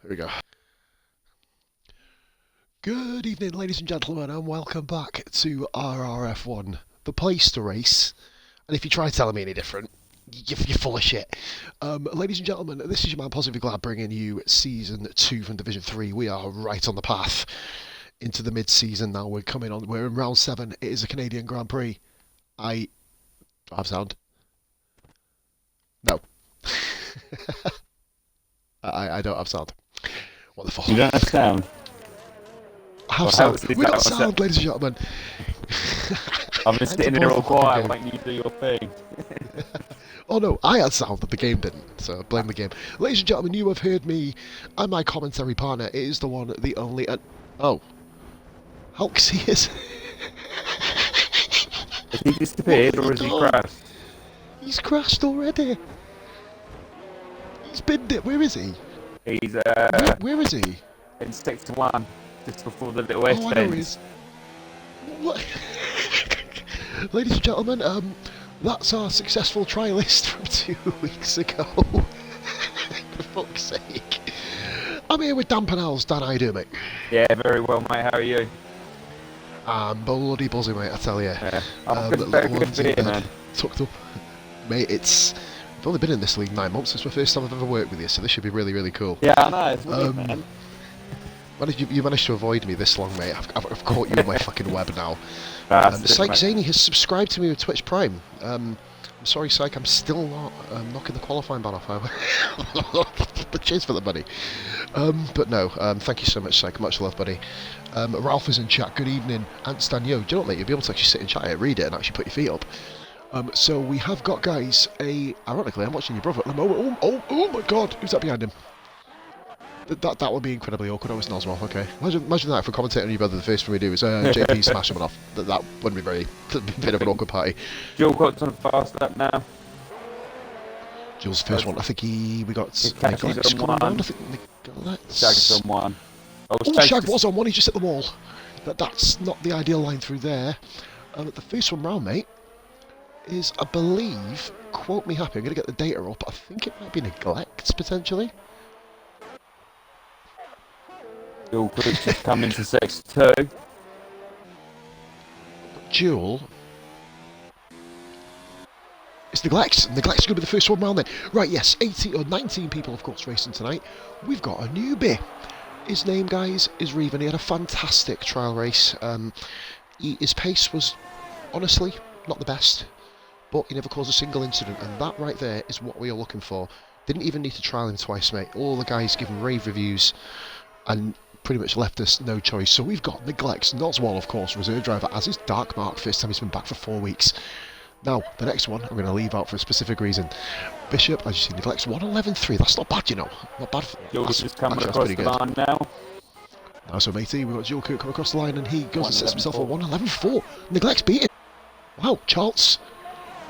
Here we go. Good evening, ladies and gentlemen, and welcome back to RRF1, the place to race. And if you try telling me any different, you're full of shit. Ladies and gentlemen, this is your man Positive Glad bringing you Season 2 from Division 3. We are right on the path into the mid-season now. We're in round 7. It is a Canadian Grand Prix. Do I have sound? No. I don't have sound. What the fuck? You don't have sound? I have sound. We got sound, ladies and gentlemen. I've been sitting here all quiet letting you do your thing. Oh no, I had sound, but the game didn't, so blame the game. Ladies and gentlemen, you have heard me and my commentary partner. It is the one, the only, and... Oh. Halksey is... Has he disappeared or has he crashed? He's crashed already. He's binned it. Where is he? He's, Where is he? in Sector 1, just before the little West I know end. he is. What? Ladies and gentlemen, that's our successful trialist from 2 weeks ago. For fuck's sake. I'm here with Dan Pennell's. Dan, how you doing, mate? Yeah, very well, mate. How are you? I'm bloody buzzing, mate, I tell you. Yeah. I'm very good for you, man. Tucked up. Mate, I've only been in this league 9 months. It's my first time I've ever worked with you, so this should be really, really cool. Yeah, I know. It's weird, man. You managed to avoid me this long, mate. I've caught you in my fucking web now. Psych Zany has subscribed to me with Twitch Prime. I'm sorry, Psych, I'm still not knocking the qualifying ban off. But cheers for the money. But no, thank you so much, Psych. Much love, buddy. Ralph is in chat. Good evening. And Stan, yo, do you know what, mate? You'll be able to actually sit in chat, read it, and actually put your feet up. So we have got, guys, ironically, I'm watching your brother at the moment. Oh my god, who's that behind him? That would be incredibly awkward. Oh, it's Noswell, okay. Imagine that if we're commentating on your brother, the first thing we do is JP smash him off. That wouldn't be a bit of an awkward party. Joel got on fast lap now. Jules' first one, I think we got Neglect coming on round. I think Neglect. Shag's on one. Shag was on one, he just hit the wall. That's not the ideal line through there. The first one round, mate, is, I believe, quote me happy, I'm going to get the data up, I think it might be Neglect, potentially. Joel could just come into Sector 2. Jewel. It's Neglect. Neglect's going to be the first one round then. Right, yes, 18 or 19 people, of course, racing tonight. We've got a newbie. His name, guys, is Reven. He had a fantastic trial race. His pace was, honestly, not the best, but he never caused a single incident, and that right there is what we are looking for. Didn't even need to trial him twice, mate. All the guys give him rave reviews, and pretty much left us no choice. So we've got Neglect's Noswell, of course, reserve driver, as is Dark Mark, first time he's been back for 4 weeks. Now, the next one, I'm going to leave out for a specific reason. Bishop, as you see, Neglect's 111.3. That's not bad, you know. Not bad. Joel's just coming across the line now. Now, so matey, we've got Joel Kirk coming across the line, and he goes and sets himself on 111.4. Neglect's beating. Wow, Charles.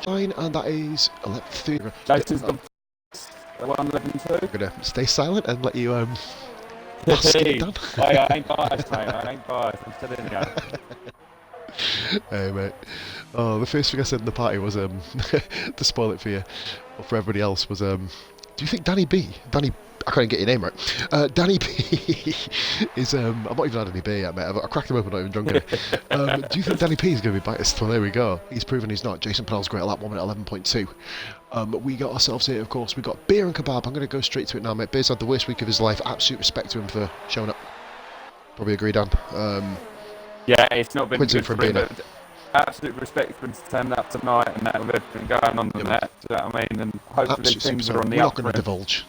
Shine, and that is 11.3. Jason's got 111.2. I'm going to stay silent and let you, I ain't biased, mate. I ain't biased. I'm telling you. Hey, mate. Oh, the first thing I said in the party was, to spoil it for you, or for everybody else, was, do you think Danny B? I can't even get your name right. Danny B is, I've not even had any beer yet, mate. I cracked him open, not even drunk it. Do you think Danny P is going to be biased? Well, there we go. He's proven he's not. Jason Pennell's great lap, 1 minute 11.2. We got ourselves here, of course. We got Beer and Kebab. I'm going to go straight to it now, mate. Beer's had the worst week of his life. Absolute respect to him for showing up. Probably agree, Dan. Yeah, it's not been Quincy good from for him, Bina. but absolute respect for him to turn up tonight and that with everything going on and that. Do you know what I mean? And hopefully Absolute things superstar. are on the We're not up. going to divulge.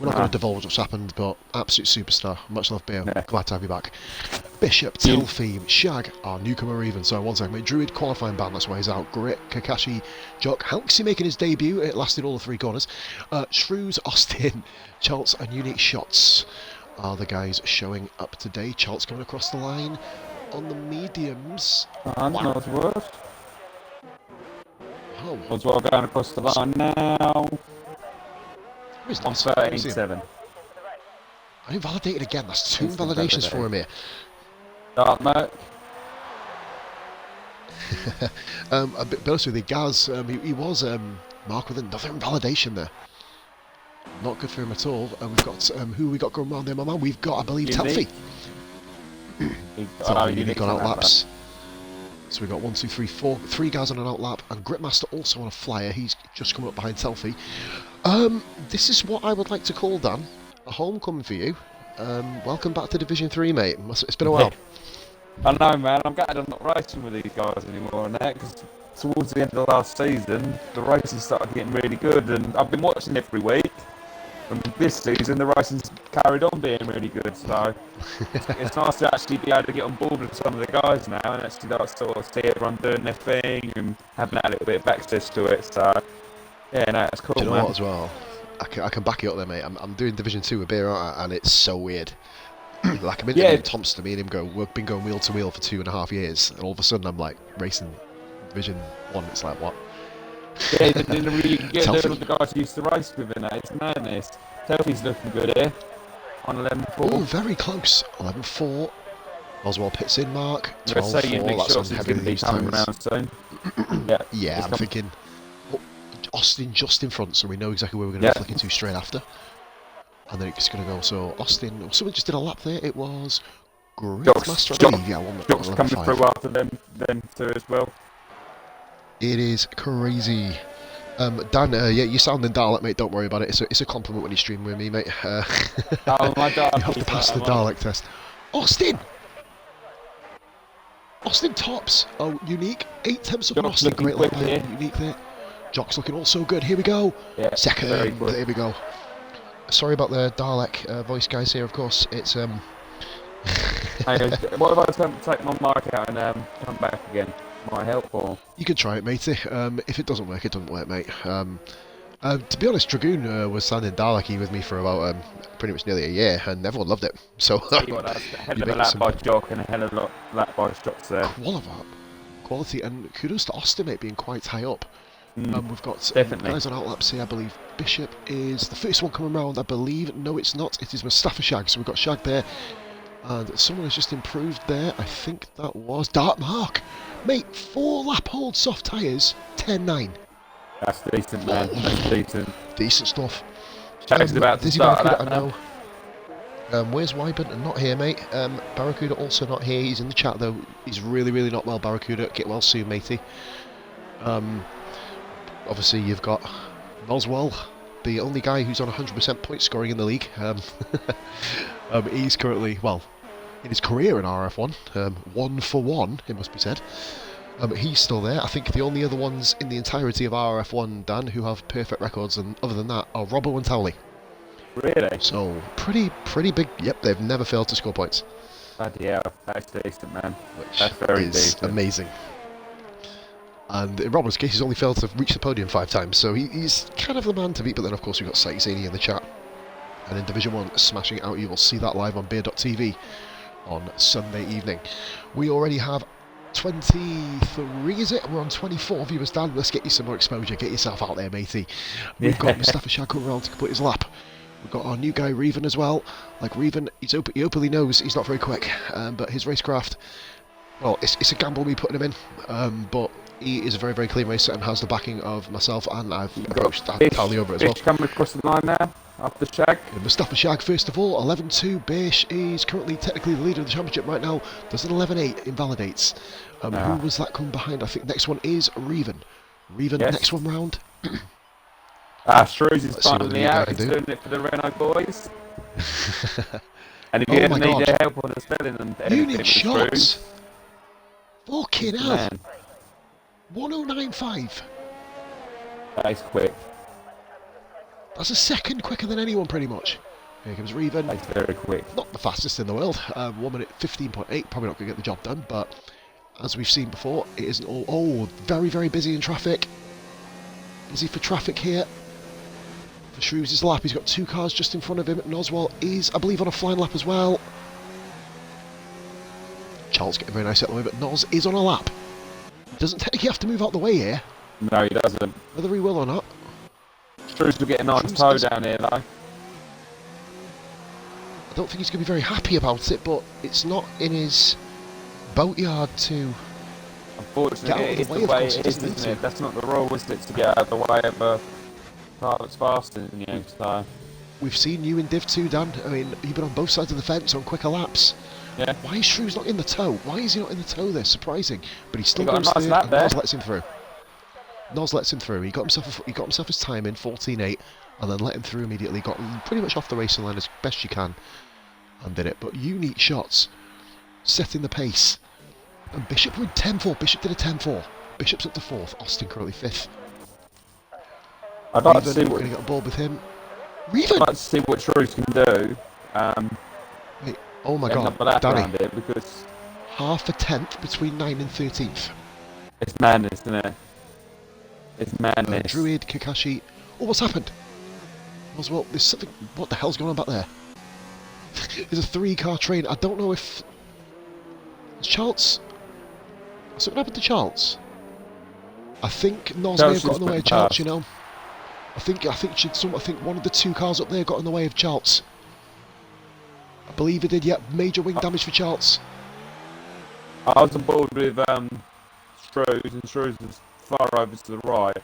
We're not going to divulge what's happened, but absolute superstar. Much love, Beer. Yeah. Glad to have you back. Bishop, Telfeem, Shag, our newcomer even. So, one second, mate. Druid qualifying ban, that's why he's out. Grit, Kakashi, Jock, Halksey making his debut. It lasted all the 3 corners. Shrews, Austin, Charles, and Unique Shots are the guys showing up today. Charles coming across the line on the mediums. And Oswald. Oh, Oswald going across the line now. where's On that? 13.7. I invalidated again. That's 2 invalidations for him here. Dark Merc. A bit honest with you, Gaz, he was marked with another invalidation there. Not good for him at all. And we've got who we got going round there, my man? We've got, I believe, Telfie. Telfie unique on out laps. So we've got 1, 2, 3, 4, 3 guys on an out lap, and Gritmaster also on a flyer. He's just coming up behind Telfie. This is what I would like to call, Dan, a homecoming for you. Welcome back to Division 3, mate. It's been a while. I know, man. I'm glad I'm not racing with these guys anymore and that, because towards the end of the last season, the racing started getting really good, and I've been watching every week. And this season, the racing's carried on being really good, so it's nice to actually be able to get on board with some of the guys now and actually sort of see everyone doing their thing and having that little bit of access to it. So, yeah, no, it's cool, Do you know man. what, as well? I can back it up there, mate. I'm doing Division 2 with Beer, aren't I? And it's so weird. Like, I'm interviewing Thompson, me and him we've been going wheel to wheel for 2.5 years, and all of a sudden I'm like racing Division 1. It's like, what? Yeah, they didn't really get the guys who used to race with it. It's madness. Telfie's looking good here on 11.4. Oh, very close. 11.4. Oswald pits in, Mark. 12.4. That's on heavy these times. Soon. Yeah, I'm thinking Austin just in front, so we know exactly where we're going to be flicking to straight after. And then it's going to go, so Austin, someone just did a lap there. It was Gritmaster, I believe. Yeah, Jock's coming through after them two as well. It is crazy. Dan, yeah, you're sounding Dalek, mate. Don't worry about it. It's a compliment when you stream with me, mate. Oh, my God. You have to pass the Dalek test. Austin tops. Oh, unique. 8 temps up on Austin. Great lap there. Unique there. Jock's looking also good. Here we go. Yeah, second. There we go. Sorry about the Dalek voice, guys. Here, of course, it's Hey, what if I take my mic out and come back again? Might help, or you can try it, matey. If it doesn't work, it doesn't work, mate. To be honest, Dragoon was standing Dalek-y with me for about pretty much nearly a year, and everyone loved it. So that's a hell of a lap by Jock and a hell of a lap by Shots there. Quality, and kudos to Austin, mate, being quite high up. We've got guys on outlaps here. I believe Bishop is the first one coming round. I believe. No, it's not. It is Mustafa Shag. So we've got Shag there. And someone has just improved there. I think that was Dark Mark. Mate, 4 lap hold soft tyres, 10.9. That's decent, man. That's decent. Decent stuff. Shag's about to start that now. Where's Wyburn? Not here, mate. Barracuda also not here. He's in the chat, though. He's really, really not well, Barracuda. Get well soon, matey. Obviously, you've got Noswell, the only guy who's on 100% point scoring in the league. He's currently, well, in his career in RRF1, 1 for 1, it must be said. He's still there. I think the only other ones in the entirety of RRF1, Dan, who have perfect records, and other than that, are Robbo and Towley. Really? So, pretty big. Yep, they've never failed to score points. Bloody hell, that's decent, man. Which that's very is decent. Amazing. And in Robbo's case, he's only failed to reach the podium 5 times, so he's kind of the man to beat. But then, of course, we've got Saiti Zany in the chat. And in Division 1, smashing it out. You will see that live on beer.tv on Sunday evening. We already have 23, is it? We're on 24 viewers, Dan. Let's get you some more exposure. Get yourself out there, matey. We've got Mustafa Shah coming around to complete his lap. We've got our new guy, Reven, as well. Like, Reven, he openly knows he's not very quick, but his racecraft, well, it's a gamble me putting him in, but he is a very, very clean racer and has the backing of myself, and I've approached Tally over as well. Coming across the line now, after Shag. Mustafa Shag, first of all, 11.2. Bish is currently technically the leader of the championship right now. Does an 11.8, invalidates. Who was that coming behind? I think next one is Reven. Reven, yes. Next one round. Shrews is finally out. He's doing it for the Renault boys. And if you ever need their help on the spelling and anything, unit shots. Fucking hell. 1095. That is quick. That's a second quicker than anyone, pretty much. Here comes Reven. That's very quick. Not the fastest in the world. 1 minute 15.8. Probably not going to get the job done, but as we've seen before, it isn't all. Oh, very, very busy in traffic. Is he for traffic here? For Shrews' lap, he's got 2 cars just in front of him. Noswell is, I believe, on a flying lap as well. Charles getting very nice at the way, but Nos is on a lap. Doesn't technically have to move out the way here. No, he doesn't. Whether he will or not. Shrews will get a nice toe down here, though. I don't think he's going to be very happy about it, but it's not in his boatyard to. Unfortunately, it is the way it is, isn't it? That's not the rule, is it, to get out of the way of a car that's faster than you, so... We've seen you in Div 2, Dan. I mean, you've been on both sides of the fence on quicker laps. Yeah. Why is Shrew's not in the tow? Why is he not in the tow there? Surprising. But he still He got a goes nice third, lap and there. Nos lets him through. Nos lets him through. He got himself his time in 14.8, and then let him through immediately. Got pretty much off the racing line as best you can, and did it. But unique shots, setting the pace. And Bishop went 10-4. Bishop did a 10-4. Bishop's up to 4th. Austin currently 5th. I'd like to see We're what... going to get on board with him. I'd Reven! like to see what Shrews can do. Wait, oh my end god, up a lap Danny. around it, because Half a tenth between 9th and 13th. it's madness, isn't it? It's madness. Druid, Kakashi. Oh, what's happened? Well, there's something. What the hell's going on back there? There's a 3-car train. I don't know if. Charles. Something happened to Charles. I think Nos may have got in the way of Charles, you know. I think one of the 2 cars up there got in the way of Charles. I believe it did, yeah. Major wing damage for Charles. I was on board with Shrews, and Shrews was far over to the right.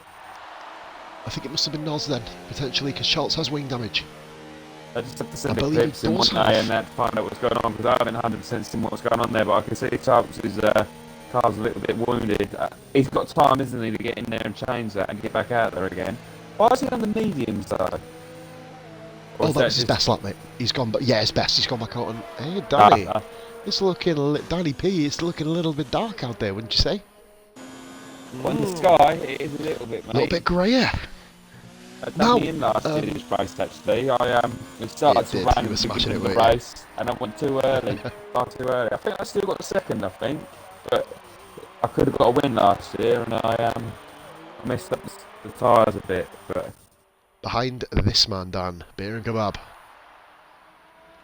I think it must have been Nos then, potentially, because Charles has wing damage. I just have to send I the believe clips it in one does day have. and that to find out what's going on, because I haven't 100% seen what's going on there, but I can see Charles' car's a little bit wounded. He's got time, isn't he, to get in there and change that and get back out there again. Why is he on the mediums though? Oh, that was his best lap, mate. He's gone, but yeah, his best. He's gone back out, and hey, Danny, it's looking, Danny P. It's looking a little bit dark out there, wouldn't you say? Well, in the sky, it is a little bit, mate. A little bit greyer. I done me in last year in this race actually. We started to run you were smashing the it, race, and I went too early. Far too early. I think I still got the second, I think, but I could have got a win last year, and I messed up the tyres a bit. But Behind this man, Dan, Beer and Kebab.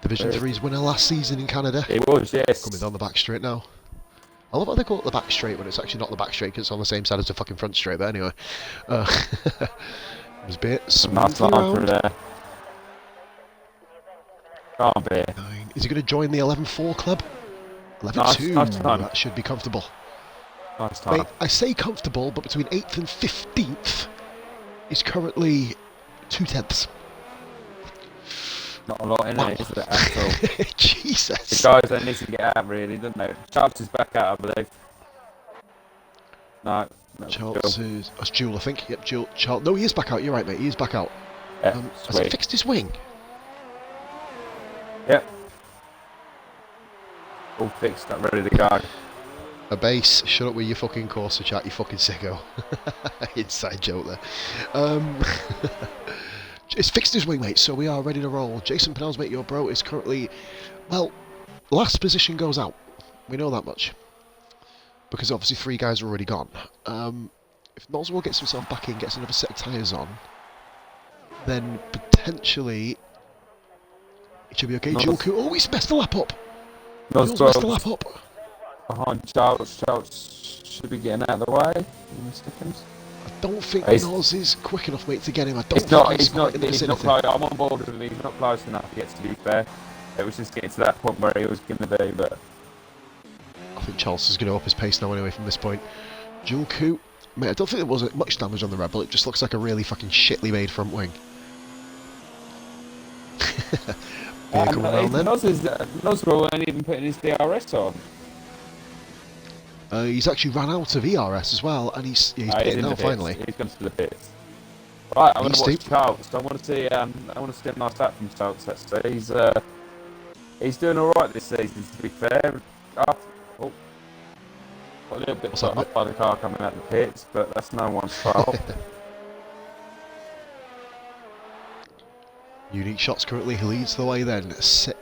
Division 3's winner last season in Canada. it was, yes. Coming down the back straight now. I love how they call it the back straight when it's actually not the back straight because it's on the same side as the fucking front straight, but anyway. It was a bit Nice smoothly line through round. there. Can't be. Is he going to join the 11-4 club? 11-2. Nice time. That should be comfortable. Nice time. Mate, I say comfortable, but between 8th and 15th is currently 2 tenths. Not a lot in it, is it, at all? Jesus. The guys they need to get out, really, don't they? Charles is back out, I believe. No. Charles is... That's Jewel, I think. Yep, Jewel. Charles. No, he is back out. You're right, mate. He is back out. Yeah, Has he fixed his wing? Yep. All fixed up, ready to go. A base. Shut up with your fucking Corsa chat, you fucking sicko. Inside joke there. It's fixed his wing, mate, so we are ready to roll. Jason Pennell's mate, your bro, is currently... Well, last position goes out. We know that much. Because obviously 3 guys are already gone. If Noswell gets himself back in, gets another set of tyres on, then potentially it should be okay. Joku, oh, he's messed the lap up. He's messed the lap up. Behind Charles. Charles should be getting out of the way in seconds. I don't think Nos is quick enough, mate, to get him. I don't think He's not close. I'm on board with him. He's not close enough yet, to be fair. It was just getting to that point where he was going to be, but... I think Charles is going to up his pace now anyway from this point. Joku, mate, I don't think there was much damage on the Rebel. It just looks like a really fucking shitly made front wing. Coming around then. Noswell ain't even putting his DRS on. He's actually ran out of ERS as well, and he's pitting now finally. He's gone to the pits. Right, I'm going to watch Steve. Charles. I want to see a nice lap from Charles. He's doing all right this season, to be fair. Got a little bit put up by the car coming out the pits, but that's no one's fault. Unique shots currently, he leads the way then,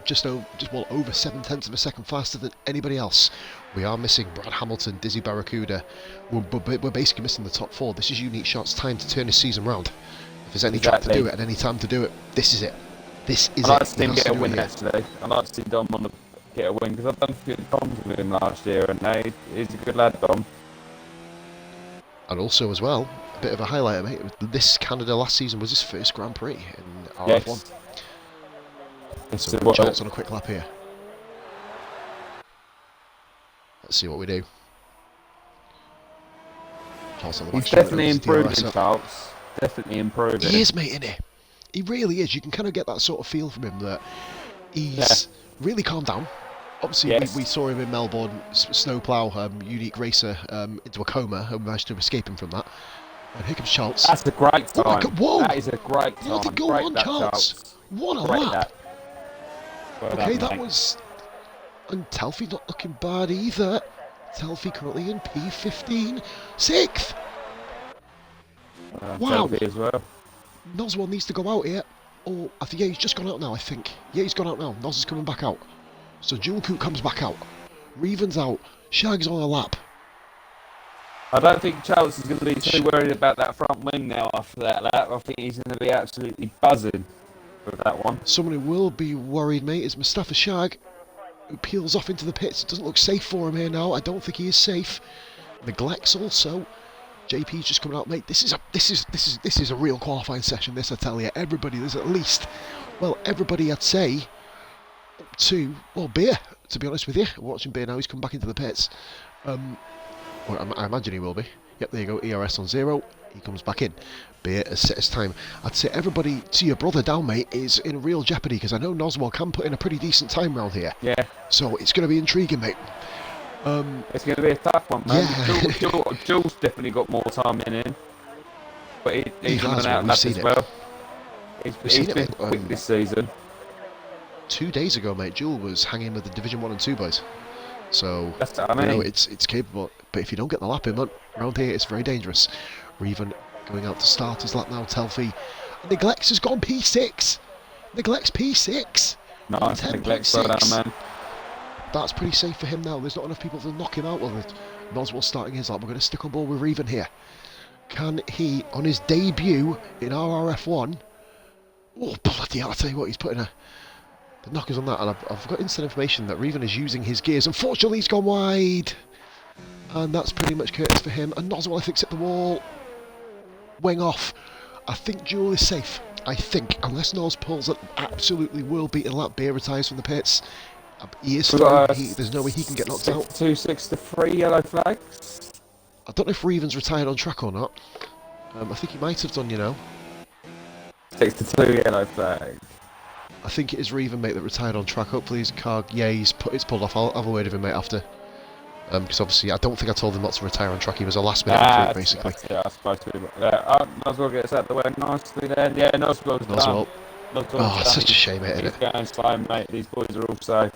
just over 7 tenths of a second faster than anybody else. We are missing Brad Hamilton, Dizzy Barracuda. We're basically missing the top 4. This is Unique Shots' time to turn his season round. If there's any track to do it and any time to do it, this is it. This is it. I'd like to see him get a win actually. I'd like to see Dom get a win because I've done a few Doms with him last year and he's a good lad, Dom. And also as well, a bit of a highlighter, mate. This Canada last season was his first Grand Prix in RRF1. Yes. So Charles on a quick lap here. Let's see what we do. Charles on the He's definitely improved in Charles. definitely improving. He is, mate, isn't he? He really is. You can kind of get that sort of feel from him that he's really calmed down. Obviously, we saw him in Melbourne, snowplow, unique racer, into a coma, and managed to escape him from that. And here comes Charles. That's a great time. Oh my God, whoa! That is a great time. What a go on, Charles! What a lap! Okay, that was... And Telfie not looking bad either. Telfie currently in P15. 6th! Wow! Telfie as well. Noswell needs to go out here. Oh, I think, yeah, he's just gone out now, I think. Yeah, he's gone out now. Nos is coming back out. So Jewel Coot comes back out. Reven's out. Shag's on a lap. I don't think Charles is going to be too worried about that front wing now after that lap. I think he's going to be absolutely buzzing with that one. Someone who will be worried, mate, is Mustafa Shag, who peels off into the pits. It doesn't look safe for him here now. I don't think he is safe. Neglects also. JP's just coming out, mate. This is a real qualifying session. This, I tell you, everybody. There's at least, well, everybody I'd say up to, well, Beer. To be honest with you, watching Beer now. He's come back into the pits. Well, I imagine he will be. Yep, there you go. ERS on 0. He comes back in. Beer has set his time. I'd say everybody to your brother down, mate, is in real jeopardy because I know Noswell can put in a pretty decent time round here. Yeah. So it's going to be intriguing, mate. It's going to be a tough one, man. Yeah. Jules definitely got more time in, but he's has, in and out we've laps seen as it. well. We've He's seen been it, quick this season. 2 days ago, mate, Jewel was hanging with the Division 1 and 2 boys. So, That's what I mean. you know, it's capable. But if you don't get the lap in, man, around here it's very dangerous. Reven going out to start his lap now, Telfie. Neglects has gone P6. Neglects P6. Nice, Neglect's well done, man. That's pretty safe for him now. There's not enough people to knock him out with it. Noswell starting his lap. We're going to stick on board with Reven here. Can he, on his debut in RRF1... Oh, bloody hell, I tell you what, he's putting the knockers on that. And I've got instant information that Reven is using his gears. Unfortunately, he's gone wide. And that's pretty much curtains for him. And Noswell, I think, hit the wall. Wing off. I think Jewel is safe. I think, unless Nos pulls an absolutely world-beating lap, Beer retires from the pits. He is through. There's no way he can get knocked out. 2-6-3 yellow flags. I don't know if Reven's retired on track or not. I think he might have done, you know. 6-2 yellow flag. I think it is Reven, mate, that retired on track. Hopefully his car, yeah, it's pulled off. I'll have a word with him, mate, after. Because obviously, I don't think I told him not to retire on track. He was a last-minute recruit, basically. Yeah, I suppose to be. Noswell gets out the way nicely then. Yeah, Noswell's done. Oh, it's such a shame, mate, isn't it? He's going slow, mate. These boys are all safe.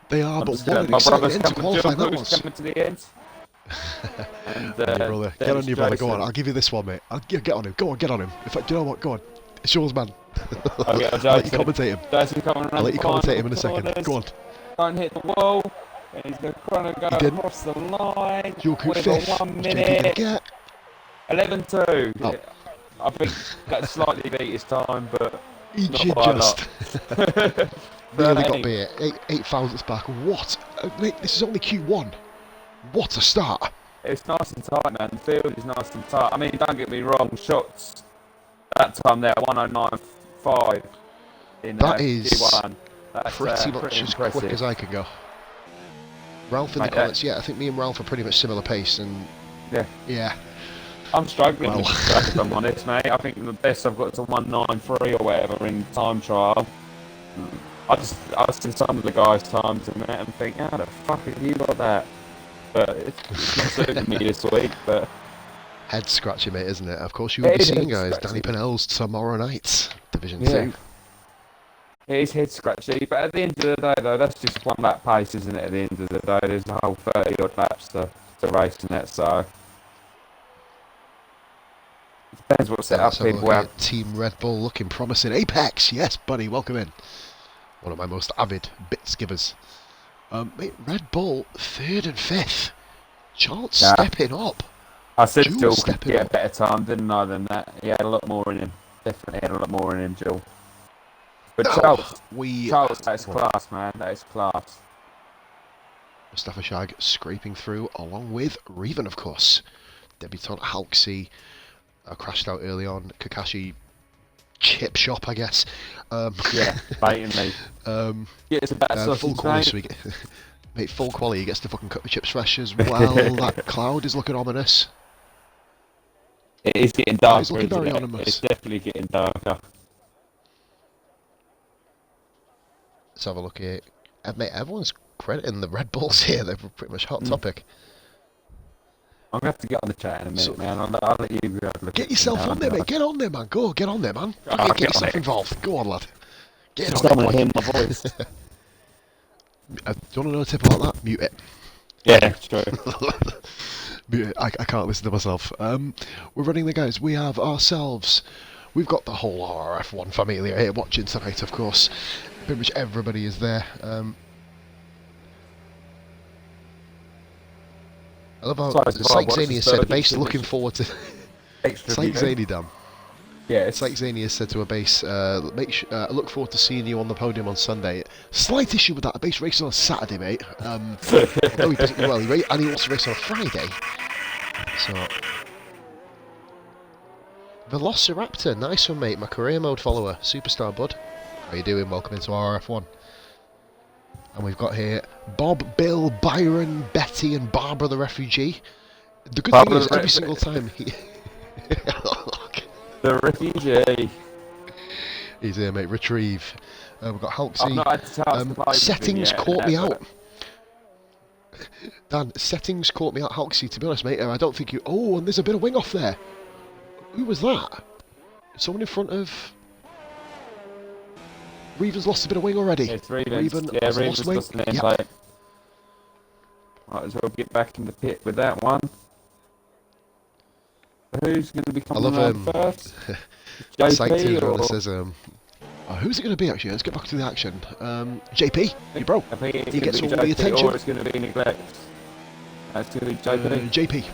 They are, but what an exciting end to qualify that was. Coming to the end. And, brother. Get on your brother, go on. I'll give you this one, mate. Get on him. Go on, get on him. In fact, do you know what? Go on. It's yours, man. I'll let you commentate him. I'll let you commentate him in a second. Go on. Don't hit the wall. And he's going to go across the line. Joku with fifth. a 1 minute. 11-2. Oh. I think that slightly beat his time, but he not by just nearly got beer. 8 thousandths back. What? Mate, this is only Q1. What a start. It's nice and tight, man. The field is nice and tight. I mean, don't get me wrong, shots that time there, 109.5 in that is Q1. That's pretty much as impressive. quick as I can go. Ralph in the comments, yeah, I think me and Ralph are pretty much similar pace, and yeah. I'm struggling with the track, if I'm honest, mate. I think the best I've got to 193 or whatever in time trial. I see some of the guys' times in that and think, how the fuck have you got that? But it's not suiting me this week, but... Head scratching, mate, isn't it? Of course you will be seeing, guys, Danny Pinnell's tomorrow night, Division 2. It is head scratchy, but at the end of the day, though, that's just one lap pace, isn't it? At the end of the day, there's a whole 30 odd laps to race in it, so it depends what setup people have. Team Red Bull looking promising. Apex, yes, buddy, welcome in. One of my most avid bits givers. Mate, Red Bull 3rd and 5th. Charles stepping up. I said Jules could get a better time, didn't I? Than that, he had a lot more in him. Definitely had a lot more in him, Jules. But Charles, that is class, man. That is class. Mustafa Shag scraping through, along with Reven, of course. Debutant Halksey crashed out early on. Kakashi chip shop, I guess. Biting me. It's a better full quality, mate. Full quality. He gets to fucking cut the chips fresh as well. That cloud is looking ominous. It is getting Oh, it's darker, looking isn't very it? ominous. It's definitely getting darker. Let's have a look here. Mate, everyone's crediting the Red Bulls here. They're pretty much hot topic. I'm going to have to get on the chat in a minute, So- man. I'll let you have a look Get at yourself them on there, mate. Get on there, man. Go, get on there, man. I'll Get get on yourself it. involved. Go on, lad. Get on Someone it, boy. hear my voice. Do you want to know a tip about that? Mute it. Yeah, true. Mute it. I can't listen to myself. We're running the guys. We have ourselves. We've got the whole RRF1 family here watching tonight, of course. Pretty much everybody is there. I love how Sorry, it's like Zany has said, a base extra looking forward to. Extra It's like video. Zany, Dan. Yeah, It's like Zany has said to a base, look forward to seeing you on the podium on Sunday. Slight issue with that, a base races on a Saturday, mate. Although he does it well, and he also races on a Friday. So, Velociraptor, nice one, mate. My career mode follower, superstar bud. How you doing? Welcome into RRF1. And we've got here Bob, Bill, Byron, Betty, and Barbara the refugee. The good thing is, every single time he. The refugee. He's here, mate. Retrieve. We've got I've Halksy. not had the chance to play with him Settings yet, caught me out. but- Dan, settings caught me out, Halksy, to be honest, mate. I don't think you... Oh, and there's a bit of wing off there. Who was that? Someone in front of... Reevan's lost a bit of wing already. It's Reevan. Yeah, has Reevan's lost wing. lost an end Yep. plate. Might as well get back in the pit with that one. Who's going to be coming around first? Psyched JP when it or... says, who's it going to be, actually? Let's get back to the action. JP, you broke. I think it's He going gets to be all the JP attention. or it's going to be Neglect. That's going to be JP. JP.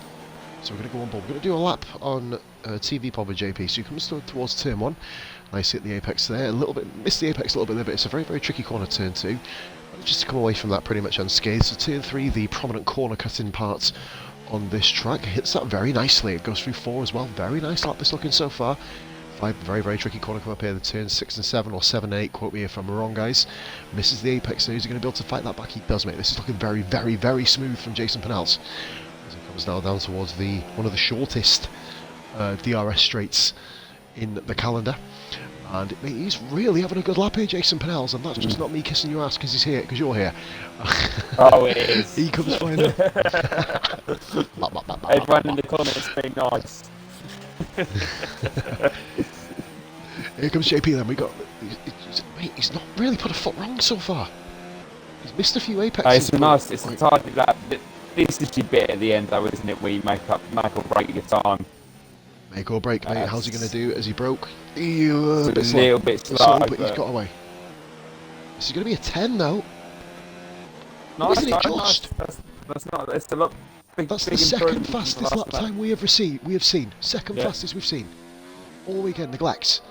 So we're going to go on board. We're going to do a lap on TV pod with JP. So he comes towards turn 1. Nice hit the apex there. A little bit, missed the apex a little bit there, but it's a very, very tricky corner, turn 2. Just to come away from that pretty much unscathed. So turn 3, the prominent corner cutting part on this track, hits that very nicely. It goes through 4 as well. Very nice lap this looking so far. 5, very, very tricky corner come up here. The turns 6 and 7 or 7 8. Quote me if I'm wrong, guys. Misses the apex. So is he going to be able to fight that back? He does, mate. This is looking very, very, very smooth from Jason Penels. As he comes now down towards one of the shortest DRS straights in the calendar. And mate, he's really having a good lap here, Jason Penels, and that's just not me kissing your ass because he's here, because you're here. Oh, it is. He comes flying up. Everyone in the comments being nice. Here comes JP then. We got. Mate, he's not really put a foot wrong so far. He's missed a few apexes. It's a target lap. This is your bit at the end, though, isn't it? Where you make or break your time. Make or break, mate. How's he going to do? As he broke? It's a little bit slow, but he's got away. This is going to be a 10 though. No, Isn't it just? That's not. It's a lot. That's the big second improvement from the fastest last lap time we have seen. Second Yeah. fastest we've seen. All weekend, Neglects.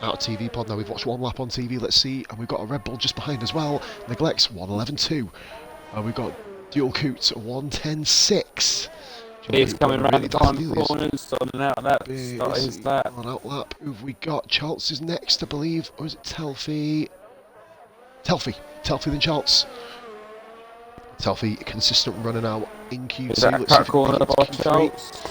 Out of TV pod now, we've watched one lap on TV, let's see, and we've got a Red Bull just behind as well. Neglects 1:11.2. We've got Dual Coots 1:10.6. He's coming round really the time daft corners, on and out of that. Start his lap. On out lap. Who've we got? Charles is next, I believe. Or is it Telfie? Telfie then Charles. Telfie, consistent runner now in Q2. Is that Let's see cut if it corner beats by Q3. Charles?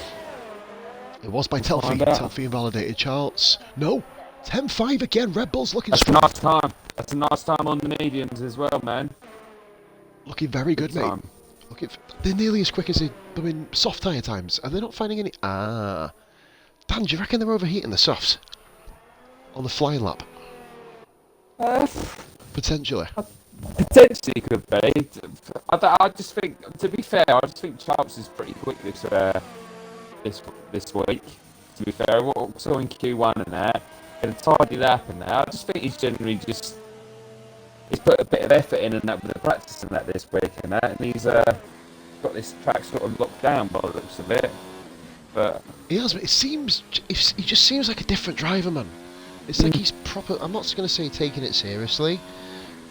It was by Telfie. Find out. Telfie invalidated Charles. No! 10.5 again. Red Bull's looking That's a strong. nice time. That's a nice time on the mediums as well, man. Looking very good, mate. time. They're nearly as quick as the soft tyre times. Are they not finding any... Dan, do you reckon they're overheating the softs? On the flying lap? Potentially. Potentially could be. I just think, to be fair, I just think Charles is pretty quick this week. To be fair, what we saw in Q1 and that, and a tidy lap and that, I just think he's generally just he's put a bit of effort in and that with the practice and that this week and that, and he's got this track sort of locked down by the looks of it. But He has, but he just seems like a different driver, man. It's like he's proper. I'm not going to say taking it seriously,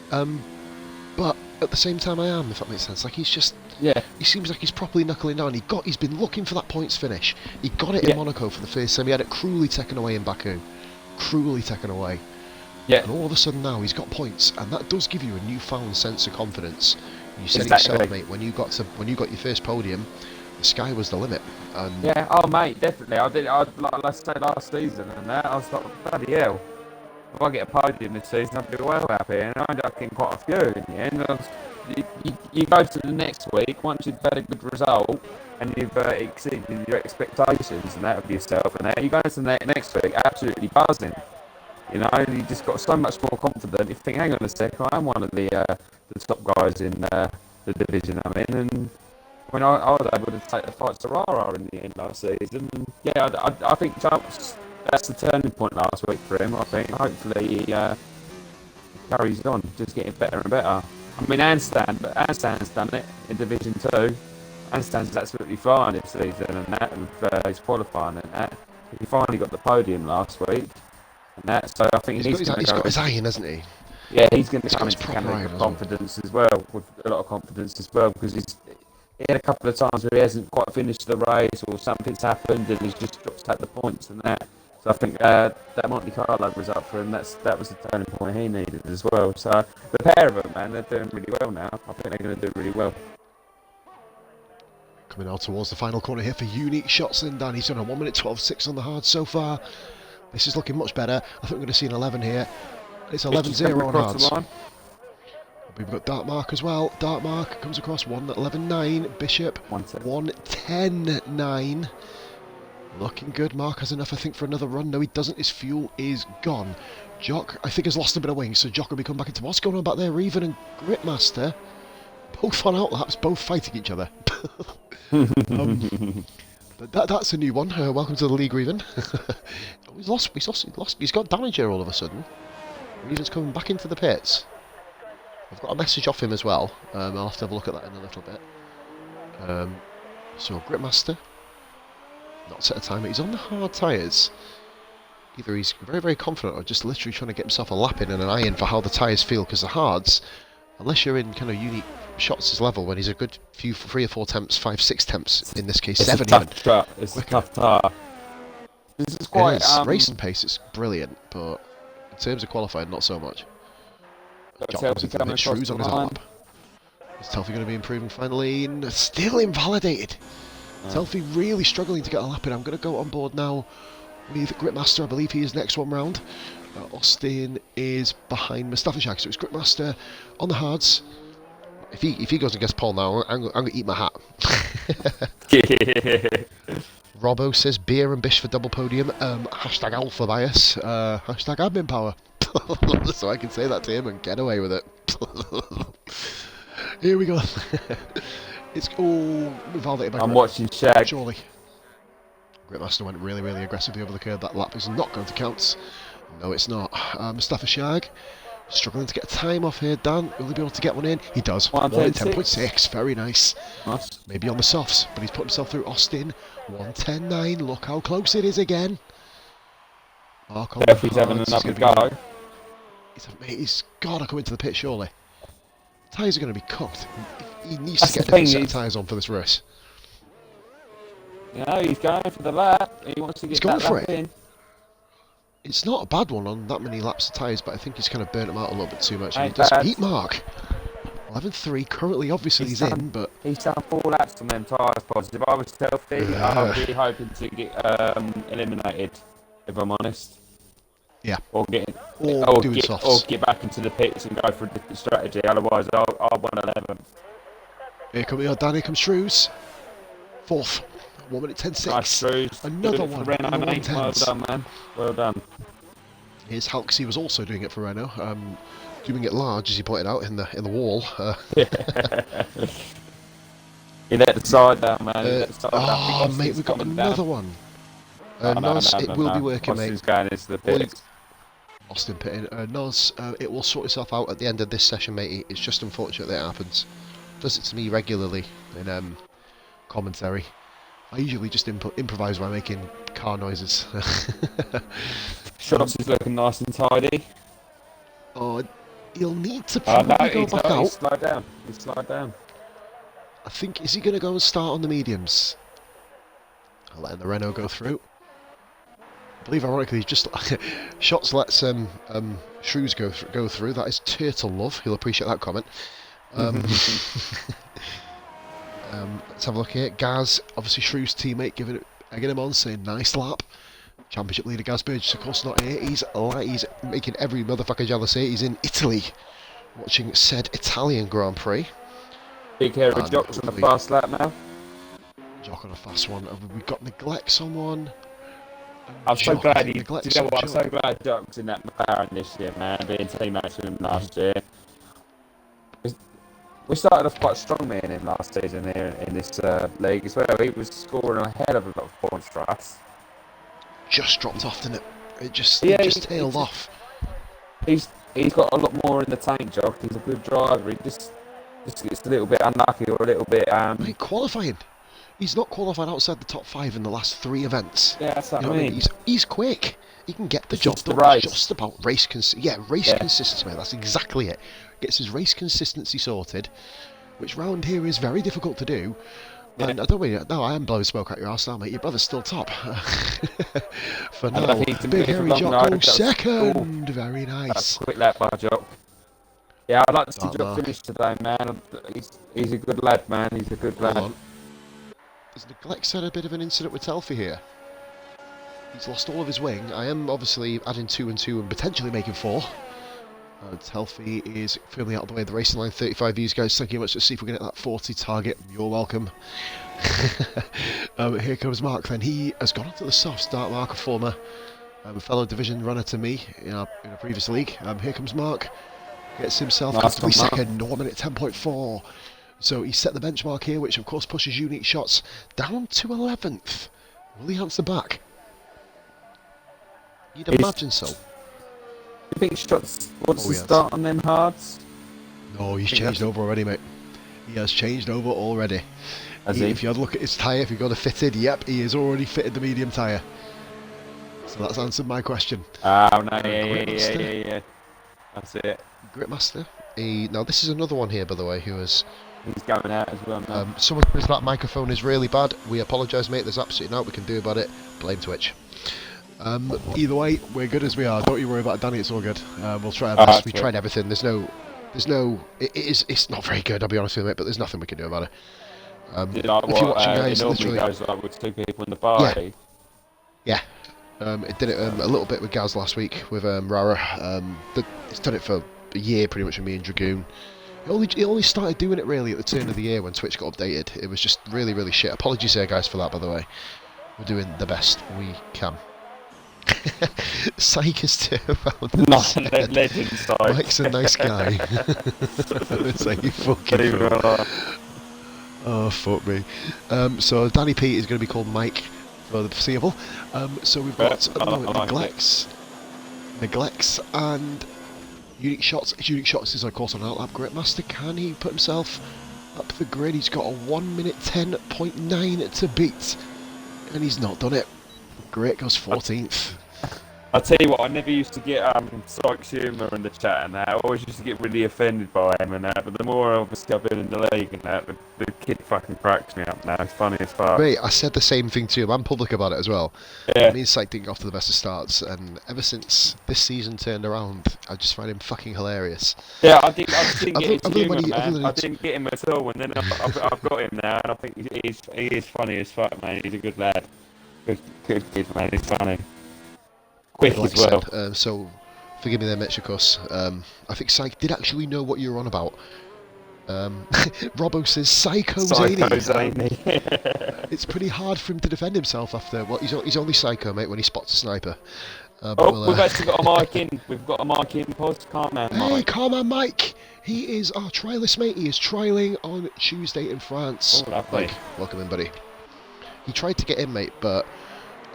but at the same time I am, if that makes sense. Like he's just, yeah, he seems like he's properly knuckling down. He's been looking for that points finish. He got it in Monaco for the first time. He had it cruelly taken away in Baku, cruelly taken away. yeah. And all of a sudden now he's got points, and that does give you a newfound sense of confidence. You said it Exactly. yourself, mate. When you got your first podium, the sky was the limit. And Yeah, oh mate, definitely. Like I said last season and that, I was like, bloody hell. If I get a podium this season, I'd be well happy. And I ended up getting quite a few in the end. You go to the next week, once you've had a good result and you've exceeded your expectations and that of yourself and that, you go to the next week absolutely buzzing. You know, you just got so much more confident. You think, hang on a sec, I am one of the top guys in the division I'm in. And when I was able to take the fights to RRF in the end last season, and yeah, I think that's the turning point last week for him. I think hopefully he carries on, just getting better and better. I mean, Handstand's done it in Division 2. Handstand's absolutely flying this season and that, with his qualifying and that. He finally got the podium last week and that, so I think he's got his iron, hasn't he? Yeah, he's going to He's come got his into proper Canada iron with as well. confidence as well, with a lot of confidence as well, because he had a couple of times where he hasn't quite finished the race or something's happened and he's just dropped out the points and that. So I think that Monte Carlo result for him, that was the turning point he needed as well. So the pair of them, man, they're doing really well now. I think they're going to do really well. Coming out towards the final corner here for Unique Shots, and Dan, he's done a 1 minute 12.6 on the hard so far. This is looking much better. I think we're going to see an 11 here. It's 11.0 on hards. We've got Dark Mark as well. Dark Mark comes across 1:11.9. Bishop 1:10.9. Looking good. Mark has enough, I think, for another run. No, he doesn't. His fuel is gone. Jock, I think, has lost a bit of wings, so Jock will be coming back into what's going on back there. Reven and Gritmaster, both on outlaps, both fighting each other. That's a new one. Welcome to the league, Reven. He's got damage here all of a sudden. Reven's coming back into the pits. I've got a message off him as well. I'll have to have a look at that in a little bit. So Gritmaster, not set a time, but he's on the hard tyres. Either he's very, very confident or just literally trying to get himself a lap in and an iron for how the tyres feel, because the hards, unless you're in kind of Unique Shots' level, when he's a good few 3 or 4 temps, 5, 6 temps, in this case it's 7 a even. It's a tough tyre. This is quite... It is. Racing pace, it's brilliant, but in terms of qualifying, not so much. Jock comes into the pit, Shrews on his lap. Is Telfy going to be improving finally? Still invalidated. Yeah. Telfy really struggling to get a lap in. I'm going to go on board now with Gritmaster. I believe he is next one round. Austin is behind Mustafa Shag, so it's Gritmaster on the hards. If he goes against Paul now, I'm going to eat my hat. Robbo says beer and bish for double podium. Hashtag alpha bias. Hashtag admin power. So I can say that to him and get away with it. Here we go. It's all validated by I'm watching Shag. Surely. Gritmaster went really, really aggressively over the curb. That lap is not going to count. No, it's not. Mustafa Shag struggling to get a time off here. Dan, will he be able to get one in? He does. 1:10.6. Very nice. Maybe on the softs, but he's put himself through. Austin 1:10.9. Look how close it is again. Mark on He's having another go. He's got to come into the pit, surely. Tyres are going to be cooked. He needs That's to get a different set of tyres on for this race. You know, he's going for the lap. He wants to get that lap in. It's not a bad one on that many laps of tyres, but I think he's kind of burnt them out a little bit too much. And he does beat Mark. 11.3, currently, obviously, he's in, but... He's done 4 laps on them tyres, positive. I was Telfy, I'd be hoping to get eliminated, if I'm honest. Yeah. Or get back into the pits and go for a different strategy. Otherwise, I'll win 11th. Here comes Shrews. 4th. 1:10.6. Nice, Shrews. Another one. Renault, mate. Well done, man. Well done. Here's Halks. He was also doing it for Renault. Doing it large, as he pointed out, in the wall. He let the side down, man. Mate, we've got another one. Nos, it will be working, mate. Austin's going into the pits. Austin pitting. Nos, it will sort itself out at the end of this session, mate. It's just unfortunate that it happens. Does it to me regularly in commentary. I usually just improvise by making car noises. Shots is looking nice and tidy. Oh, he'll need to probably go back out. He's slide down. I think, is he going to go and start on the mediums? I'll let the Renault go through. I believe, ironically, he's just... Shots lets Shrews go through. That is turtle love. He'll appreciate that comment. Let's have a look here. Gaz, obviously Shrew's teammate, egging him on, saying nice lap. Championship leader Gaz Burgess, of course, not here. He's making every motherfucker jealous here. He's in Italy, watching said Italian Grand Prix. Big hairy Jock's on the fast lap now. Jock on a fast one. We've got Neglects on one. I'm so glad I'm so glad Jock's in that McLaren this year, man, being teammates with him last year. We started off quite strong, me and him, last season here in this league as well. He was scoring a hell of a lot of points for us. Just dropped off, didn't it? It just tailed off. He's got a lot more in the tank, Jock. He's a good driver. He just gets a little bit unlucky or a little bit... Mate, qualifying. He's not qualified outside the top 5 in the last 3 events. Yeah, that's what I mean. He's quick. He can get the job done. Just about race consistency. Mate. That's exactly it. Gets his race consistency sorted, which round here is very difficult to do. Yeah. And I don't mean, no, I am blowing smoke at your arse now, mate. Your brother's still top. For now, Big Hairy Jock goes second. Very nice. That's a quick lap by Jock. Yeah, I'd like to see Jock finish today, man. He's a good lad, man. He's a good lad. Has Neglects had a bit of an incident with Telfie here? He's lost all of his wing. I am obviously adding 2 and 2 and potentially making 4. Telfie is firmly out of the way of the racing line. 35 views, guys. Thank you very much. Let's see if we can get that 40 target. You're welcome. Here comes Mark then. He has gone onto the soft start. Mark, a former fellow division runner to me in a previous league. Here comes Mark. Gets himself comfortably second. 1 minute 10.4. So he set the benchmark here, which of course pushes unique shots down to 11th. Will he answer back? You'd imagine so. You think shots wants to start on them hards? No, he's changed over already, mate. He has changed over already. If you had a look at his tyre, if you got a fitted, yep, he has already fitted the medium tyre. So that's answered my question. Oh, no, yeah. That's it. Gritmaster. Now, this is another one here, by the way, who has... He's going out as well now. Someone says that microphone is really bad. We apologise, mate. There's absolutely nothing we can do about it. Blame Twitch. Either way, we're good as we are. Don't you worry about it, Danny. It's all good. We'll try our best. We tried everything. It's not very good. I'll be honest with you, mate. But there's nothing we can do about it. If you're watching, guys, literally, goes like with 2 people in the bar. Yeah. It did it a little bit with Gaz last week with Rara. It's done it for a year pretty much with me and Dragoon. It only started doing it really at the turn of the year when Twitch got updated. It was just really, really shit. Apologies there, guys, for that, by the way. We're doing the best we can. Psych is terrible. Legend Psych. Mike's a nice guy. It's like you fucking oh, fuck me. So Danny Pete is going to be called Mike for the foreseeable. So we've got Neglects and Unique Shots. Unique Shots is of course on outlap. Gritmaster, can he put himself up the grid? He's got a 1 minute 10.9 to beat, and he's not done it. Great goes 14th. I tell you what, I never used to get Sykes humour in the chat and that. I always used to get really offended by him and that. But the more obviously I've been in the league and that, the kid fucking cracks me up now. It's funny as fuck. Mate, I said the same thing to him. I'm public about it as well. Yeah. Me and Syke didn't get off to the best of starts, and ever since this season turned around, I just find him fucking hilarious. Yeah, I didn't get his humour, man. I didn't get him at all, and then I've got him now, and I think he is funny as fuck, man. He's a good lad. Good kid, man. He's funny. Quick as well. So, forgive me there, Mitch, of course. I think Syke did actually know what you were on about. Robbo says Psycho Zany. It's pretty hard for him to defend himself after. Well, he's only Psycho, mate, when he spots a sniper. We've actually got a mic in. We've got a mic in. Carman Mike. Hey, Carman Mike. He is our trialist, mate. He is trialling on Tuesday in France. Oh, lovely. Mike, welcome in, buddy. He tried to get in, mate, but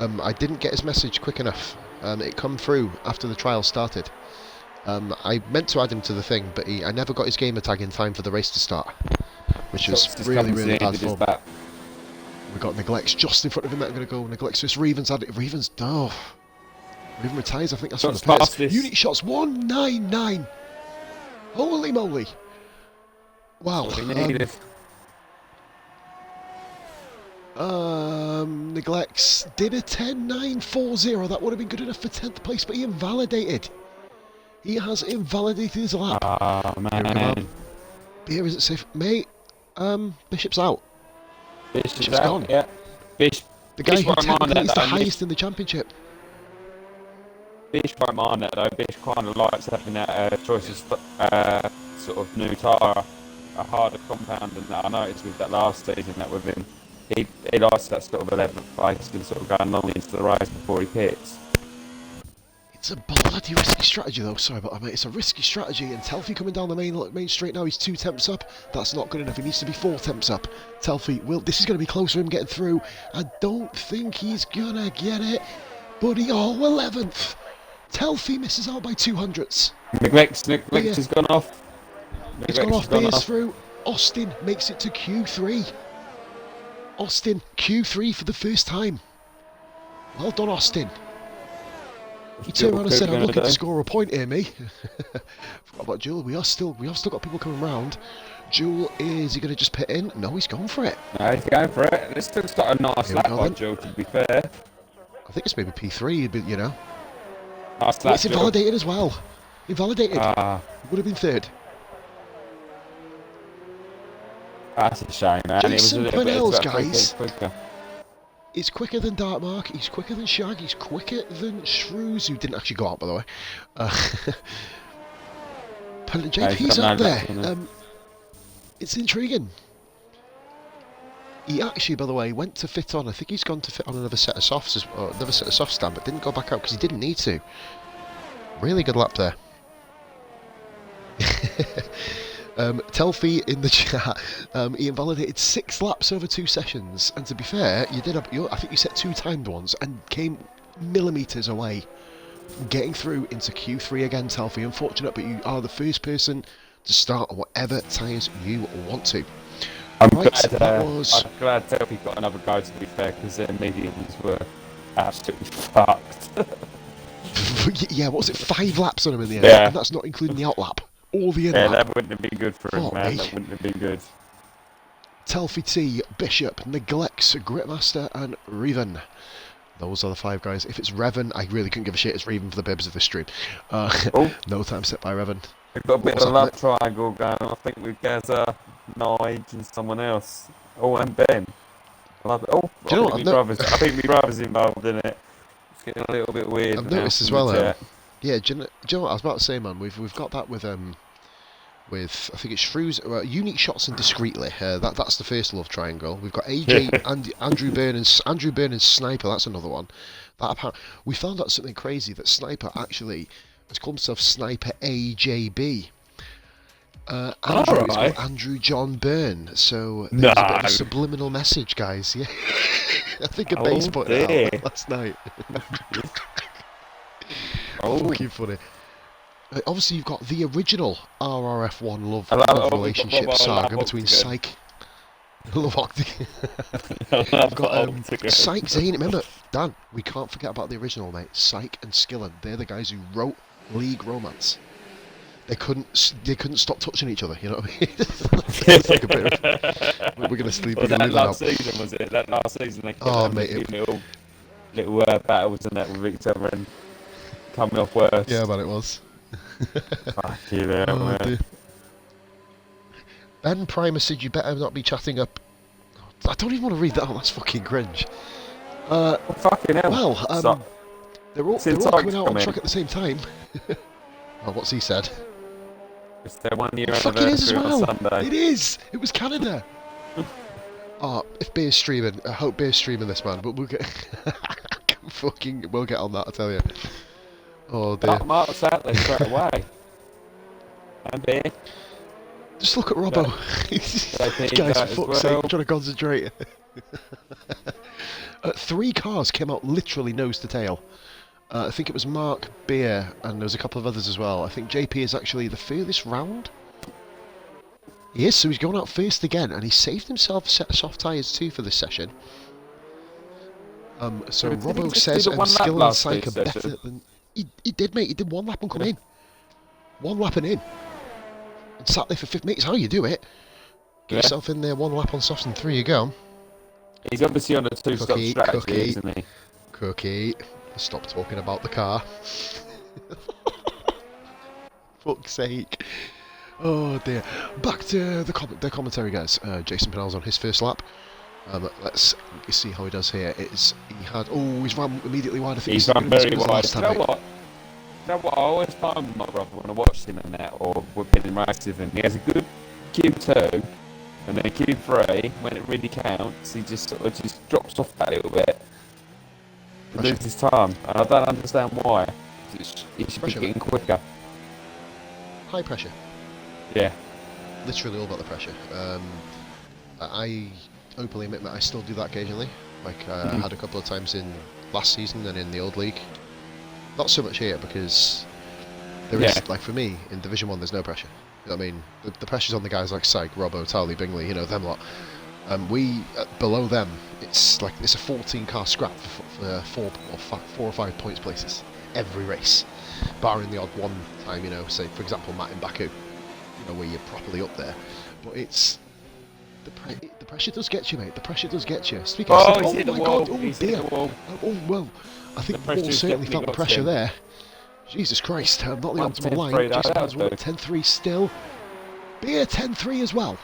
I didn't get his message quick enough. It come through after the trial started. I meant to add him to the thing, but I never got his gamer tag in time for the race to start, which is really bad form. We got Neglects just in front of him. I'm going to go Neglects. This Reven's had it. Reven's Reven retires. I think that's on the pace. Unit shots 199. Holy moly! Wow. Neglects did a 10.940. That would have been good enough for 10th place, but he invalidated. He has invalidated his lap. Oh, man. Here is it safe? Mate, Bishop's out. Bish is Bishop's out, gone. yeah. Bish, The guy Bish who won't mind technically it is the though. highest in the championship. Bish won't mind it though. Bish kind of likes having that choice of sort of new tyre, a harder compound than that. I noticed with that last season that with him, he likes that sort of 11th place and sort of going long into the race before he pits. It's a bloody risky strategy though, sorry about that mate, it's a risky strategy, and Telfy coming down the main straight now, he's 2 temps up, that's not good enough, he needs to be 4 temps up. Telfy this is going to be close for him getting through, I don't think he's gonna get it, but 11th! Telfy misses out by 200ths. McVex has gone off. It's gone off, Beers through, Austin makes it to Q3. Austin, Q3 for the first time. Well done Austin. He turned around and said, I'm looking to score a point here, me. Forgot about Jewel. We have still got people coming round. Jewel, is he going to just pit in? No, he's gone for it. No, he's going for it. This looks like a nice lap by Jewel, to be fair. I think it's maybe P3, but you know. Nice lap, it's invalidated as well. Invalidated. Would have been 3rd. That's a shame, man. Jason Purnell's, guys. It's quicker than Dartmark, he's quicker than Shag, he's quicker than Shrews, who didn't actually go out, by the way. JP's up there. It's intriguing. He actually, by the way, went to fit on. I think he's gone to fit on another set of softs, or another set of soft stand, but didn't go back out because he didn't need to. Really good lap there. Telfy in the chat, he invalidated 6 laps over 2 sessions, and to be fair, you did. I think you set 2 timed ones and came millimetres away from getting through into Q3 again, Telfy. Unfortunate, but you are the first person to start on whatever tyres you want to. I'm glad Telfy got another go, to be fair, because their mediums were absolutely fucked. Yeah, what was it? 5 laps on him in the end, yeah. And that's not including the out lap. All the in yeah, lap. that wouldn't have been good for him, man. That wouldn't have been good. Telfy T, Bishop, Neglects, Gritmaster, and Reven. Those are the 5 guys. If it's Reven, I really couldn't give a shit. It's Reven for the purpose of this stream. No time set by Reven. We've got a bit of a love triangle going on. I think with Gaza, Nige, and someone else. Oh, and Ben. I think my brother's involved in it. It's getting a little bit weird. I've noticed as well. Yeah, do you know what I was about to say, man? We've got that with I think it's Shrews, Unique Shots and Discreetly. That's the first love triangle. We've got AJ and Andrew Byrne and Sniper. That's another one. We found out something crazy, that Sniper actually has called himself Sniper AJB. Andrew is called Andrew John Byrne. So there's a bit of a subliminal message, guys. Yeah, I think a base put it out last night. Fucking funny. Obviously, you've got the original RRF1 love relationship saga between Syke. Love Octagon. We've got Syke, Zane. Remember, Dan, we can't forget about the original, mate. Syke and Skillen. They're the guys who wrote League Romance. They couldn't stop touching each other. You know what I mean? It's like a bit of, we're gonna sleep. Well, that last season, was it? That last season, they kept little battles and that with each other and coming off worse. Yeah, man, it was. Fuck you there, man. Dear. Ben Primer said you better not be chatting up. I don't even want to read that. Oh, that's fucking cringe. Fucking hell. Well, they're all coming out on track at the same time. Oh, what's he said? It's their 1 year anniversary on Sunday. It is! It was Canada! If Beer's streaming, I hope Beer's streaming this, man, but we'll get... we'll get on that, I tell you. Oh dear. Mark's out there straight away. And Beer. Just look at Robbo. Guys, for fuck's sake, I'm trying to concentrate. 3 cars came out literally nose to tail. I think it was Mark, Beer, and there was a couple of others as well. I think JP is actually the furthest round. He is, so he's going out first again, and he saved himself a set of soft tyres too for this session. So Robbo says and Skill and Psych are better than... He did, mate. He did 1 lap and come in. 1 lap and in. And sat there for 50 minutes. How you do it? Get yourself in there, 1 lap on softs and 3 you go. He's obviously on a 2-stop strategy, isn't he? Cookie. Stop talking about the car. Fuck's sake. Oh dear. Back to the commentary, guys. Jason Pinnell's on his first lap. Let's see how he does here. He's ran immediately wide. I think He's he's run going to very be the wide. last You time. know what? You know what? I always find with my brother when I watch him and that, or we're bidding races with him, he has a good Q2, and then Q3, when it really counts, he just sort of just drops off that little bit. He Pressure. loses time, and I don't understand why. He should Pressure, be getting quicker. High pressure. Yeah. Literally all about the pressure. I openly admit that I still do that occasionally. Like I had a couple of times in last season and in the old league. Not so much here because there is, like for me, in Division 1 there's no pressure. You know what I mean? The pressure's on the guys like Syke, Robbo, Towley, Bingley, you know, them lot. Below them, it's a 14 car scrap for 4 or 5 points places every race, barring the odd one time, you know, say for example Matt in Baku, you know, where you're properly up there. But it's the pressure does get you, mate. The pressure does get you. Speaking of, He's hit the my wall. God, He's dear. hit the wall. Oh well, I think the wall certainly felt the pressure there. Jesus Christ, not the optimal line. Jason has won at 10-3 still. Beard 10-3 as well.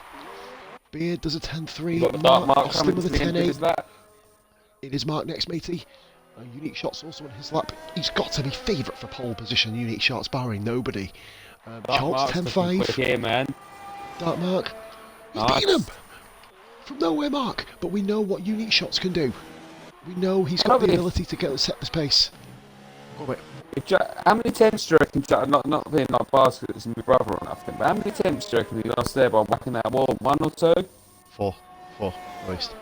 Beard does a 10-3. Mark Austin with a 10-8. It is Mark next, matey. Unique Shots also on his lap. He's got to be favourite for pole position. Unique Shots barring nobody. Charles 10-5. Here, man. Dark Mark. He's beating him from nowhere, Mark. But we know what Unique Shots can do. We know he's got the ability to set this pace. Go on, mate. How many attempts do you reckon, not being like baskets and my brother or nothing, but how many attempts do you reckon he lost there by whacking that wall? 1 or 2? 4 at least.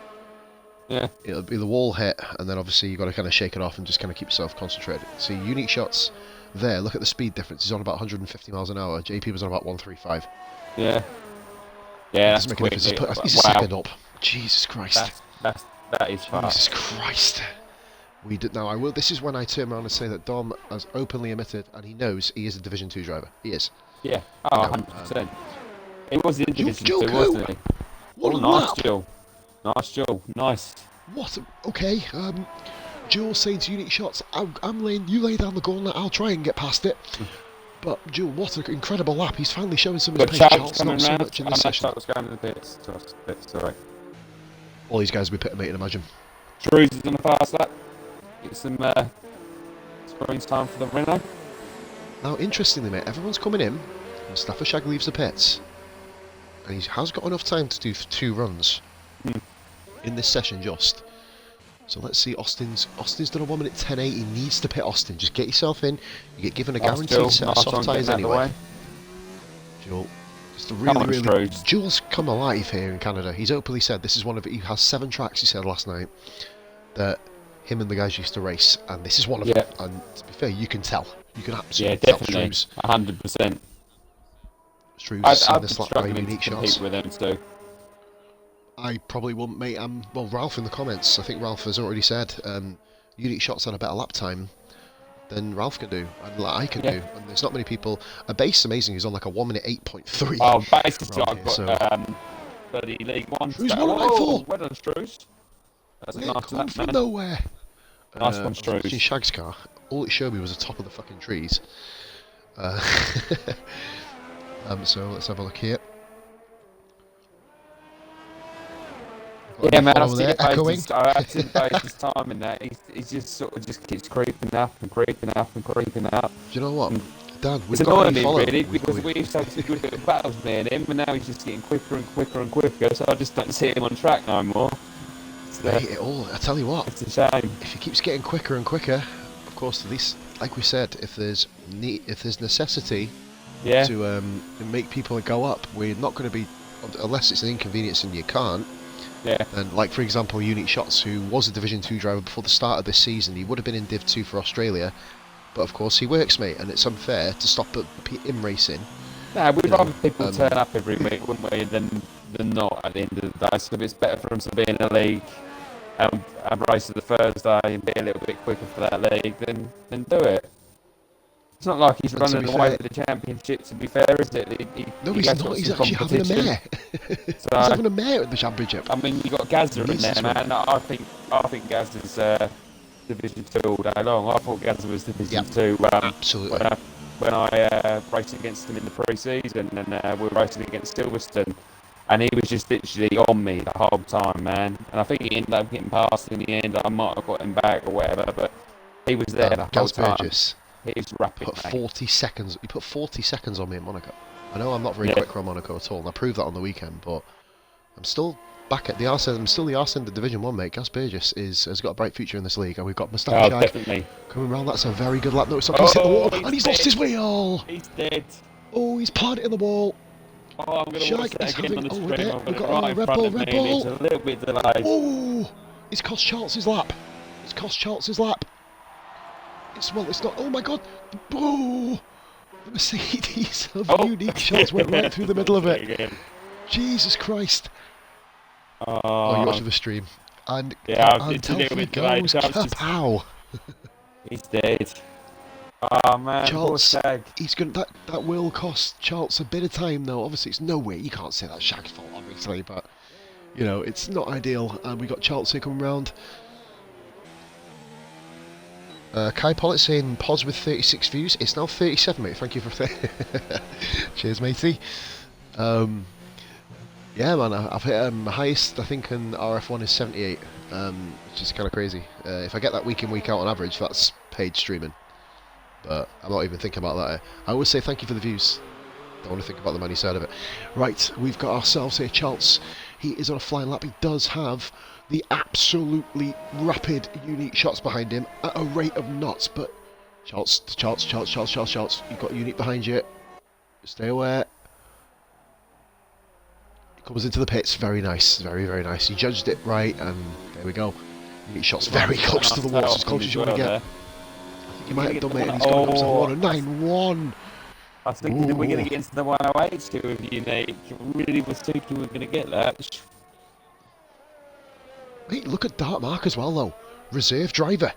Yeah. It'll be the wall hit, and then obviously you've got to kind of shake it off and just kind of keep yourself concentrated. See, Unique Shots there, look at the speed difference. He's on about 150 miles an hour. JP was on about 135. Yeah. Yeah, that's quick. He's a second up. Jesus Christ. That is fast. Jesus Christ. We did now. This is when I turn around and say that Dom has openly admitted, and he knows he is a Division 2 driver. He is. Yeah. Oh, 100%. He was in Division 2, wasn't he? What a nice, lap. Jill. Nice, Jill. Nice. What? Okay. Jules saying to Unique Shots, you lay down the gauntlet. I'll try and get past it. But Jules, what an incredible lap. He's finally showing some of his pace. Charles not so much in this session. Going to the pits. Sorry. All these guys will be pitting, mate, imagine. Drews is on the fast lap. Get some screen time for the Renault. Now, interestingly, mate, everyone's coming in. Mustafa Shag leaves the pits, and he has got enough time to do 2 runs in this session. Just so let's see. Austin's done a 1 minute 10.8. He needs to pit Austin. Just get yourself in. You get given a guaranteed set of soft tyres anyway. Joel, just a really. Jules come alive here in Canada. He's openly said this is one of. He has 7 tracks. He said last night that him and the guys used to race, and this is one of them. And to be fair, you can tell. You can absolutely tell. Definitely, 100%. Struves I'd seen be this lap by struggling Unique to compete Shots. with them too. I probably wouldn't, mate. Well, Ralph in the comments, I think Ralph has already said Unique Shots had a better lap time than Ralph can do, and I can do. And there's not many people. A base amazing. He's on like a 1 minute 8.3. Oh, basically, I've got bloody League 1. Struves 194. Well done, Struves. That's a nice lap, from man. nowhere. Nice one, Struves. In Shag's car, all it showed me was the top of the fucking trees. So let's have a look here. Yeah, man, I've seen his time in that. He just sort of just keeps creeping up and creeping up and creeping up. Do you know what, Dan? It's annoying me really because we used to have some good little battles near him, and now he's just getting quicker and quicker and quicker. So I just don't see him on track no more. Mate, I tell you what, it's a shame. If he keeps getting quicker and quicker, of course, at least, like we said, if there's necessity to make people go up, we're not going to be, unless it's an inconvenience and you can't. Yeah. And like for example, Unique Shots, who was a Division 2 driver before the start of this season, he would have been in Div 2 for Australia, but of course he works, mate, and it's unfair to stop him racing. Nah, we'd rather people turn up every week, wouldn't we, than not at the end of the day. So it's better for him to be in a league and race to the Thursday and be a little bit quicker for that league than do it. It's not like he's running away with the championship, to be fair, is it? No, he's not. He's actually having a mare. He's having a mare at the championship. I mean, you got Gazza in there, man. I think Gazza's Division 2 all day long. I thought Gazza was Division 2 absolutely. When I raced against him in the pre-season, and we were racing against Silverstone. and he was just literally on me the whole time, man. And I think he ended up getting past in the end. I might have got him back or whatever, but he was there the whole Gaz time. Burgess He was rapid, put mate. 40 seconds. He put 40 seconds on me in Monaco. I know I'm not very Yeah. quick on Monaco at all, and I proved that on the weekend. But I'm still back at the arse end. I'm still the arse end of Division 1, mate. Gaz Burgess has got a bright future in this league, and we've got Mustafa Oh, Shag definitely. coming round. That's a very good lap. No, it's not. He's hit the wall, and he's lost his wheel. He's dead. Oh, he's planted in the wall. Oh, I'm going to watch Shag that is again having. on the Oh, we're stream. there. I've We've got got it right in Red front Bull, of me, Red and it's Bull. a little bit delayed. Oh, it's cost Charles his lap. It's cost Charles his lap. It's not. Oh my God. Oh, the Mercedes of unique shots went right through the middle of it. Again. Jesus Christ. Oh, you're watching the stream. And Yeah, and it's a Telford little bit delayed. goes Charles just- kapow. He's dead. Oh man, poor Charles, Shag. he's going that will cost Charles a bit of time though. Obviously, it's no way you can't say that's Shag's fault, obviously, but you know it's not ideal. And we got Charles here coming round. Kai Pollitt saying pause with 36 views. It's now 37, mate. Thank you for cheers, matey. Yeah, man, I've hit my highest, I think, in RF1 is 78, which is kind of crazy. If I get that week in, week out on average, that's paid streaming. But I'm not even thinking about that. I always say thank you for the views. Don't want to think about the money side of it. Right, we've got ourselves here Charles. He is on a flying lap. He does have the absolutely rapid, unique shots behind him at a rate of knots. But Charles, you've got unique behind you. Stay aware. Comes into the pits, very nice, very, very nice. He judged it right, and there we go. Unique shots very close to the wall, as close as you want to get. I think he might have done it, and he's got himself a 9-1. I was thinking that we're going to get into the 108 here with Unique. Really was thinking we were going to get that. Mate, look at Dark Mark as well, though. Reserve driver.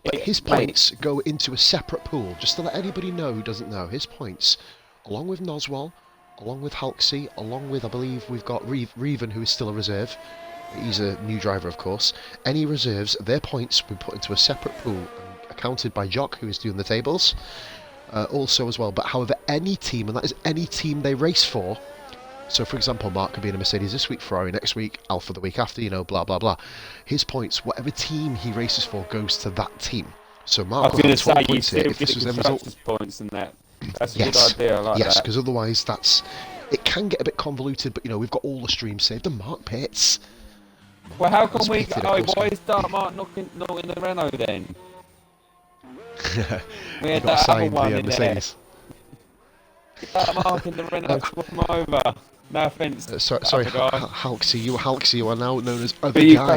But his points go into a separate pool. Just to let anybody know who doesn't know, his points, along with Noswell, along with Halksey, along with, I believe, we've got Reven, who is still a reserve. He's a new driver, of course. Any reserves, their points will be put into a separate pool and accounted by Jock, who is doing the tables. Also as well, but however, any team, and that is any team they race for. So, for example, Mark could be in a Mercedes this week, Ferrari next week, Alfa the week after, you know, blah, blah, blah. His points, whatever team he races for, goes to that team. So Mark will have 12 points here if this was end result. Points in that. That's a good idea, I like that. Yes, because otherwise it can get a bit convoluted, but, you know, we've got all the streams saved, and Mark Pitts. Well, how come why is Dark Mark not in the Renault then? We had that other one in Mercedes. Dark Mark in the Renault, swap him over. No offence. Sorry, Halksey, you are now known as Other Guy.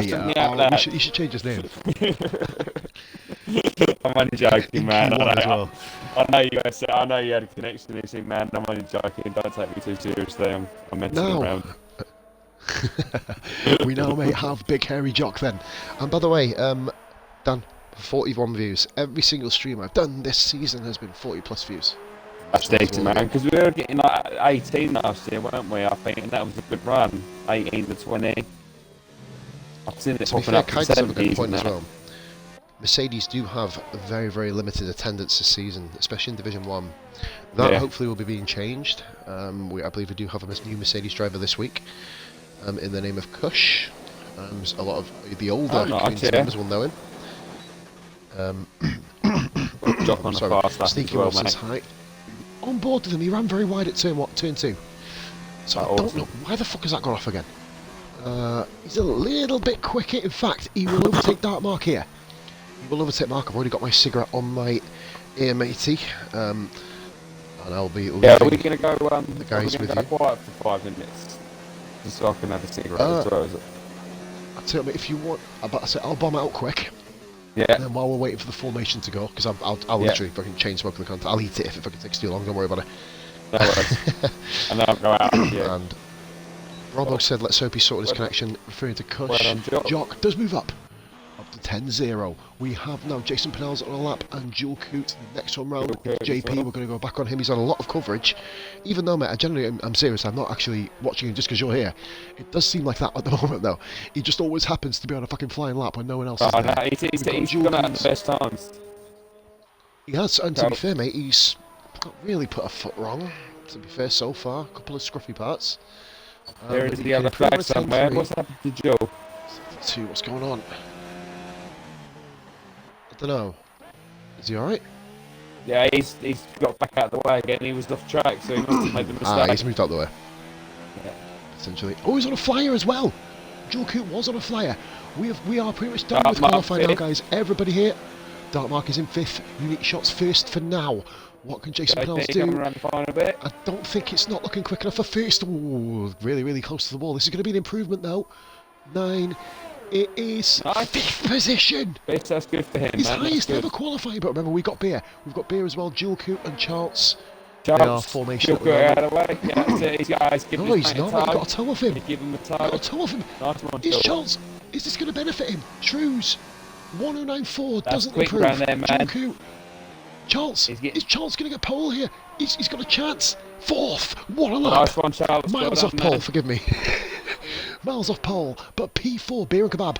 You should change his name. I'm only joking, man. I know you guys. I know you had a connection issue, man. I'm only joking. Don't take me too seriously. I'm messing around. We now may have Big Hairy Jock then. And by the way, Dan, 41 views. Every single stream I've done this season has been 40 plus views. That's decent, man, because we were getting like 18 last year, weren't we? I think, and that was a good run. 18 to 20. I've seen it popping up to 70s point as well. Mercedes do have a very, very limited attendance this season, especially in Division 1. That hopefully will be being changed. I believe we do have a new Mercedes driver this week, in the name of Kush. A lot of the older community members will know him. Sneaky Wilson's height. On board with him, he ran very wide at turn 2. So I don't know why the fuck has that gone off again. He's a little bit quicker. In fact, he will overtake Dark Mark here. He will overtake Mark. I've already got my cigarette on my ear, matey. And I'll be leaving we're going to go the guys with you. Quiet for 5 minutes, just so I can have a cigarette as well. I'll tell you, if you want, I'll bomb out quick. Yeah. And then while we're waiting for the formation to go, because I'll literally fucking chain smoke the content. I'll eat it if it fucking takes too long. Don't worry about it. No worries. And then I'll go out. Yeah. And Robo said, let's hope he sorted his connection, referring to Kush. Jock does move up to 10-0. We have now Jason Pennell's on a lap and Jewel Coot, the next one round. JP, we're going to go back on him. He's on a lot of coverage. Even though, mate, I'm serious. I'm not actually watching him just because you're here. It does seem like that at the moment, though. He just always happens to be on a fucking flying lap when no one else is there. No, he's gone out at the best times. He has, and to be fair, mate, he's not really put a foot wrong. To be fair, so far, a couple of scruffy parts. There is You the can other improve on flag a somewhere. 10-3. What's happened to Joe? 2, what's going on? I don't know. Is he alright? Yeah, he's got back out of the way again. He was off track, so he must have made the mistake. He's moved out the way. Yeah. Essentially. Oh, he's on a flyer as well. Joe Coot was on a flyer. We are pretty much done with qualifying now, guys. Everybody here. Dark Mark is in 5th. Unique shots first for now. What can Jason Pennells do? Around the final bit. I don't think it's not looking quick enough for first. Oh, really, really close to the wall. This is going to be an improvement, though. 9. It is nice. 5th position. That's good for him. His man. highest ever qualifying. But remember, we've got Beer. We've got Beer as well. Joel Coot and Charles. They are formation. He'll go out of the way. Yeah, that's it. He's got no, he's not. You've got a toe of him. Give him a toe. Got a toe of him. Nice one, is Charles? Is this going to benefit him? Shrews. 1094 doesn't improve. There, man. Joel Charles. Is Charles going to get pole here? He's got a chance. 4th. What a lap. Nice one, Charles. Miles off pole. Forgive me. Miles off pole. But P4. Beer and kebab.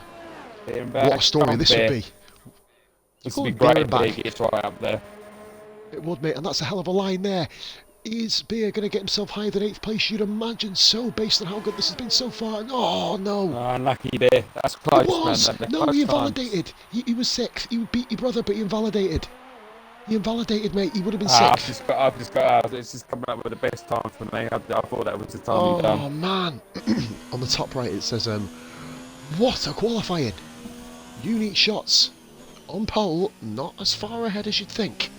Beer and what a story this would be. This would be great if he gets right up there. It would, mate, and that's a hell of a line there. Is Beer going to get himself higher than 8th place? You'd imagine so, based on how good this has been so far. Oh, no. Oh, unlucky Beer. That's close, it was. man. No, he invalidated. He was 6th. He beat your brother, but he invalidated. He invalidated, mate. He would have been 6th. I've just got it's just coming up with the best time for me. I thought that was the time he done. Oh, man. On the top right, it says, what a qualifying. Unique shots. On pole, not as far ahead as you'd think.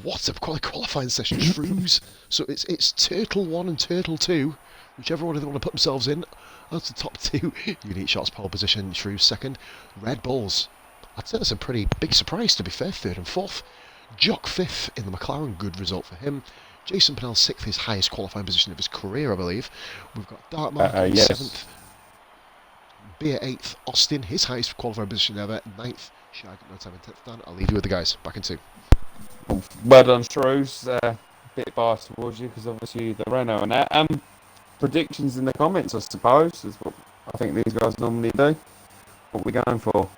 What a qualifying session, Shrews. So it's Turtle 1 and Turtle 2, whichever one they want to put themselves in. That's the top 2. Unique shots, pole position, Shrews 2nd. Red Bulls. I'd say that's a pretty big surprise, to be fair. 3rd and 4th. Jock 5th in the McLaren, good result for him. Jason Pennell 6th, his highest qualifying position of his career, I believe. We've got Dark Mark 7th. Beer 8th. Austin, his highest qualifying position ever. 9th. Shag, no time in 10th down. I'll leave you with the guys. Back in 2. Well done, Shrews. A bit biased towards you because obviously the Renault and that. Predictions in the comments, I suppose, is what I think these guys normally do. What are we going for?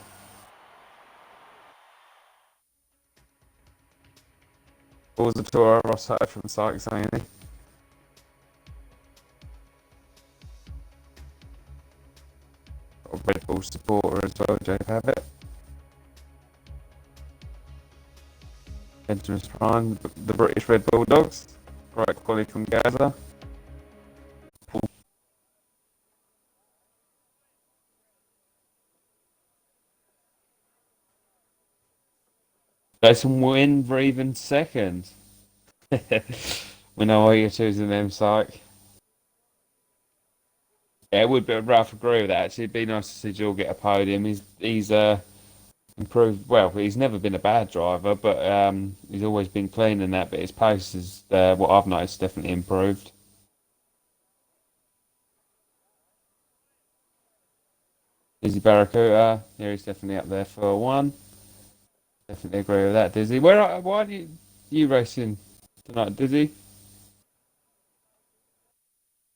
What was the tour Ross heard from Sykes saying? A Red Bull supporter as well, Jay Pavitt. Benjamin's Prime, the British Red Bulldogs. Great quality from Gaza. Jason win for even second. We know why you're choosing them, Syke. Yeah, it would be. I'd rather agree with that. Actually, it'd be nice to see Joel get a podium. He's improved. Well, he's never been a bad driver, but he's always been clean in that. But his pace is what I've noticed definitely improved. Dizzy Barracuda, yeah, he's definitely up there for 1. Definitely agree with that, Dizzy. Why are you racing tonight, Dizzy?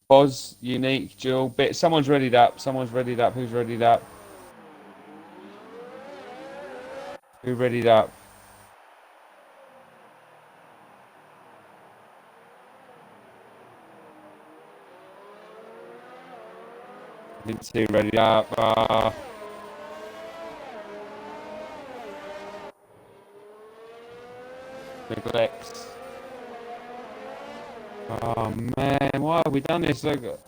Oz, Unique, Joel, bit. Someone's readied up. Who's readied up? Who readied up? Didn't see ready up. Neglects. Oh man, why have we done this? Look.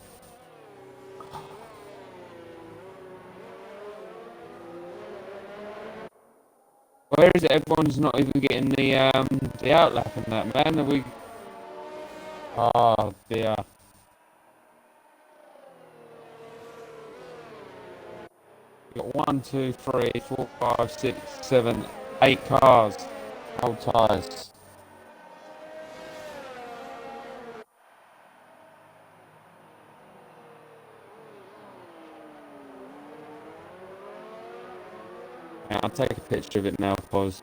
Where is it? Everyone's not even getting the outlap in that, man. Are we? Oh dear. We've got 1, 2, 3, 4, 5, 6, 7, 8 cars. Old tyres. Yeah, I'll take a picture of it now, pause.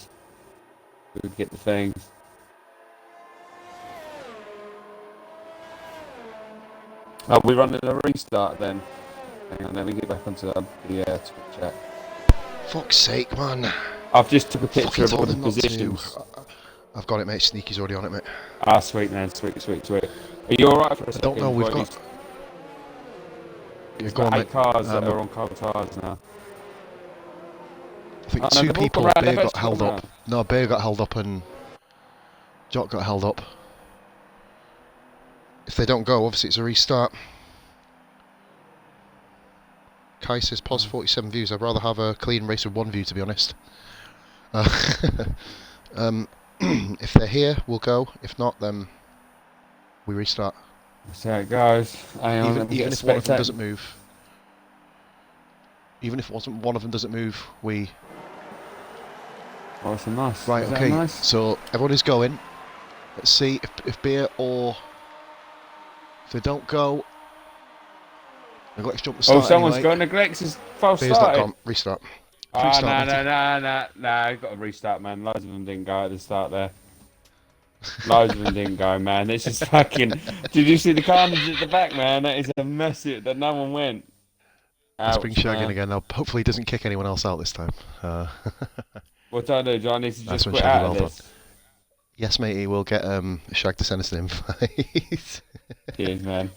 We would get the things. Oh, we're running a restart then. Hang on, let me get back onto the Twitch chat. Fuck's sake, man. I've just took a picture of all the positions. I've got it, mate. Sneaky's already on it, mate. Ah, sweet, man. Sweet. Are you alright for a I second? don't know, we've got... There's go on, about 8 mate. cars that are on cold tires now. I think Oh, no, two they've all come people, round the Bear got vegetable held now. up. No, Bear got held up and Jock got held up. If they don't go, obviously it's a restart. Kai says, pos 47 views. I'd rather have a clean race with 1 view, to be honest. If they're here, we'll go. If not, then we restart. That's how it goes. Hang on, Even if one of them doesn't move. Even if one of them doesn't move, we... Oh, it's a nice. Right, Is that okay. nice? So everyone is going. Let's see if Beer or... If they don't go... Neglect's jump the start Someone's anyway. gone. Neglect's is false Beer's not started. gone. Restart. Oh, Restart, Matty. no. Got to restart, man. Loads of them didn't go at the start there. Loads of them didn't go, man. This is fucking... Did you see the carnage at the back, man? That is a mess that no one went. Let's bring Ouch, Shag in man. again now. Hopefully he doesn't kick anyone else out this time. What do I do? Do I need to Nice just one, quit Shaggy, out of well this? Yes, matey, we'll get Shag to send us an invite. Cheers, man.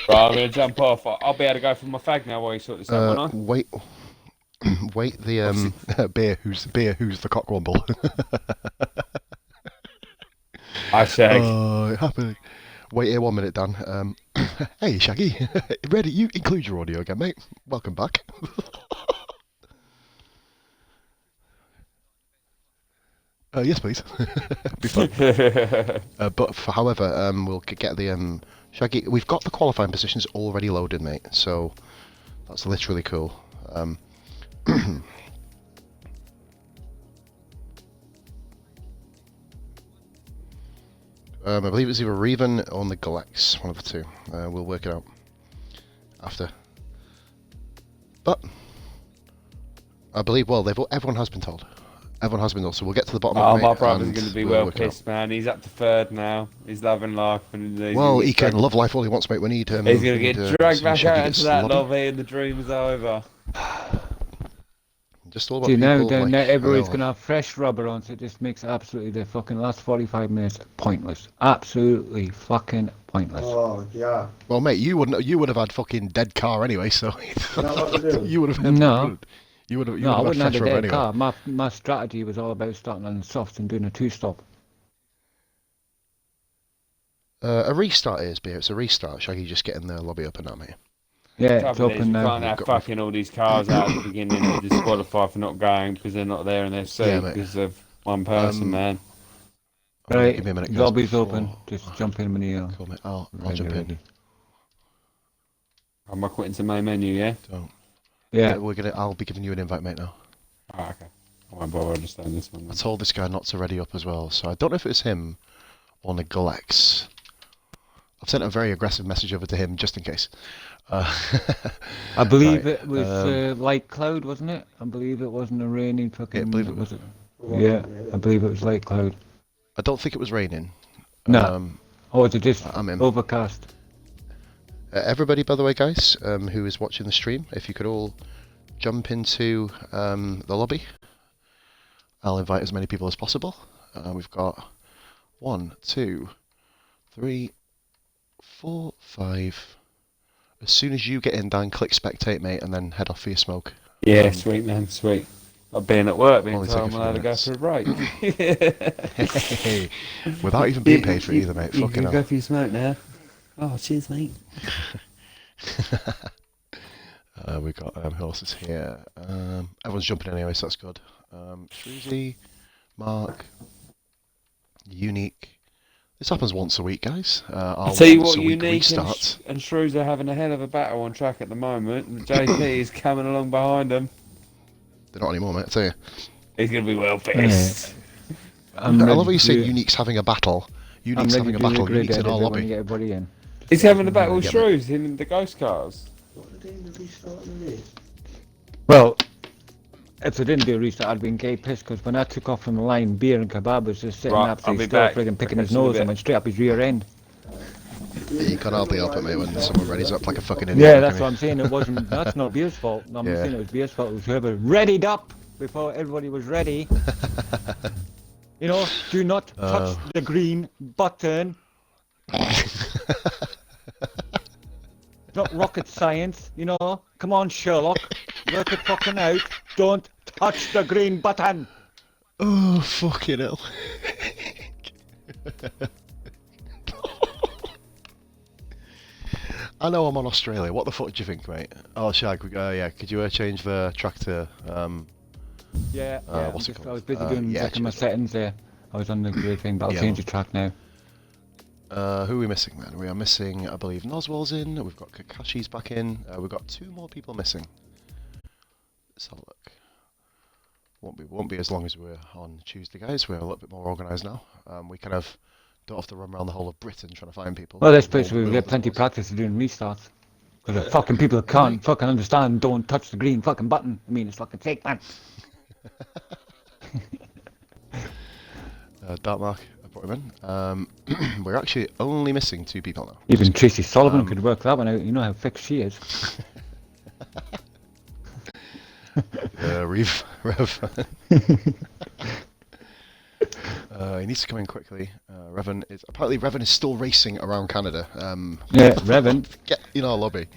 Right, I'm going to jump off. I'll be able to go for my fag now while you sort this out, won't I? Wait, wait. The Beer, who's the cockwomble? I shag. Oh, happening. Wait here 1 minute, Dan. Hey, Shaggy, ready? You include your audio again, mate. Welcome back. Yes, please. Be fun. However, we'll get the Shaggy. We've got the qualifying positions already loaded, mate. So that's literally cool. I believe it's either Reven or Neglects, one of the two. We'll work it out after. But I believe, well, everyone has been told. Everyone has been told, so we'll get to the bottom of it. My brother's and going to be we'll well work it out. pissed, man. He's up to 3rd now. He's loving life. And Well, he can love life all he wants, mate. We need he's going to get dragged back Shaggy out gets into that lobby. lobby and the dream is over. Just all about Do you know, people, now like, everybody's going to have fresh rubber on, so it just makes absolutely the fucking last 45 minutes pointless. Absolutely fucking pointless. Oh, yeah. Well, mate, you would have had fucking dead car anyway, so you would have had No. You would have No, I had wouldn't have fresh a rubber dead anyway. car. My strategy was all about starting on the softs and doing a 2-stop. A restart is, Beer. It's a restart. Shaggy just getting the lobby up and that, mate. Yeah, it's Trouble is, open you now. can't have fucking all these cars out at the beginning and disqualify for not going because they're not there in their seat Yeah, mate. because of one person, man. Right, Give me a minute, guys, lobby's before- open. Just jump in when you Cool, mate. I'll ready, jump in. ready. Am I quitting to main menu, yeah? Don't. Yeah. I'll be giving you an invite, mate. Now. Oh, okay. I won't bother understanding this one. I Then. told this guy not to ready up as well, so I don't know if it's him or Neglects. I've sent a very aggressive message over to him just in case. I believe Right, it was light cloud, wasn't it? I believe it wasn't a raining fucking... Yeah, I believe it was it? Yeah, I believe it was light cloud. I don't think it was raining. No. Or was it just I'm in. overcast? Everybody, by the way, guys, who is watching the stream, if you could all jump into the lobby, I'll invite as many people as possible. We've got 1, 2, 3, 4, 5. As soon as you get in, Dan, click spectate, mate, and then head off for your smoke. Yeah, sweet, man, sweet. I've been at work, being Only told take I'm a few allowed to go minutes. for a break. Hey, without even being paid for it either, mate. You Fucking can hell. go for your smoke now. Oh, cheers, mate. We've got who else is here? Everyone's jumping in anyway, so that's good. Shreezy, Mark, Unique. This happens once a week, guys. I'll tell you what, once-a-week Unique restart. and Shrews are having a hell of a battle on track at the moment. And JP is coming along behind them. They're not anymore, mate. I tell you. He's going to be well pissed. I love how you say Unique's having a battle. Unique's having a battle. Unique's in our Get lobby. everybody in. He's having a battle with Yeah, Shrews in the ghost cars. What are they doing to restart the race? Well, if they didn't do a restart, I'd been gay pissed because when I took off from the line, Beer and Kebab was just sitting Right, absolutely I'll be still, back. frigging picking I'll his catch you in a nose bit. and went straight up his rear end. You can hardly help it, mate, when someone readies up like a fucking idiot. Yeah, can that's you? what I'm saying. It wasn't. That's not Beer's fault. I'm Yeah. saying it was Beer's fault. It was whoever readied up before everybody was ready. You know, do not touch the green button. It's not rocket science, you know. Come on, Sherlock. Work it fucking out. Don't touch the green button. Oh, fucking hell. I know I'm on Australia. What the fuck do you think, mate? Oh, Shag, yeah, could you change the track to... Yeah, what's it I called? was busy doing yeah, checking my settings there. I was on the grid thing, but I'll Yeah, change the track now. who are we missing then? We are missing, I believe, Noswell's in. We've got Kakashi's back in. We've got 2 more people missing. Let's have a look. Won't be as long as we're on Tuesday, guys. We're a little bit more organised now. We kind of don't have to run around the whole of Britain trying to find people. Well, this place we get plenty of practice of doing restarts. Because the fucking people can't fucking understand, don't touch the green fucking button. I mean, it's fucking fake, man. Dark Mark, I brought him in. We're actually only missing 2 people now. Even Tracy Sullivan could work that one out. You know how fixed she is. Rev. He needs to come in quickly. Apparently Revan is still racing around Canada. Yeah, Revan. Get in our lobby.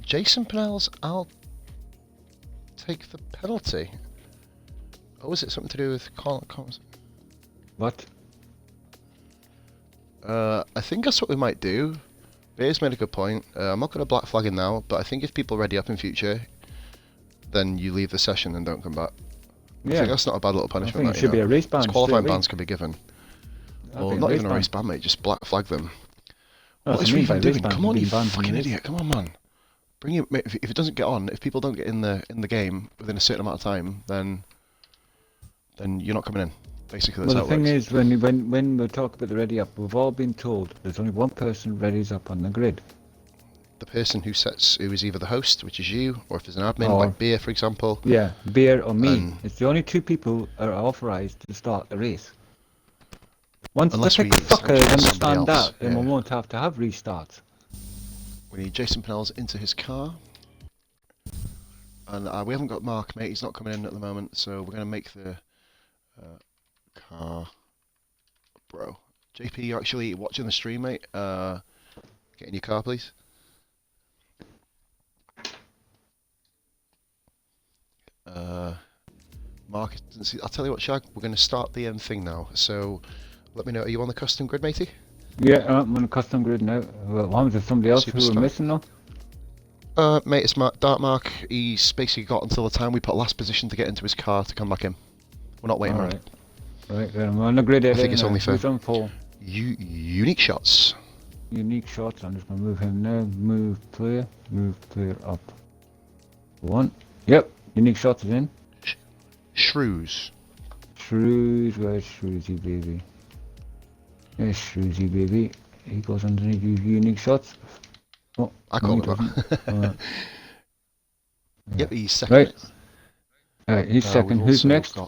Jason Pennell's, I'll take the penalty. Oh, is it something to do with comms? What? I think that's what we might do. Bear's made a good point. I'm not going to black flag him now, but I think if people ready up in future, then you leave the session and don't come back. I think that's not a bad little punishment. I think it should be a race ban. Qualifying bans can be given. Or not even a race ban, mate. Just black flag them. What is Revan doing? Come on, you fucking idiot! Come on, man. Bring it. If it doesn't get on, if people don't get in the game within a certain amount of time, then you're not coming in. Basically, that's well, how the it thing works. is, when we talk about the ready up, we've all been told there's only one person readies up on the grid. The person who is either the host, which is you, or if there's an admin, like Beer, for example. Yeah, Beer or me. It's the only 2 people are authorised to start the race. Once Unless the we fuckers somebody understand else, that, then we won't have to have restarts. We need Jason Pennell's into his car. And we haven't got Mark, mate. He's not coming in at the moment, so we're going to make the car. Bro. JP, you're actually watching the stream, mate. Get in your car, please. Mark, I'll tell you what, Shag, we're going to start the thing now. So, let me know, are you on the custom grid, matey? Yeah, I'm on a custom grid now. Well, one was somebody else who we're missing now? Mate, it's Dark Mark. He's basically got until the time we put last position to get into his car to come back in. We're not waiting around. Right, then I'm on the grid. I think it's only for for unique shots. Unique shots. I'm just gonna move him now. Move player up. 1. Yep, unique shots is in. Shrews. Where's Shrewsy baby? Yes, Shrewsy baby. He goes underneath unique shots. Oh, I call it that. Yep, he's second. Right. Alright, he's second. Who's next? We've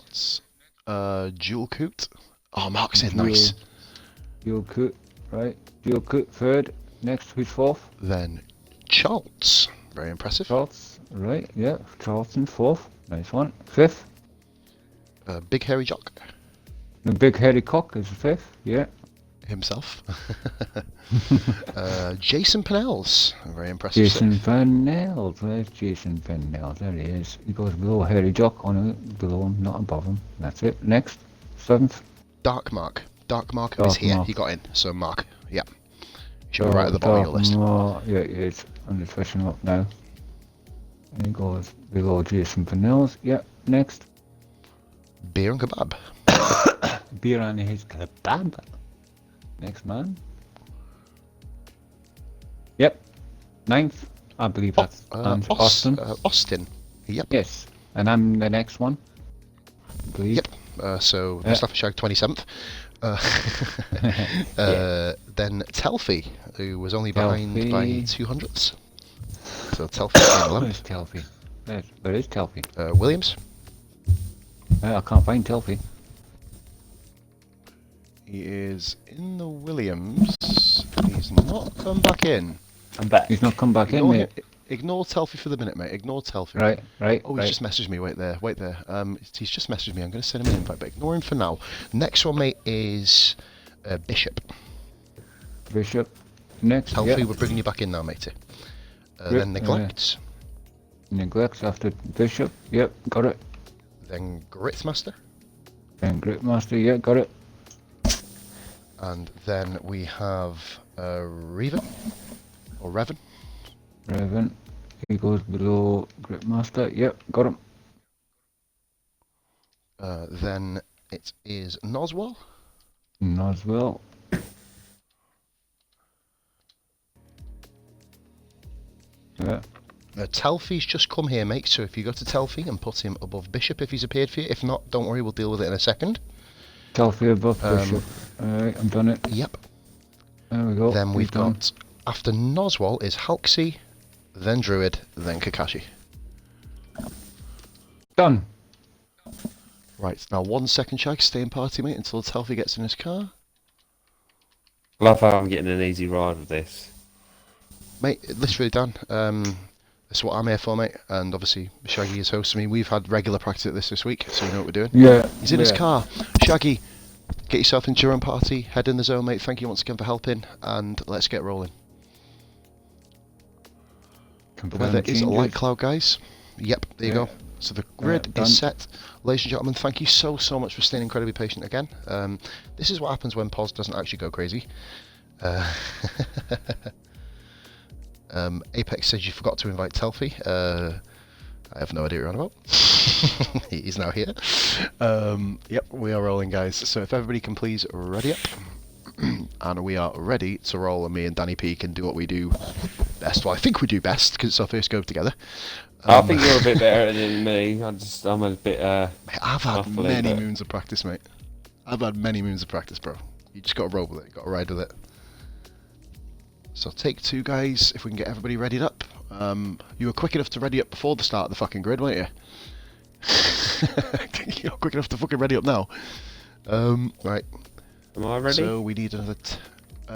got Jewel Coot. Oh, Mark's in, nice. Jewel Coot, right. Jewel Coot third. Next, who's 4th? Then Charles. Very impressive. Charles, right, yeah. Charlton 4th. Nice one. 5th. Big Hairy Jock. The Big Hairy Cock is 5th, yeah. Himself. Jason Pennells. Very impressive. Jason Pennells. Where's Jason Pennells? There he is. He goes below Hairy Jock, on it, below him, not above him. That's it. Next. 7th. Dark Mark. Dark Mark is here. He got in. So Mark. Yeah. Should be right at the bottom of your list. Yeah, it is. I'm just fishing up now. And he goes below Jason Pennells. Yeah. Next. Beer and Kebab. Beer and his kebab. Next man. Yep. 9th. I believe that's Austin. Austin. Yep. Yes. And I'm the next one. I believe. Yep. So Mustafa Shag 27th. Then Telfie, who was only behind by 200ths. So Telfie. Where's Telfie? Where is Telfie? Williams. I can't find Telfie. He is in the Williams. He's not come back in. I'm back. He's not come back in, mate. Ignore Telfy for the minute, mate. Ignore Telfy. Right, right, Oh, he's right. just messaged me. Wait there, wait there. He's just messaged me. I'm going to send him an invite, but ignore him for now. Next one, mate, is Bishop. Bishop. Next, Telfy, yeah. we're bringing you back in now, matey. Great, Then Neglect. Neglects after Bishop. Yep, got it. Then Gritsmaster. And Gritmaster, yeah, got it. And then we have Revan. Or Revan. Revan. He goes below Gritmaster. Yep, got him. Then it is Noswell. Noswell. Yeah. Telfy's just come here, mate, so if you go to Telfy and put him above Bishop if he's appeared for you. If not, don't worry, we'll deal with it in a second. Telfy above Bishop. Alright, I've done it. Yep. There we go. Then we've done. got, after Noswell is Halksey, then Druid, then Kakashi. Done. Right, now 1 second, Shag, stay in party, mate, until Telfy gets in his car. Love how I'm getting an easy ride with this. Mate, literally, Dan, that's what I'm here for, mate, and obviously Shaggy is hosting me. We've had regular practice at this week, so you know what we're doing. Yeah. He's in his car. Shaggy, get yourself into your own party, head in the zone, mate. Thank you once again for helping, and let's get rolling. The weather is a light cloud, guys. Yep, there you go. So the grid is set. Ladies and gentlemen, thank you so much for staying incredibly patient again. This is what happens when Pos doesn't actually go crazy. Apex says you forgot to invite Telfy. I have no idea what you're on about. He's now here. Yep, we are rolling, guys. So if everybody can please ready up. And we are ready to roll, and me and Danny P can do what we do best. Well, I think we do best, because it's our first go together. I think you're a bit better than me. I'm a bit. Mate, I've had muffly, many but- moons of practice, mate. I've had many moons of practice, bro. You just got to roll with it. You got to ride with it. So take 2, guys. If we can get everybody readied up. You were quick enough to ready up before the start of the fucking grid, weren't you? You're quick enough to fucking ready up now. Right. Am I ready? So we need another.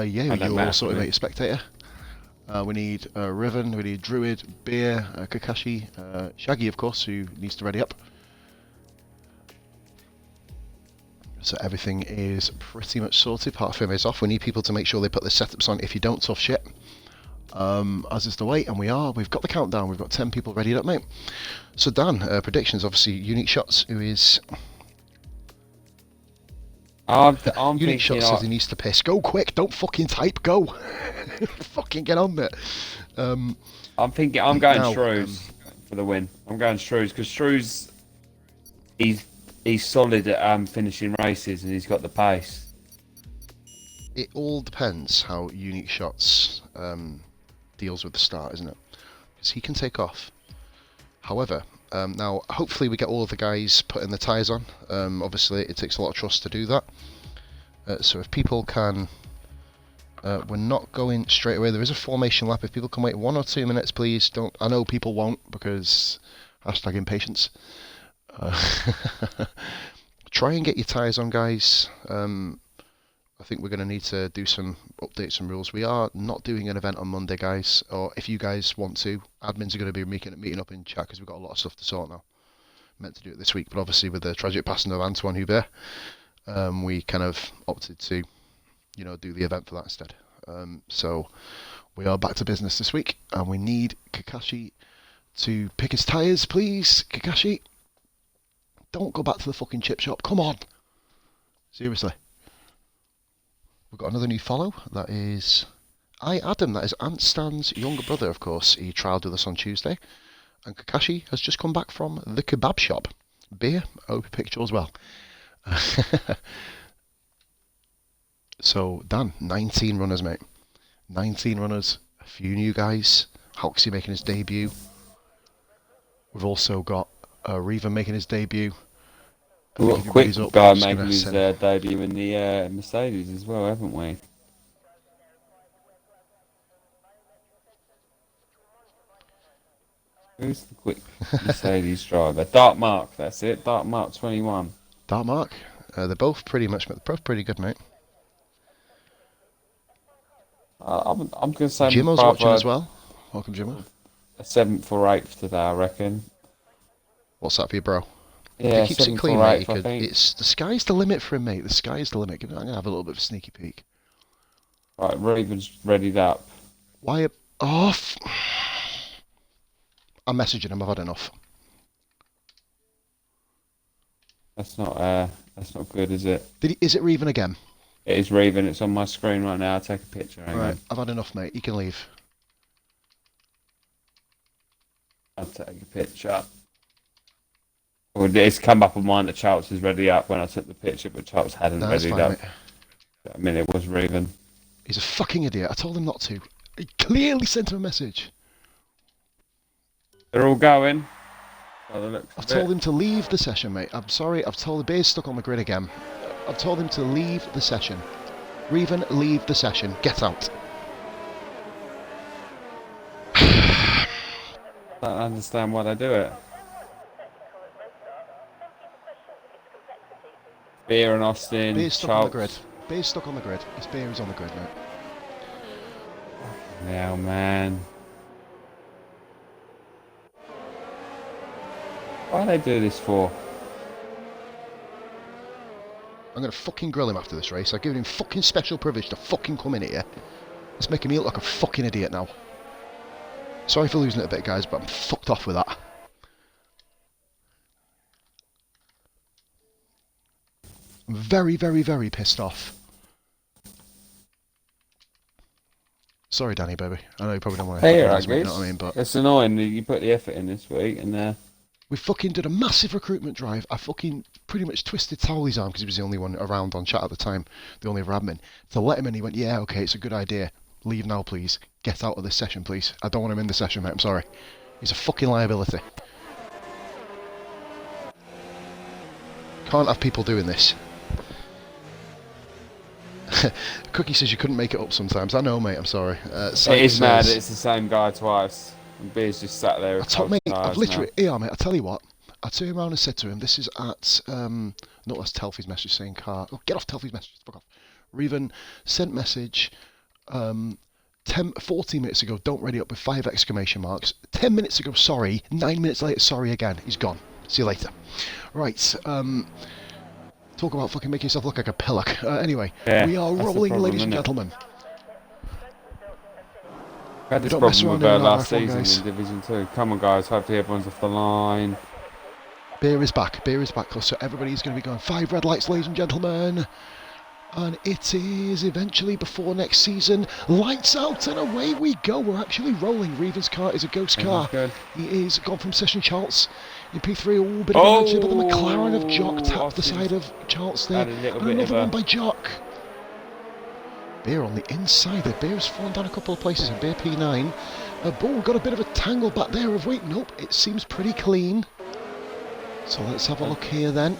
Yeah, don't you're matter all sorted, for me. mate. Spectator. We need Riven, we need Druid, Beer, Kakashi, Shaggy, of course, who needs to ready up. So everything is pretty much sorted. Part of him is off. We need people to make sure they put their setups on. If you don't, tough shit. As is the way, and we've got the countdown. We've got 10 people ready up, mate. So Dan, predictions. Obviously, Unique Shots, who is I'm Unique thinking. Shots says he needs to piss. Go quick! Don't fucking type. Go! Fucking get on there. I'm going Now, Shrews for the win. I'm going Shrews because Shrews, he's solid at finishing races and he's got the pace. It all depends how Unique Shots deals with the start, isn't it? Because he can take off. However, now hopefully we get all of the guys putting the tyres on. Obviously, it takes a lot of trust to do that. So if people can, we're not going straight away. There is a formation lap. If people can wait 1 or 2 minutes, please don't. I know people won't because #impatience. Try and get your tyres on, guys. I think we're going to need to do update some rules. We are not doing an event on Monday, guys. Or if you guys want to, admins are going to be meeting up in chat because we've got a lot of stuff to sort now. Meant to do it this week, but obviously with the tragic passing of Antoine Hubert, we kind of opted to, do the event for that instead. So we are back to business this week, and we need Kakashi to pick his tyres, please. Kakashi, don't go back to the fucking chip shop. Come on. Seriously. We've got another new follow. That is Adam. That is Ant Stan's younger brother, of course. He trialled with us on Tuesday. And Kakashi has just come back from the kebab shop. Beer, hope he picked yours well. So, Dan, 19 runners, mate. 19 runners. A few new guys. Halksey making his debut. We've also got Reaver making his debut. We've got a quick guy making his debut in the Mercedes as well, haven't we? Who's the quick Mercedes driver? Dark Mark, that's it. Dark Mark 21. Dark Mark. They're both pretty good, mate. I'm going to say Jimmo's watching as well. Welcome, Jimmo. a 7th or 8th today, I reckon. What's that for you, bro? Yeah, If he keeps it 7th clean, or mate, 8th, I think. it's the sky's the limit for him, mate. The sky's the limit. I'm gonna have a little bit of a sneaky peek. Right, Raven's readied up. Why? Off. I'm messaging him. I've had enough. That's not good, is it? Is it Reven again? It is Raven. It's on my screen right now. I'll take a picture. Hang Right, on. I've had enough, mate. You can leave. I'll take a picture. Well, it's come up on mine that Charles is ready up when I took the picture, but Charles hadn't No, that's readied fine, up. mate. I mean, it was Raven. He's a fucking idiot. I told him not to. I clearly sent him a message. They're all going. By the looks I've of told it. him to leave the session, mate. I'm sorry. I've told the beer's stuck on the grid again. I've told him to leave the session. Reven, leave the session. Get out. I don't understand why they do it. Beer and Austin. Beer's stuck on the grid. Charles. Beer's stuck on the grid. His beer is on the grid, mate. Yeah, man. Why do they do this for? I'm going to fucking grill him after this race. I've given him fucking special privilege to fucking come in here. It's making me look like a fucking idiot now. Sorry for losing it a bit, guys, but I'm fucked off with that. I'm very, very, very pissed off. Sorry, Danny, baby. I know you probably don't want to Hey, apologise, I mate, you guess. know what I mean, but It's annoying that you put the effort in this week and we fucking did a massive recruitment drive. I fucking pretty much twisted Towley's arm because he was the only one around on chat at the time, the only other admin, to let him in. He went, yeah, okay, it's a good idea. Leave now, please. Get out of this session, please. I don't want him in the session, mate. I'm sorry. He's a fucking liability. Can't have people doing this. Cookie says you couldn't make it up sometimes. I know, mate. I'm sorry. it is mad. It's the same guy twice. And Beer's just sat there. Mate, I've literally, yeah, mate. I tell you what. I turned around and said to him, "This is at no, that's Telfy's message saying car. Oh, get off Telfy's message. Fuck off." Reven sent message 14 minutes ago. Don't ready up with 5 exclamation marks. 10 minutes ago, sorry. 9 minutes later, sorry again. He's gone. See you later. Right. Talk about fucking making yourself look like a pillock. Anyway, yeah, we are rolling, problem, ladies and it? gentlemen. I had this Don't mess problem with around in last RRF1, season guys. in Division 2. Come on, guys. Hopefully everyone's off the line. Beer is back. Beer is back. So everybody's going to be going 5 red lights, ladies and gentlemen. And it is eventually before next season. Lights out and away we go. We're actually rolling. Reven's car is a ghost car. Good. He is gone from Session Charles in P3. Oh, bit of a nudge, but the McLaren of Jock tapped the side of Charles there. Had a little And bit another of a- one by Jock. Beer on the inside there. Beer has fallen down a couple of places in Beer P9. Bull got a bit of a tangle back there of weight. Nope, it seems pretty clean. So let's have a look here then.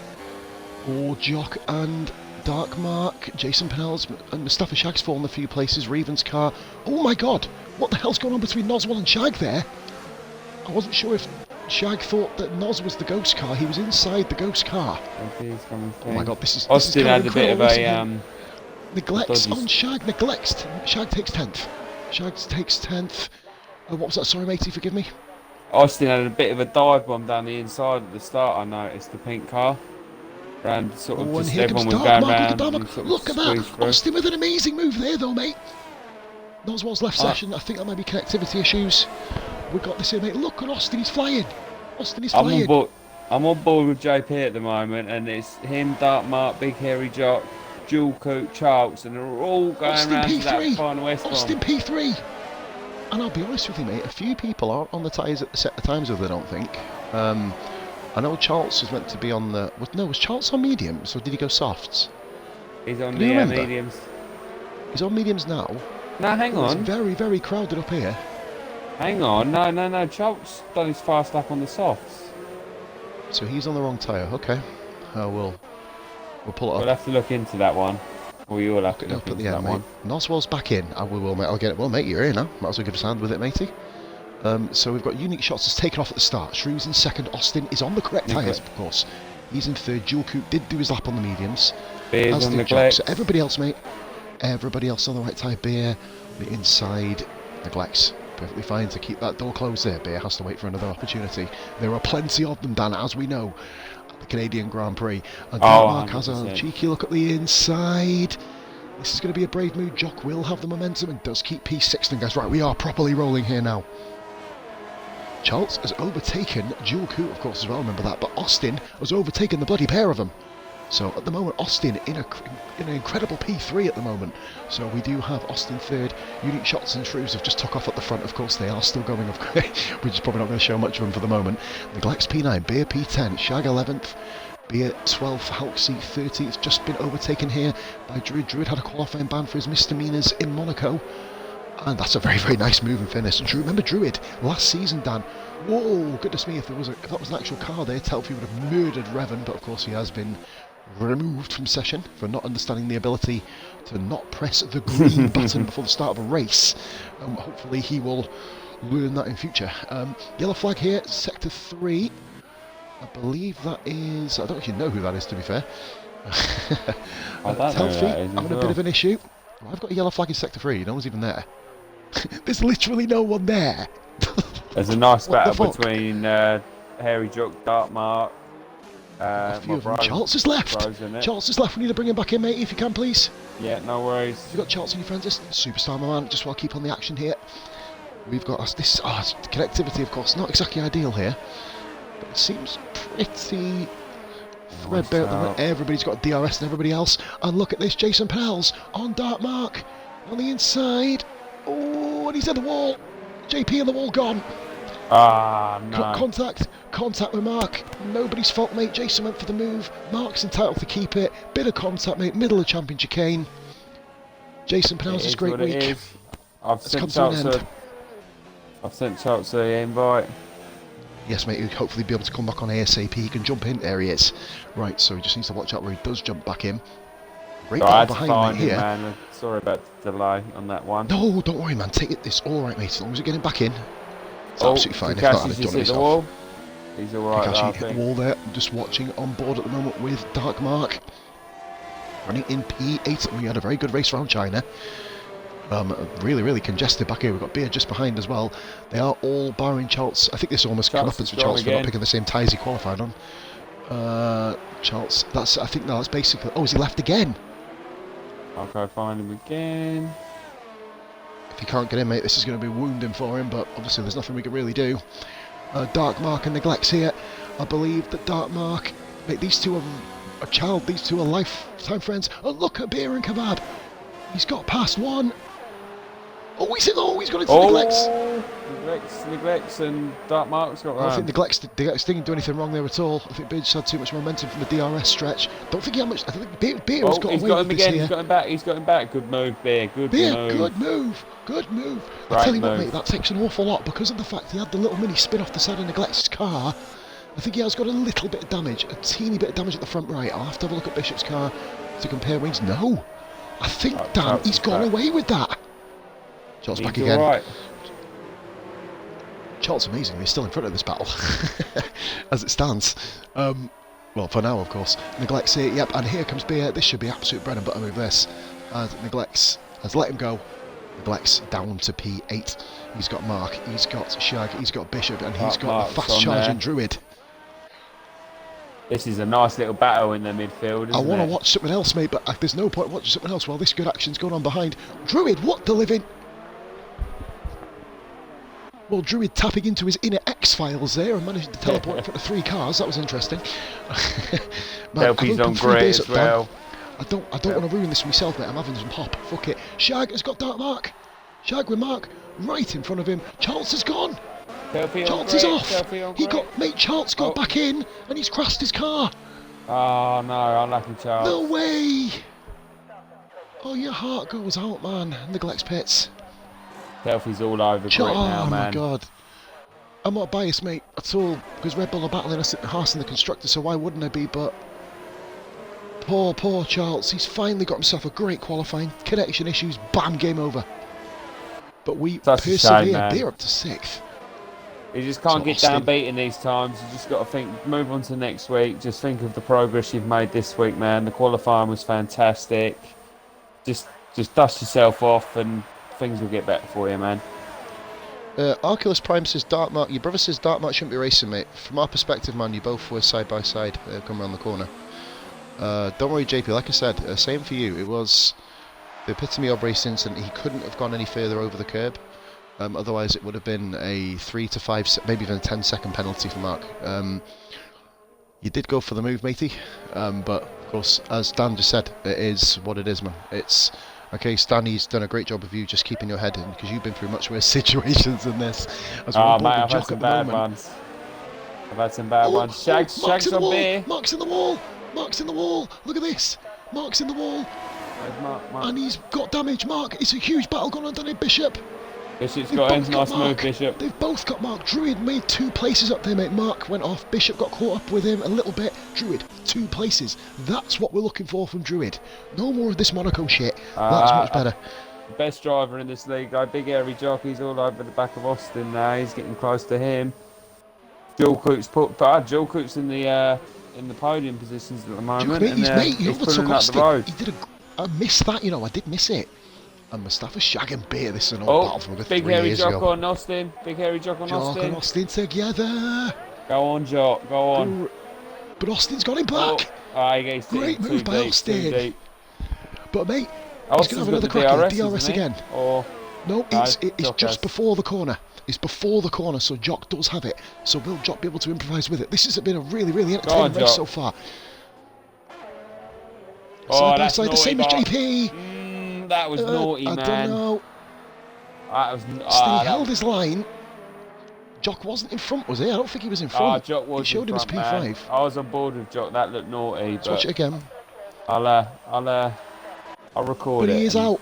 Oh, Jock and Dark Mark, Jason Pennell's and Mustafa Shag's fallen a few places. Reven's car. Oh my god, what the hell's going on between Noswell and Shag there? I wasn't sure if Shag thought that Nos was the ghost car. He was inside the ghost car. Oh my god, this is Austin kind had of a bit of incredible, a neglects I thought on Shag, neglects. Shag takes 10th. Shag takes 10th. What was that? Sorry, matey, forgive me. Austin had a bit of a dive bomb down the inside at the start. I noticed the pink car. And sort of Oh, and just here comes everyone was Dark going Mark. round. Look and at sort of Look at that. squeezed through. Austin with an amazing move there, though, mate. Noswell's left session. I think that might be connectivity issues. We've got this here, mate. Look at Austin. He's flying. Austin is flying. I'm on board with JP at the moment, and it's him, Dark Mark, Big Hairy Jock, Jewel Coot, Charles, and they're all going Austin around to that P3. final West Austin P3. And I'll be honest with you, mate. A few people aren't on the tyres at the set of times with it, I don't think. I know Charles was meant to be on the... Was Charles on mediums, or did he go softs? He's on Can you the remember? mediums. He's on mediums now. No, hang It's on. very, very crowded up here. Hang on. No. Charles done his fast lap on the softs. So he's on the wrong tyre. Okay. We'll pull it up. We'll have to look into that one. Or you'll have to Look look at the into end, that mate. one. Noswell's back in. We will, mate. I'll get it. Well, mate, you're here now. Might as well give us a hand with it, matey. So we've got Unique Shots has taken off at the start. Shrew's in second. Austin is on the correct tyres, of course. He's in third. Jewel Coop did do his lap on the mediums. Beers As on did the Jock. Glex. So everybody else, mate. Everybody else on the right tyre. Beer, the inside, neglects. perfectly fine to keep that door closed there. Beer has to wait for another opportunity. There are plenty of them, Dan, as we know, at the Canadian Grand Prix. And Denmark has a 100%. cheeky look at the inside. This is going to be a brave move. Jock will have the momentum and does keep P6. And guys, right, we are properly rolling here now. Charles has overtaken Dual Coup, of course, as well, remember that. But Austin has overtaken the bloody pair of them. So at the moment, Austin in an incredible P3 at the moment. So we do have Austin third. Unique Shots and Shrews have just took off at the front. Of course, they are still going. We're just probably not going to show much of them for the moment. Neglects P9, Beer P10, Shag 11th, Beer 12th, Halksey 30th. It's just been overtaken here by Druid. Druid had a qualifying ban for his misdemeanours in Monaco. And that's a very, very nice move and finish. And remember Druid last season, Dan. Whoa, goodness me, if that was an actual car there, Telfie would have murdered Revan, but of course he has been removed from session for not understanding the ability to not press the green button before the start of a race. Hopefully he will learn that in future. Yellow flag here, Sector 3. I believe that is... I don't actually know who that is, to be fair. I don't know who Telfie that is as having a well. bit of an issue. Well, I've got a yellow flag in Sector 3, no one's even there. There's literally no one there. There's a nice What the battle fuck? between Hairy Jock, Dark Mark, A few my of them. bro. Charles is left. Bro's in it. Charles is left. We need to bring him back in, mate, if you can, please. Yeah, no worries. You've got Charles and your friends. This superstar, my man. Just while I keep on the action here. We've got us. This connectivity, of course, not exactly ideal here, but it seems pretty threadbare at the moment. Everybody's got DRS and everybody else. And look at this, Jason Pennells on Dark Mark on the inside. Oh, and he's at the wall. JP on the wall gone. Ah, no. Contact with Mark. Nobody's fault, mate. Jason went for the move. Mark's entitled to keep it. Bit of contact, mate. Middle of champion chicane. Jason Pennells has a great week. I've It's come sent to an end. Charles the invite. Yes, mate, he'll hopefully be able to come back on ASAP. He can jump in. There he is. Right, so he just needs to watch out where he does jump back in. Great I battle had to behind find me him, here. man. Sorry about the delay on that one. No, don't worry, man. Take it. It's all right, mate. As long as you get him back in, it's absolutely fine. If not, I'd Takashi's have just done it hit the myself. wall. He's alright, I Takashi hit think. the wall there. I'm just watching on board at the moment with Dark Mark. Running in P8. We had a very good race around China. Really, really congested back here. We've got Beer just behind as well. They are all barring Charles. I think this almost Charles comeuppance is for Charles for not again. picking the same tyres he qualified on. Charles, I think that's basically... Oh, is he left again? I'll go find him again. If he can't get in, mate, this is going to be wounding for him, but obviously there's nothing we can really do. Dark Mark and Neglects here. I believe that Dark Mark... Mate, these two are a child. These two are lifetime friends. Oh, look at Beer and Kebab. He's got past one. Oh, he's got into Neglects. Neglects and Dark Mark's got I don't round. think Neglects didn't do anything wrong there at all. I think Beer just had too much momentum from the DRS stretch. Don't think he had much... I think Beer has got he's away got with him this again. here. He's got him back. Good move, Beer. Good Beer, move. good move. I Right tell you what, move. mate, that takes an awful lot because of the fact he had the little mini spin off the side of Neglect's car. I think he has got a little bit of damage, a teeny bit of damage at the front right. I'll have to have a look at Bishop's car to compare wings. No, I think, Right, Dan, Charles he's is gone back. away with that. Charles back He's again. alright. Charles amazingly is still in front of this battle as it stands. Well, for now, of course. Neglects here, yep, and here comes Beer. This should be absolute bread and butter move, this. And Neglects has let him go. Neglects down to P8. He's got Mark, he's got Shag, he's got Bishop, and he's got Mark's the on fast charging there. Druid. This is a nice little battle in the midfield, isn't I want to it? watch something else, mate, but there's no point watching something else while this good action's going on behind. Druid, what the living? Well, Druid tapping into his inner X-Files there and managing to teleport in front of 3 cars. That was interesting. Man, Selfie's I've on opened 3 great beers as up, Dan. well. I don't want to ruin this for myself, mate. I'm having some pop. Fuck it. Shag has got Dark Mark. Shag with Mark right in front of him. Charles has gone. Selfie on Charles is great, off. selfie on He great. got, mate, Charles got Oh. back in and he's crashed his car. Oh no, unlucky Charles. No way. Oh, your heart goes out, man. Neglects pits. Selfie's all over Grit Oh now, my man. god. I'm not biased, mate, at all, because Red Bull are battling us at Haas and the constructor, so why wouldn't I be? But poor Charles, he's finally got himself a great qualifying. Connection issues, bam, game over. But we Such a shame, persevere. man. They're up to 6th. You just can't So get Austin- down beaten these times. You just got to think, move on to next week. Just think of the progress you've made this week, man. The qualifying was fantastic. Just dust yourself off and things will get better for you, man. Arculus Prime says Dartmark. Your brother says Dartmark shouldn't be racing, mate. From our perspective, man, you both were side by side. Come around the corner. Don't worry, JP. Like I said, same for you. It was the epitome of race incident. He couldn't have gone any further over the curb. Otherwise, it would have been a 3 to 5, maybe even a 10-second penalty for Mark. You did go for the move, matey. But of course, as Dan just said, it is what it is, man. It's okay. Stanley's done a great job of you just keeping your head in, because you've been through much worse situations than this. As we're on board mate, with I've had Jock some at the bad moment. ones. I've had some bad ones. Shag's on beer. Mark's in the wall. Mark's in the wall. Look at this. Mark's in the wall. Where's Mark? And he's got damage. Mark, it's a huge battle going on down here, Bishop. Bishop's They've got both in. Nice move, Mark. Bishop. They've both got Mark. Druid made 2 places up there, mate. Mark went off. Bishop got caught up with him a little bit. Druid, 2 places. That's what we're looking for from Druid. No more of this Monaco shit. That's much better. Best driver in this league, though. Big hairy jockey's all over the back of Austin now. He's getting close to him. Joel Coot's in the podium positions at the moment. Mate, and he he's overtook pulling up the Austin. road. He did I missed that, you know. I did miss it. And Mustafa Shag and Beer. This is an old battle from over 3 big hairy years Jock ago. on Austin. Big hairy Jock on Jock Austin. and Austin together. Go on, Jock. Go on. But Austin's got him back. He's Great move by Austin. But mate, he's going to have another crack at the DRS again. Or no, it's Jock just has. before the corner. It's before the corner, so Jock does have it. So will Jock be able to improvise with it? This has been a really, really entertaining race so far. Side by side, the same as JP. That was naughty, man. I don't know. That was. He held his line. Jock wasn't in front, was he? I don't think he was in front. Jock was. He showed in him front, his P5. Man. I was on board with Jock. That looked naughty. Let's watch it again. I'll record but it. He is out.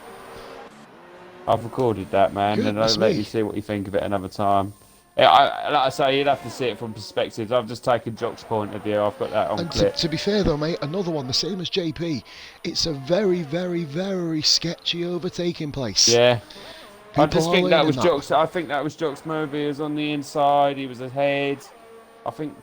I've recorded that, man, and I'll let you see what you think of it another time. Yeah, like I say, you'd have to see it from perspectives. I've just taken Jock's point of view. I've got that on clip. To be fair, though, mate, another one, the same as JP. It's a very, very, very sketchy overtaking place. Yeah. People I just think that was that. Jock's. I think that was Jock's move. He was on the inside. He was ahead. I think.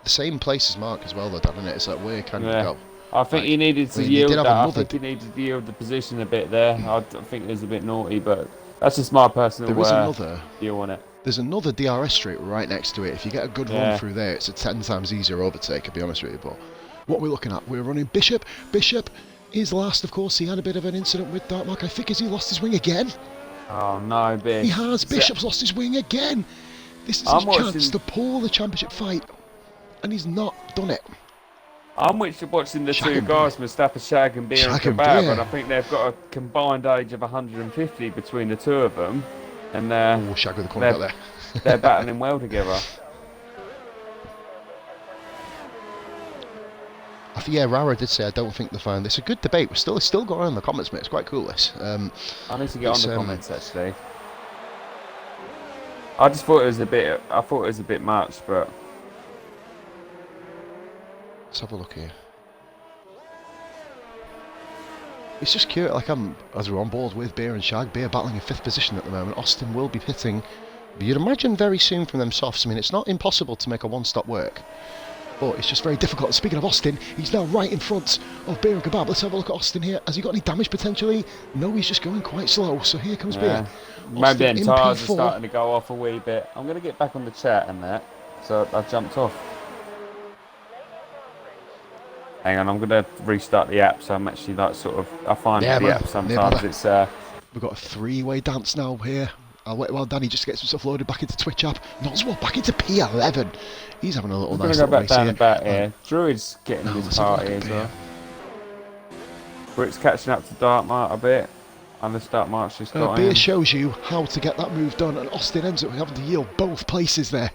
The same place as Mark as well, though, doesn't it? It's like, where can you go? I think he needed to he yield did have that. I another- think he needed to yield the position a bit there. I think it was a bit naughty, but that's just my personal There is another. view on it. There's another DRS straight right next to it. If you get a good run through there, it's a 10 times easier overtake, I'll be honest with you. But what we're looking at, we're running Bishop. Bishop is last, of course. He had a bit of an incident with Dartmark. I think has he lost his wing again? Oh no, Bish. He has. Bishop's lost his wing again. This is his chance to pull the championship fight, and he's not done it. I'm watching the Shag 2 and guys, Mustafa Shag and Beer and Shag and Kebab, Beer. and I think they've got a combined age of 150 between the 2 of them, and Shag with the corner there. they're battling well together. Yeah, Rara did say I don't think they find this a good debate. It's still going on in the comments, mate. It's quite cool. This. I need to get on the comments actually. I just thought it was a bit. I thought it was a bit much, but Let's have a look here. It's just cute. Like as we're on board with Beer and Shag. Beer battling in 5th position at the moment. Austin will be pitting. But you'd imagine very soon from them softs. I mean, it's not impossible to make a one-stop work. But it's just very difficult. Speaking of Austin, he's now right in front of Beer and Kebab. Let's have a look at Austin here. Has he got any damage potentially? No, he's just going quite slow. So here comes Beer. maybe then in tyres are P4. starting to go off a wee bit. I'm going to get back on the chat and that. So I jumped off. Hang on, I'm going to restart the app. So I'm actually like I find the app sometimes it's. We've got a 3-way dance now here. I'll wait while Danny just gets himself loaded back into Twitch app. Not as well, back into P11. He's having a little nice little race here. I'm going to go back down and back here. Druid's getting his party as well. Britt's catching up to Dartmark a bit. And the Dartmark's just got Beer in. shows you how to get that move done, and Austin ends up having to yield both places there.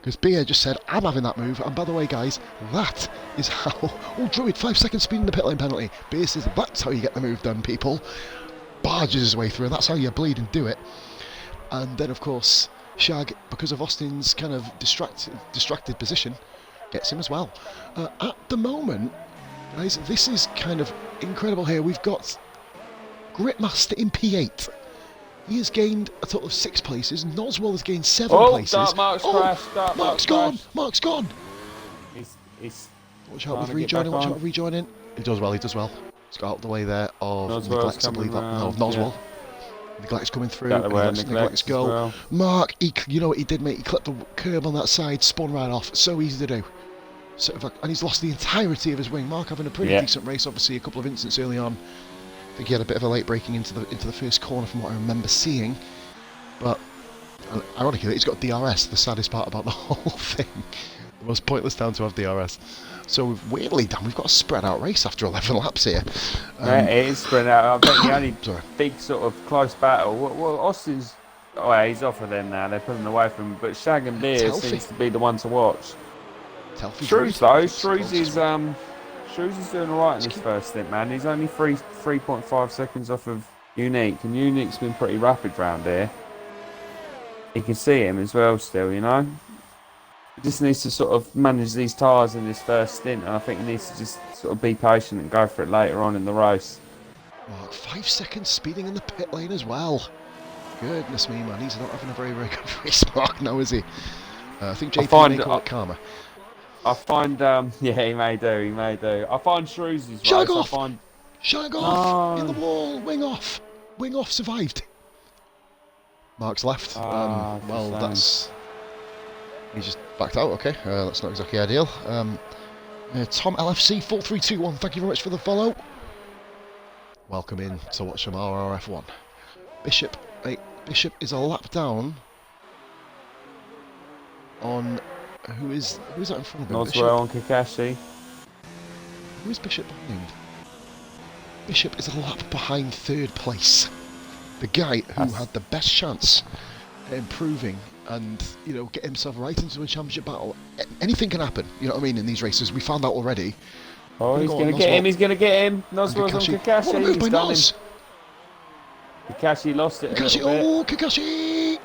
Because Beer just said, I'm having that move, and by the way, guys, that is how... Oh, Druid, 5 seconds speed in the pit lane penalty. Beer says, that's how you get the move done, people. Barges his way through, and that's how you bleed and do it. And then, of course, Shag, because of Austin's kind of distracted position, gets him as well. At the moment, guys, this is kind of incredible here. We've got Gritmaster in P8. He has gained a total of 6 places. Noswell has gained 7 places. Dartmark's crashed. Mark's gone. Mark's gone. He's Watch out with rejoining. Watch out with rejoining. He does well. He does well. He's got out of the way there of Noswell's Neglects, I coming believe that. No, of round, Noswell. Neglect's coming through. Got the And word he lets Neglect's Neglects as go. well. Mark, you know what he did, mate? He clipped the curb on that side, spun right off. So easy to do. And he's lost the entirety of his wing. Mark having a pretty decent race, obviously a couple of incidents early on. I think he had a bit of a late braking into the first corner from what I remember seeing. But ironically, he's got DRS, the saddest part about the whole thing. The most pointless time to have DRS. So weirdly, Dan, we've got a spread out race after 11 laps here. Yeah, it is spread out. I think the only Sorry. big sort of close battle. Well, Austin's. Oh, yeah, he's off of them now. They're pulling away from him. But Shag and Beer Telfy. seems to be the one to watch. Telfy's Shrews really though, Shrews is doing alright in this first stint, man. He's only 3.5 seconds off of Unique, and Unique's been pretty rapid round here. You can see him as well still, you know. He just needs to sort of manage these tyres in this first stint, and I think he needs to just sort of be patient and go for it later on in the race. Mark, 5 seconds speeding in the pit lane as well. Goodness me, man, he's not having a very, very good race, Mark, now is he? I think JP may call it karma. I find, yeah, he may do. I find Shrews' race. Shag off! I find... Shag off! No. In the wall! Wing off! Wing off survived. Mark's left. Well, that's... He just backed out, okay. That's not exactly ideal. Tom LFC 4321, thank you very much for the follow. Welcome in to watch some RRF1. Bishop is a lap down on... Who is that in front of him? Noswell and Kakashi. Who is Bishop behind? Bishop is a lap behind third place. The guy who had the best chance at improving and, you know, get himself right into a championship battle. Anything can happen, you know what I mean, in these races. We found out already. Oh, he's going to get him, Noswell's on Kakashi. What a move by Nos! Kakashi lost it Kakashi, a little bit. Kakashi!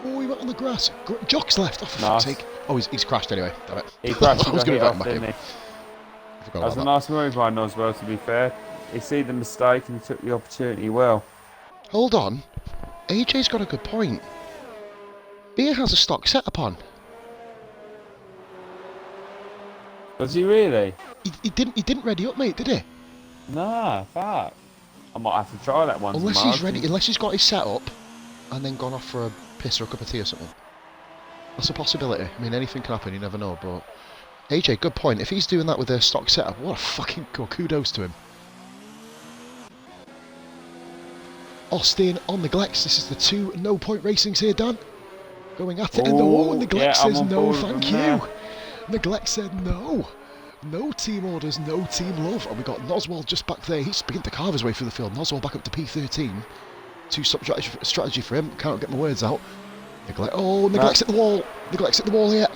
Oh, he went on the grass. Jock's left. Oh, for fuck's sake. Oh, he's crashed anyway. Damn it. He crashed. I was going to off, back him. didn't he? That was a nice move by Noswell, to be fair. He see the mistake and he took the opportunity well. Hold on. AJ's got a good point. Beer has a stock setup on. Was he really? He didn't ready up, mate, did he? Nah, fuck. I might have to try that one. Unless he's ready, unless he's got his setup and then gone off for a piss or a cup of tea or something. That's a possibility. I mean, anything can happen, you never know, but... AJ, good point. If he's doing that with a stock setup, what a fucking kudos to him. Austin on Neglects. This is the 2 no-point racings here, Dan. Going at it in the wall. Neglect says no, thank you. Neglect said no. No team orders, no team love. And we got Noswell just back there. He's beginning to carve his way through the field. Noswell back up to P13. 2-stop strategy for him. Can't get my words out. Neglect. Oh, Neglect's hit the wall. Neglect's hit the wall here.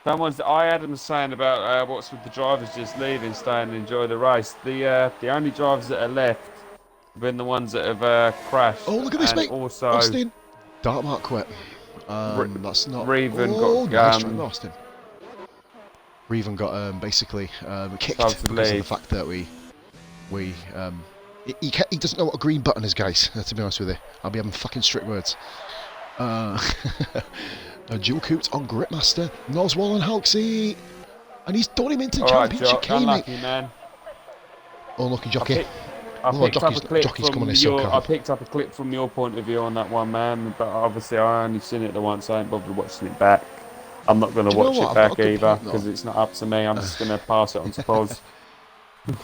I had him saying about what's with the drivers just leaving, staying and enjoy the race. The only drivers that are left have been the ones that have crashed. Oh, look at this, mate. Also, Austin. Dark Mark quit. That's not... Reven got... nice try, Austin. Reven got basically kicked because of the fact that he doesn't know what a green button is, guys, to be honest with you. I'll be having fucking strict words. Dual Coots on Gritmaster, Noswell and Halksey, and he's done him into championship chicane, mate. Man. Unlucky jockey. Jockey's coming in so I picked up a clip from your point of view on that one, man, but obviously I only seen it the once, so I ain't bothered watching it back. I'm not going to watch it back either, because it's not up to me. I'm just going to pass it on to Poz.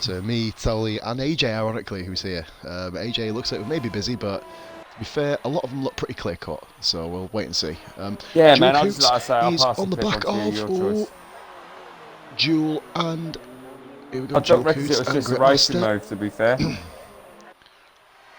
To me, Tully, and AJ, ironically, who's here. AJ looks like we may be busy, but to be fair, a lot of them look pretty clear cut, so we'll wait and see. Yeah, Jewel man, I Coots just like to say, I'll is pass on the back of Jewel and... Here we go, I don't reckon Coots it was just a Gritmaster. racing move, to be fair.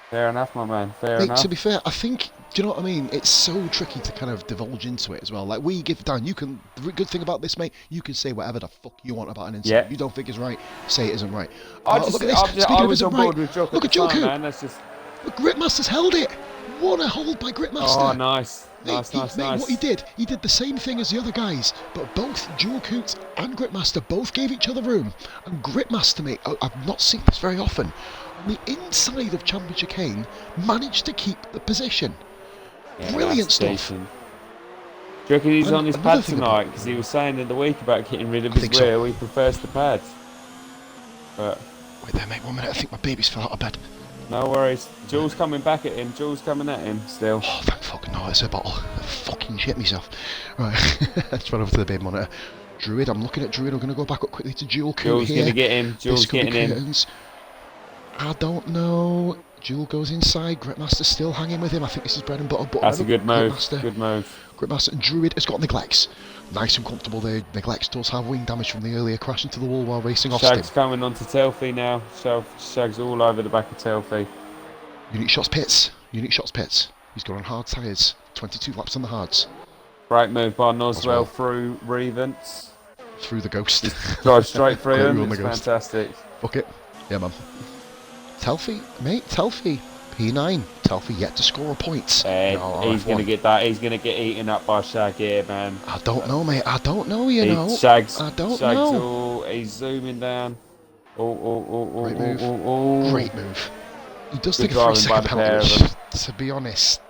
Fair enough, my man, fair enough. To be fair, I think, do you know what I mean? It's so tricky to kind of divulge into it as well. Like, we give Dan, the good thing about this, mate, you can say whatever the fuck you want about an incident. You don't think is right, say it isn't right. Look at this. I was on board with Jock. Look at Jock. That's just... Look, Gritmaster's held it. What a hold by Gritmaster. Oh, nice. Nice. What he did the same thing as the other guys, but both Dual Coots and Gritmaster both gave each other room. And Gritmaster, mate, I've not seen this very often, on the inside of Champion Chicane, managed to keep the position. Yeah, brilliant stuff. Do you reckon he's on his pad tonight? Because he was saying in the week about getting rid of his rear, he prefers the pads. But wait there, mate, 1 minute, I think my baby's fell out of bed. No worries. Jules coming back at him. Jules coming at him still. Oh, thank fuck, no, it's a bottle. I fucking shit myself. Right, let's run over to the bid monitor. Druid, I'm looking at Druid. I'm going to go back up quickly to Jewel Coot Jules here. gonna get him. Jules This could be getting him. curtains. I don't know. Jewel goes inside. Gritmaster's still hanging with him. I think this is bread and butter. But That's a good move. Gritmaster. Good move. Gritmaster and Druid has got Neglects. Nice and comfortable there. Neglects does have wing damage from the earlier crash into the wall while racing off Shag's Stim. coming onto Telfie now. Shag's all over the back of Telfie. Unique shots pits. Unique shots pits. He's got on hard tyres. 22 laps on the hards. Great move by Noswell Oswell. through Revents. Through the ghost. Drive straight through Great him. move on It's the ghost. fantastic. Fuck it. Yeah, man. Telfie, mate. Telfie. P9. Telfie yet to score a point. No, He's going to RRF1. get that. He's going to get eaten up by Shag here, man. I don't know, mate. I don't know, you know. Shag's, I don't Shag's know. all, he's zooming down. Great move. Oh. Great move. He does Good take a 3 driving by second the pair penalty, of which, to be honest.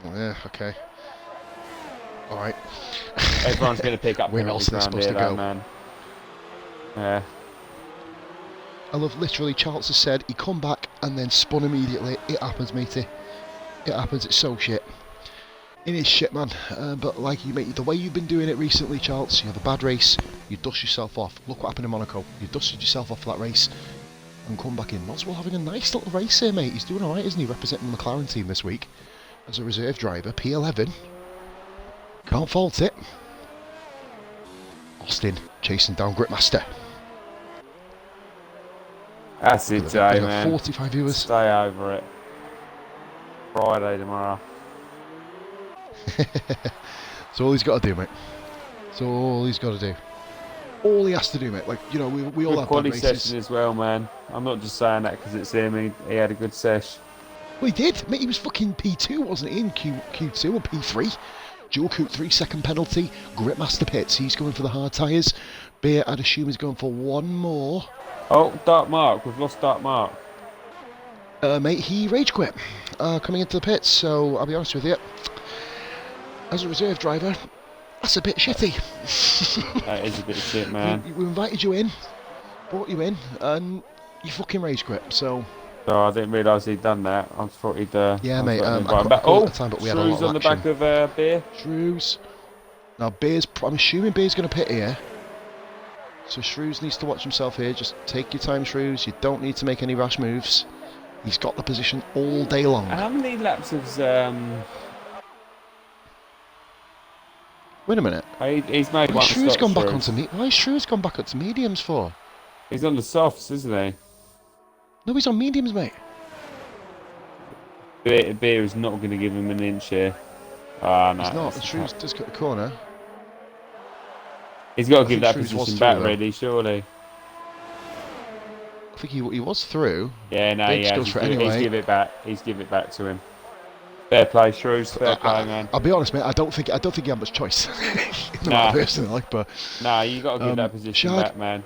Yeah, okay. Alright. Everyone's going to pick up Where else penalties are they around supposed here, to though, go? man. Yeah. I love literally Charles has said he come back and then spun immediately. It happens, matey. It happens, it's so shit. It is shit, man. But like you, mate, the way you've been doing it recently, Charles, you have a bad race, you dust yourself off. Look what happened in Monaco. You dusted yourself off for that race and come back in. Noswell having a nice little race here, mate. He's doing alright, isn't he? Representing the McLaren team this week as a reserve driver, P11. Can't fault it. Austin chasing down Gritmaster. That's it, Jay, They've got man. 45 viewers. Stay over it. Friday tomorrow. That's all he's got to do, mate. That's all he's got to do. All he has to do, mate. Like, you know, we all Good have bad quality races. session as well, man. I'm not just saying that because it's him. He had a good sesh. Well, he did. Mate, he was fucking P2, wasn't he? In Q2 or P3. Dual Coop 3-second penalty. Gritmaster pits. He's going for the hard tyres. Beer, I'd assume, is going for one more. Oh, Dark Mark. We've lost Dark Mark. Mate, he rage quit coming into the pits, so I'll be honest with you. As a reserve driver, that's a bit shitty. That is a bit of shit, man. We invited you in, brought you in, and you fucking rage quit, so... So I didn't realise he'd done that. I thought he'd... Yeah, mate, I invite him caught back. at Oh, the time, but we had a lot Shrews of on the action. back of Beer. Shrews. Now, Beer's... I'm assuming Beer's going to pit here. So Shrews needs to watch himself here. Just take your time, Shrews. You don't need to make any rash moves. He's got the position all day long. How many laps has... Wait a minute. He's made Why one has Shrews stop, gone back Shrews. onto Why has Shrews gone back up to mediums for? He's on the softs, isn't he? No, he's on mediums, mate. Beer is not going to give him an inch here. Ah, no. He's not. that's- Shrews does cut the corner. He's got to I give think that Shrews was position through, back, though. really, surely. I think he was through. Yeah, no, Biggs he has. goes He's for it give, anyway. he's give it back. He's give it back to him. Fair play, Shrews. Fair play, man. I'll be honest, mate. I don't think he had much choice. Nah. Personally, but Nah, you got to give that position Shag- back, man.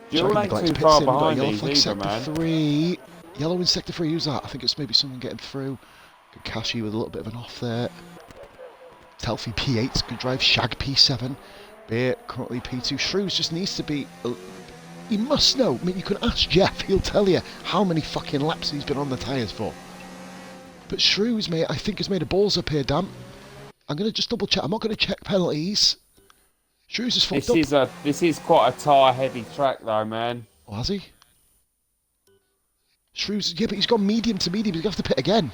Shag You're and ain't Neglect's too pits far in, we've got behind yellow these flag either, sector man. 3. Yellow in sector 3. Who's that? I think it's maybe someone getting through. Kakashi with a little bit of an off there. Telfie P8. Good drive. Shag P7. Beer currently P2. Shrews just needs to be. He must know. I mean, you can ask Jeff. He'll tell you how many fucking laps he's been on the tyres for. But Shrews, mate, I think has made a balls up here, damn. I'm going to just double check. I'm not going to check penalties. Shrews is fucked up. This is quite a tyre-heavy track, though, man. Oh, has he? Shrews, yeah, but he's gone medium to medium. He's going to have to pit again.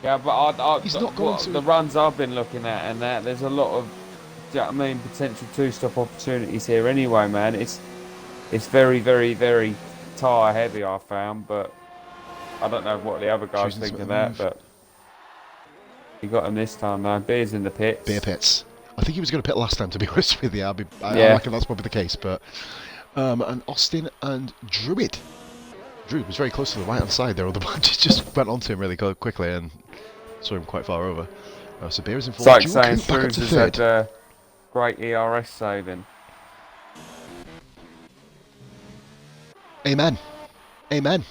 Yeah, but He's not going to- the runs I've been looking at, and that there's a lot of, do you know what I mean, potential two-stop opportunities here. Anyway, man, it's very, very, very tyre-heavy. I found, but I don't know what the other guys Choosing think to of that, move. but he got him this time, though. Beer's in the pits. Beer pits. I think he was going to pit last time, to be honest with you. I Yeah. reckon that's probably the case. But and Austin and Druid. Druid was very close to the right-hand side there. The bunch just went onto him really quickly and saw him quite far over. So Beer is in It's fourth. like Dual saying Coop back up Shrews to has third. had great ERS saving. Amen. Amen.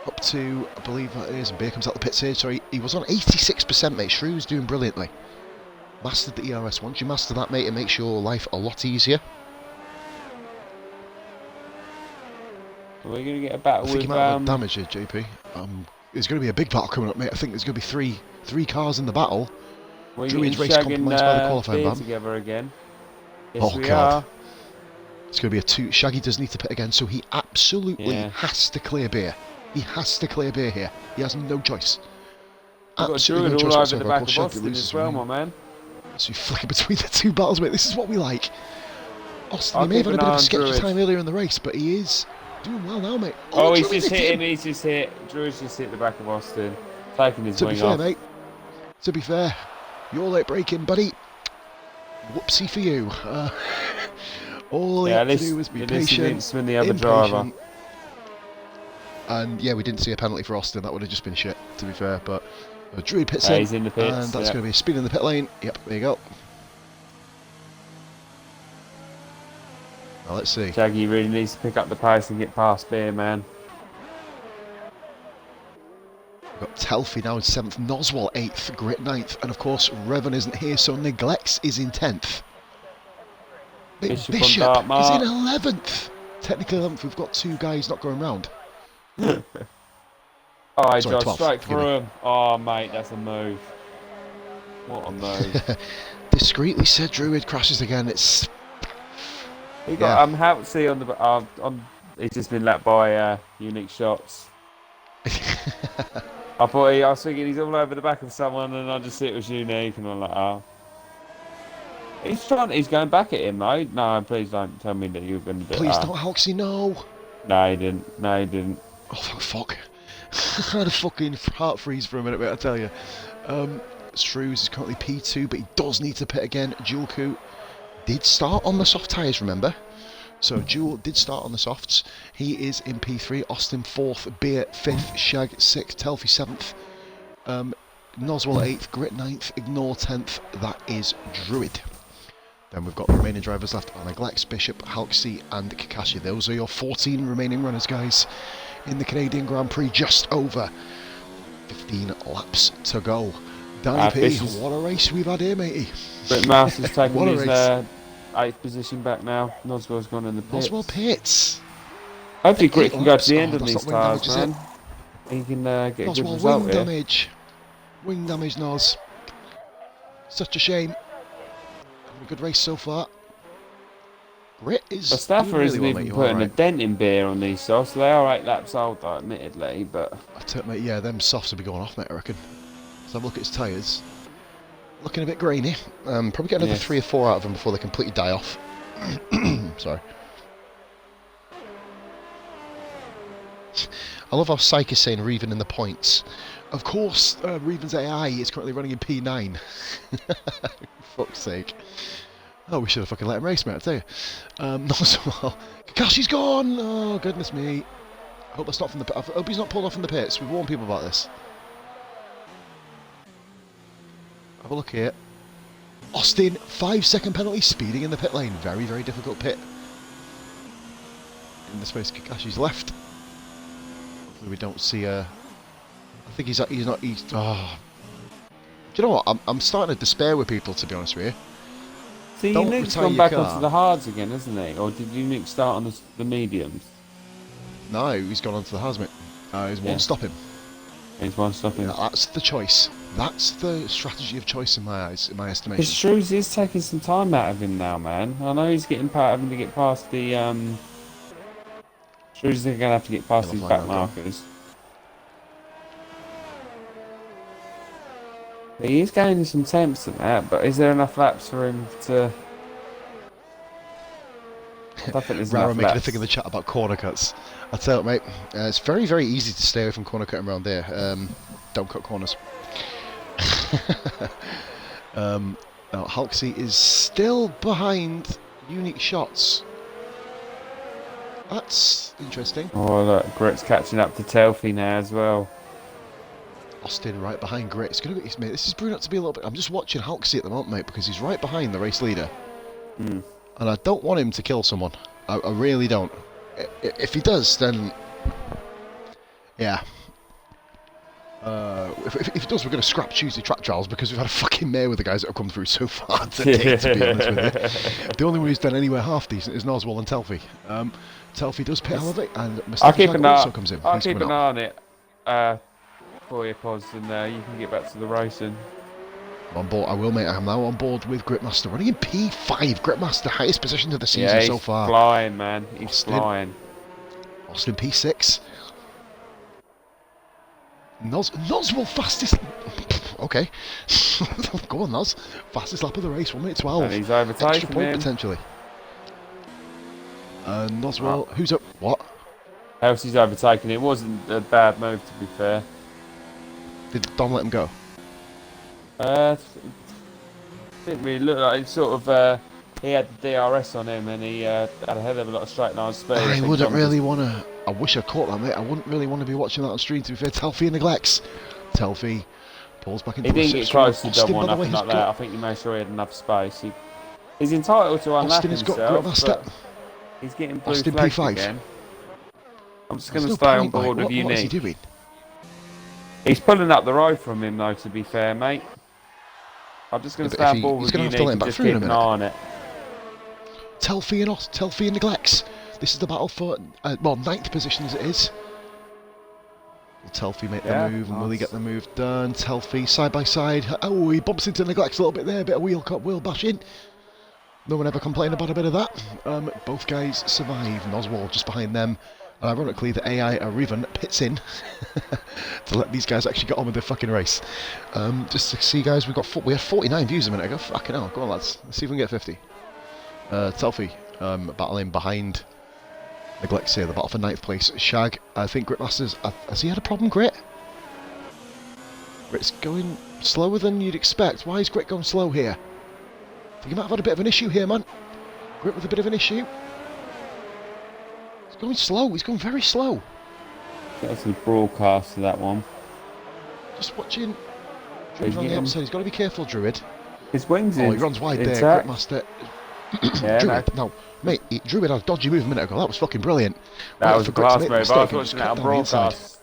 Up to, I believe that is, and Beer comes out the pits here. So he was on 86%, mate. Shrews doing brilliantly. Mastered the ERS. Once you master that, mate, it makes your life a lot easier. Are we going to get a battle I think with he might have damage here, JP. There's going to be a big battle coming up, mate. I think there's going to be three cars in the battle. we're Druid's getting race Shag and compromised by the qualifying Beer ban. together again. Yes, Oh, we God. are. It's going to be a 2. Shaggy does need to pit again, so he absolutely has to clear Beer. He has to clear Beer here. He has no choice. We've got Absolutely Druid no all choice over the whatsoever. back Of course, of Shaggy Austin loses as well, one. my man. So you flicker between the two battles, mate. This is what we like. Austin, I'll he may have keep had a an bit eye of a on sketchy Druid. time earlier in the race, but he is doing well now, mate. Oh, he's Druid just hit hit him. He's just hit. Druid's just hit the back of Austin. Taking his To be wing fair, off. mate. To be fair, you're late braking, buddy. Whoopsie for you. All you had to do was be patient, When the other driver. impatient. And yeah, we didn't see a penalty for Austin. That would have just been shit, to be fair. But Druid pits in, He's in the pits, and that's yep. going to be a spin in the pit lane. Yep, there you go. Now let's see. Shaggy really needs to pick up the pace and get past Beer, man. We've got Telfy now in 7th, Noswell 8th, Grit 9th, and of course Revan isn't here, so Neglects is in 10th. Bishop on Bishop Dark is Mark. in 11th. Technically 11th, we've got 2 guys not going round. Oh, Sorry, Josh, 12th, strike forgive me. through him. Oh, mate, that's a move. What a move. Discreetly said Druid crashes again. It's He got Halsey on the on. He's just been lapped by unique shots. I was thinking he's all over the back of someone, and I just see it was unique, and I'm like, oh. He's going back at him, though. No, please don't tell me that you're going to do please that. don't, Halksey, no. No, he didn't. No, he didn't. Oh fuck. I had a fucking heart freeze for a minute, mate, I tell you. Shrews is currently P2, but he does need to pit again. Julku did start on the soft tyres, remember? So Jewel did start on the softs. He is in P3. Austin 4th, Beer 5th, Shag 6th, Telfy 7th, Noswell 8th, Grit 9th, Ignore 10th. That is Druid. Then we've got the remaining drivers left: Neglects, Bishop, Halksey, and Kakashi. Those are your 14 remaining runners, guys, in the Canadian Grand Prix. Just over 15 laps to go. Danny P, what a race we've had here, matey. Britt Masters taking What a his race. 8th position back now. Noswell's gone in the pits. Noswell pits. Hopefully Grit can go laps. to the end Oh, on that's these not wing damage, tyres, is it? man. He can get a good Noswell result wing here. damage. Wing damage, Nos. Such a shame. Having a good race so far. Grit is The Staffer doing really isn't well, even mate. You're putting a alright. dent in Beer on these softs. They are 8 laps old, though, admittedly, but I tell you, mate, yeah, them softs will be going off, mate, I reckon. Let's have a look at his tyres. Looking a bit grainy. Probably get another Yes. 3 or 4 out of them before they completely die off. Sorry. I love how Psych is saying Reven in the points. Of course, Reven's AI is currently running in P9. Fuck's sake. Oh, we should have fucking let him race, mate, I tell you. Not so well. Kakashi's gone! Oh, goodness me. I hope that's not from the. I hope he's not pulled off from the pits. We've warned people about this. Have a look here. Austin, 5-second penalty, speeding in the pit lane. Very, very difficult pit. In the space, Kakashi's left. Hopefully we don't see a. I think he's not. Oh. Do you know what? I'm starting to despair with people, to be honest with you. see, Don't Unique's retire gone your back car. onto the hards again, hasn't he? Or did Unique start on the mediums? No, he's gone onto the hazmat. He's one stop him. He's one stopping. Yeah, that's the choice. That's the strategy of choice in my eyes, in my Because estimation. Shrews is taking some time out of him now, man. I know he's having to get past the. Shrews is going to have to get past Yellow these flag back now, markers. He is gaining some temps and that, but is there enough laps for him to? I don't think there's Rara enough making a laps. thing in the chat about corner cuts. I tell you, mate, it's very, very easy to stay away from corner cutting around there. Don't cut corners. Now, Halksey is still behind unique shots. That's interesting. Oh look, Grit's catching up to Telfy now as well. Austin right behind Grit. It's gonna be, mate. This is brewing up to be a little bit. I'm just watching Halksey at the moment, mate, because he's right behind the race leader, and I don't want him to kill someone. I really don't. If he does, then yeah. If it does, we're going to scrap Tuesday track trials because we've had a fucking mare with the guys that have come through so far today, to be honest with you. The only one who's done anywhere half decent is Noswell and Telfie. Telfie does pit however, and Mr. Shag also comes in. I'll keep an eye on it for you, Pods, and you can get back to the racing. I'm on board, I will, mate. I'm now on board with Gritmaster, running in P5. Gritmaster, highest position of the season so far. Flying, man. He's flying. Austin P6. Noswell fastest. Okay, go on, Nos. Fastest lap of the race, 1 minute 12. And he's overtaking Extra point him. potentially. Noswell, who's up? What? Elsie's overtaking. It wasn't a bad move, to be fair. Did Don let him go? Didn't really look like it. Sort of. He had the DRS on him, and he had a hell of a lot of straight line speed. I wouldn't really want to. I wish I caught that, mate. I wouldn't really want to be watching that on stream. To be fair, Telfie neglects. Telfie pulls back into He didn't get close to Austin, Dom or by the way, nothing like has that. I think he made sure he had enough space. He's entitled to unlap Austin has got himself, but he's getting blue Austin flags P5. again. I'm just There's going to no stay on point, board mate. with What is he Unique. doing? He's pulling up the road from him, though, to be fair, mate. I'm just going to stay on board with Unique and just keep an eye on it. Telfie and neglects. This is the battle for, well, 9th position as it is. Will Telfie make the move, and will he get the move done? Telfie side by side. Oh, he bumps into neglects a little bit there. Bit of wheel bashing. No one ever complained about a bit of that. Both guys survive. Noswell just behind them. And ironically, the AI Arivan pits in to let these guys actually get on with their fucking race. Just to see, guys, we had 49 views a minute ago. Fucking hell, go on, lads. Let's see if we can get 50. Telfie battling behind Neglects here, the battle for 9th place. Shag, I think Gritmasters, has he had a problem, Grit? Grit's going slower than you'd expect. Why is Grit going slow here? I think he might have had a bit of an issue here, man. Grit with a bit of an issue. He's going slow, he's going very slow. That's the broadcast of that one. Just watching Druid on the outside, he's got to be careful, Druid. His wings in. Oh, he runs wide there, intact. Gritmaster. Yeah, Druid, no, mate, Druid had a dodgy move a minute ago. That was fucking brilliant. That was a class move. I was watching watching that on broadcast.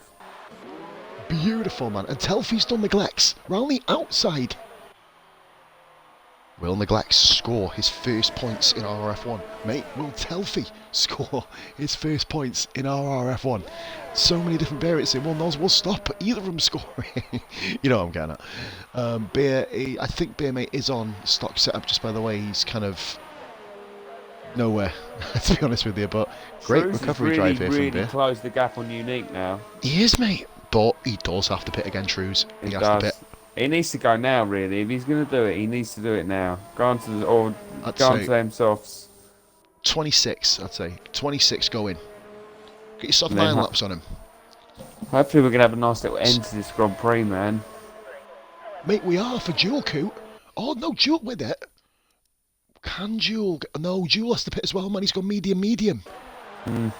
Beautiful, man. And Telfie's done neglects round the outside. Will Neglects score his first points in RRF1? Mate, will Telfie score his first points in RRF1? So many different variants in one. Those will stop either of them scoring. You know what I'm getting at. Beer, I think Beer Mate is on stock setup just by the way he's kind of nowhere, to be honest with you. But great recovery drive here from Beer. Really closed the gap on Unique now. He is, mate. But he does have to pit again, Trues. He has to pit. He needs to go now, really. If he's going to do it, he needs to do it now. Go on to them softs. 26, I'd say. 26 going. Get yourself 9 laps on him. Hopefully we're going to have a nice little end to this Grand Prix, man. Mate, we are for Jewel Coot. Oh, no, Jewel with it. Can Jewel... No, Jewel has to pit as well, man. He's gone medium. It's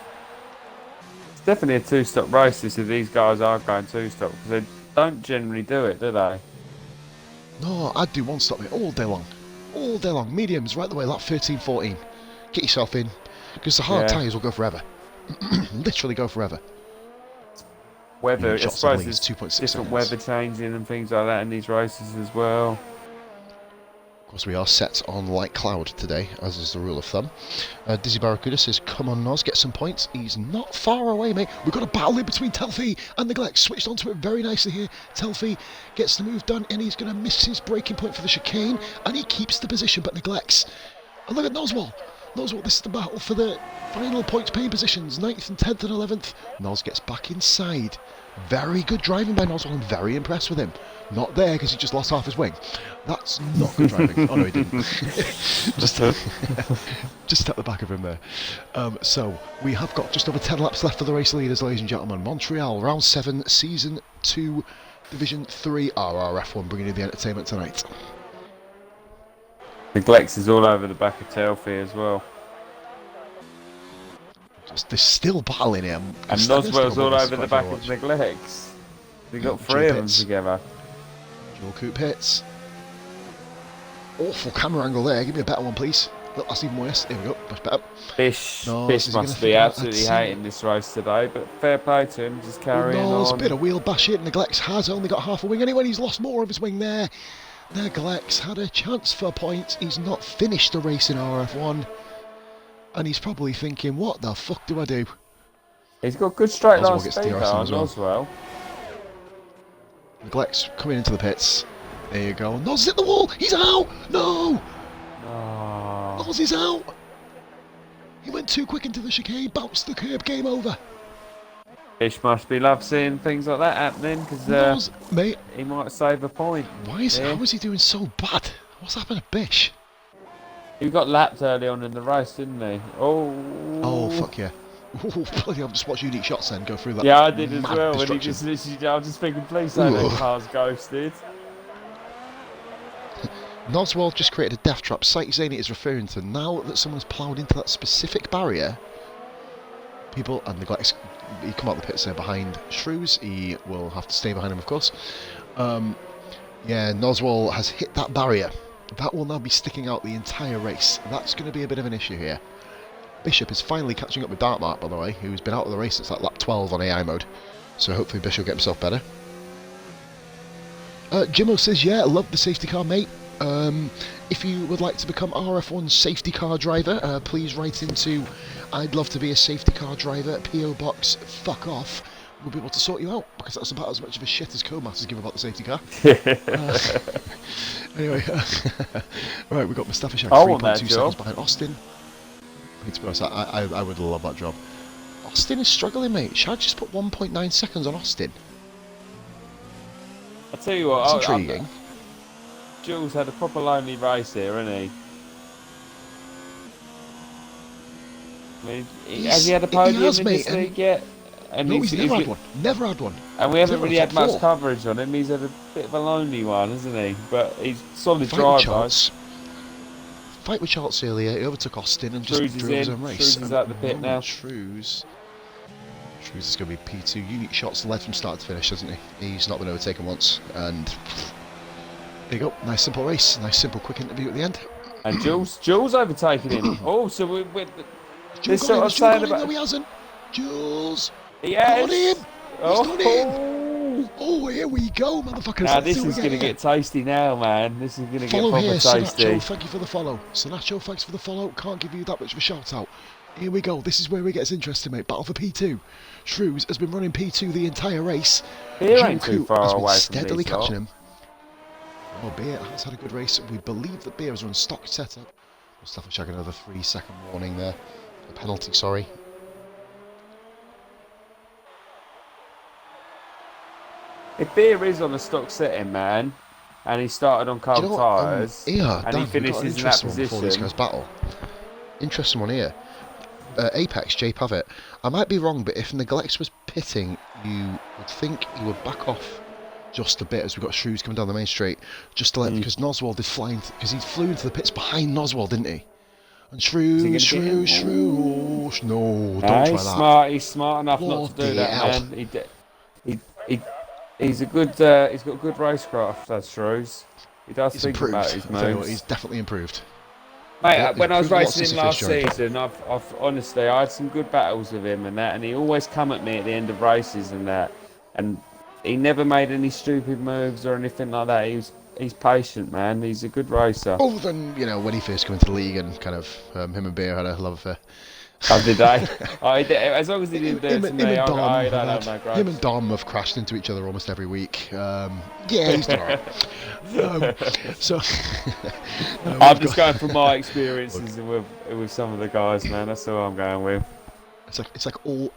definitely a two-stop race, this, if these guys are going two-stop, because they don't generally do it, do they? No, I'd do one stop, mate, all day long. All day long. Mediums, right the way, lap 13, 14. Get yourself in, because the hard tyres will go forever. Literally go forever. Weather, I suppose there's different weather changing and things like that in these races as well. Of course, we are set on light cloud today, as is the rule of thumb. Dizzy Barracuda says, come on, Nos, get some points. He's not far away, mate. We've got a battle in between Telfie and Neglect. Switched onto it very nicely here. Telfie gets the move done, and he's going to miss his braking point for the chicane, and he keeps the position, but neglects. And look at Noswell. Noswell, this is the battle for the final points paying positions, 9th and 10th and 11th. Nos gets back inside. Very good driving by Noswell. I'm very impressed with him. Not there because he just lost half his wing. That's not good driving. Oh no, he didn't. just at the back of him there. So we have got just over 10 laps left for the race leaders, ladies and gentlemen. Montreal, round 7, season 2, division 3, RRF1, bringing you the entertainment tonight. Neglects is all over the back of Telfie as well. There's still battling him. And Noswell's all over the back of Neglects. We've got 3 of them together. Joel Coop hits. Awful camera angle there. Give me a better one, please. Look, that's even worse. Here we go. Much better. Bish No, is he must gonna be figure out absolutely that hating this race today, but fair play to him, just carrying Noz, a on. bit of wheel bash it. Neglects has only got half a wing anyway. He's lost more of his wing there. Neglects had a chance for points. He's not finished the race in RF1. And he's probably thinking, what the fuck do I do? He's got good straight line Oswald gets speed DRS though, as well. Oswald. Neglects coming into the pits. There you go. Noz hit the wall. He's out. No. Oh. Noz is out. He went too quick into the chicane. Bounced the curb. Game over. Bish must be love seeing things like that happening, because Noz, mate. he might save a point. How is he doing so bad? What's happened to Bish? He got lapped early on in the race, didn't he? Oh, fuck yeah. Oh, bloody hell, just watch unique shots then go through that. Yeah, I did as mad well. When he destruction. just literally, I was just thinking, please say that Ooh. car's ghosted. Noswald just created a death trap. Sight Zaney is referring to now that someone's ploughed into that specific barrier. People and Neglects, he come out the pits there behind Shrews. He will have to stay behind him, of course. Yeah, Noswald has hit that barrier. That will now be sticking out the entire race. That's going to be a bit of an issue here. Bishop is finally catching up with Dartmart, by the way, who's been out of the race since like lap 12 on AI mode. So hopefully Bishop will get himself better. Jimmo says, yeah, love the safety car, mate. If you would like to become RF1 safety car driver, please write into I'd love to be a safety car driver, PO Box, fuck off. We'll be able to sort you out, because that's about as much of a shit as Co-Masters give about the safety car. Anyway, right, we've got Mustafa Shag 3.2 seconds behind Austin. To be honest, I would love that job. Austin is struggling, mate. Shag just put 1.9 seconds on Austin. I tell you what, That's intriguing. Jules had a proper lonely race here, hasn't he? I mean, has he had a podium in this league yet? And no, he's never had one. Never had one. And we haven't really had much coverage on him. He's had a bit of a lonely one, hasn't he? But he's solid driver. Fight with Charles earlier. He overtook Austin and just drove his own race. Shrews is at the pit now. Shrews is going to be P2. Unique shots led from start to finish, hasn't he? He's not been overtaken once. And there you go. Nice simple race. Nice simple quick interview at the end. And Jules overtaken him. Oh, so we're Jules got him. No, he hasn't. Jules. Yes. Got him. He's got him. Oh, here we go, motherfuckers. Now this is going to get tasty now, man. This is going to get follow proper here, tasty. Sinacho, thank you for the follow. Sinacho, thanks for the follow. Can't give you that much of a shout out. Here we go. This is where it gets interesting, mate. Battle for P2. Shrews has been running P2 the entire race. Beer ain't too far has away been from steadily these catching him. Oh, Beer has had a good race. We believe that Beer has run stock setup. Mustafa Shag another 3-second warning there. A penalty, sorry. If Beer is on a stock setting, man, and he started on cold tyres, and he finishes in that position. Before these guys battle. Interesting one here. Apex, J Pavitt. I might be wrong, but if Neglects was pitting, you would think he would back off just a bit as we've got Shrews coming down the main straight, just to let because Noswald is flying, because he flew into the pits behind Noswald, didn't he? And Shrews, no, don't try that. He's smart enough not to do that, man. He's a good. He's got good racecraft. That's Shrews. He does think about his moves. He's definitely improved. Mate, when I was racing him last season, I've honestly, I had some good battles with him and that, and he always come at me at the end of races and that, and he never made any stupid moves or anything like that. He's patient, man. He's a good racer. Other than, you know, when he first came into the league and kind of him and Beer had a love affair. Oh, did they? As long as he didn't do it to me, I don't have no grudge. Him and Dom have crashed into each other almost every week. Yeah, he's done alright. I'm just going from my experiences with some of the guys, man. That's all I'm going with. It's like all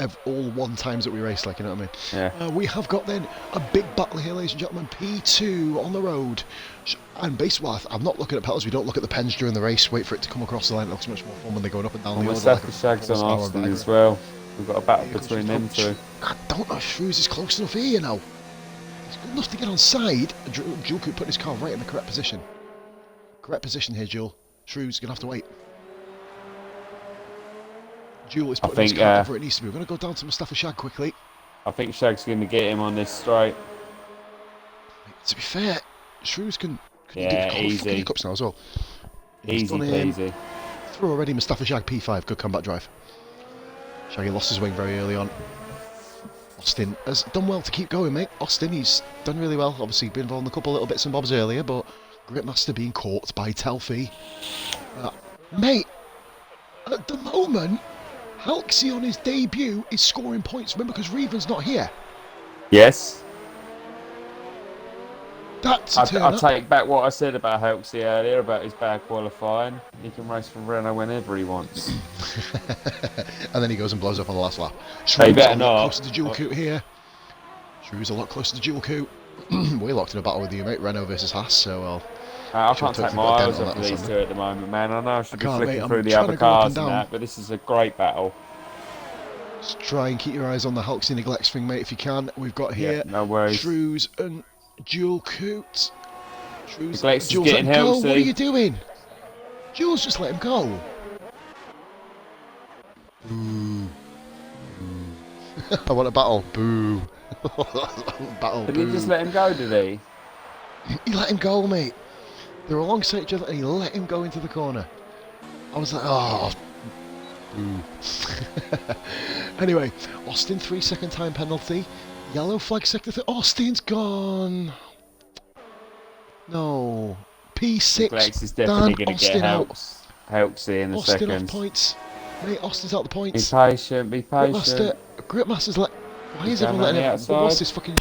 one times that we race, like, you know what I mean? Yeah. We have got then a big battle here, ladies and gentlemen. P2 on the road. And basically, I'm not looking at pedals. We don't look at the pens during the race. Wait for it to come across the line. It looks much more fun when they're going up and down the order. Like Shags on Austin as well. We've got a battle between them two. I don't know if Shrews is close enough here, you know. He's good enough to get on side. Jewel could put his car right in the correct position. Correct position here, Jewel. Shrews going to have to wait. Jewel is putting his car where it needs to be. We're going to go down to Mustafa Shag quickly. I think Shag's going to get him on this straight. To be fair, Shrews can do easy. the cups now as well. Easy peasy. through already. Mustafa Jag P5, good comeback drive. Shaggy lost his wing very early on. Austin has done well to keep going, mate. Austin, he's done really well. Obviously, been involved in a couple of little bits and bobs earlier, but Gritmaster being caught by Telfie. Mate, at the moment, Halksey on his debut is scoring points. Remember, because Reven's not here. Yes. That's a turn I'll up. take back what I said about Helpsy earlier about his bad qualifying. He can race for Renault whenever he wants. And then he goes and blows up on the last lap. Hey, Shrew's better a lot not. closer to dual coupe here. Shrew's a lot closer to dual coupe. We're locked in a battle with you, mate. Renault versus Haas, so well. I Sure, can't take hopefully my got a eyes dent on off that of or these something. two at the moment, man. I know I should be can't, mate. flicking I'm through the trying other to go up cars and and down. that, but this is a great battle. Just try and keep your eyes on the Halksey neglects thing, mate, if you can. We've got here no worries. Shrews and dual coupe. Shrews, Neglects is Jules, getting let him go. What are Halsey. you doing? Jules, just let him go. Boo. I want a battle. Boo. Battle. Did boo. he just let him go, did he? He let him go, mate. They were alongside each other and he let him go into the corner. I was like, oh. Boo. Anyway, Austin, 3-second time penalty. Yellow flag sector. Austin's gone. No. P6. Neglects is definitely going to Austin get out. Helpsy in a Austin second. off points. Mate, Austin's out the Be points. patient, be patient. Gripmaster's like. Why is He's everyone down letting on him? the outside. What's this fucking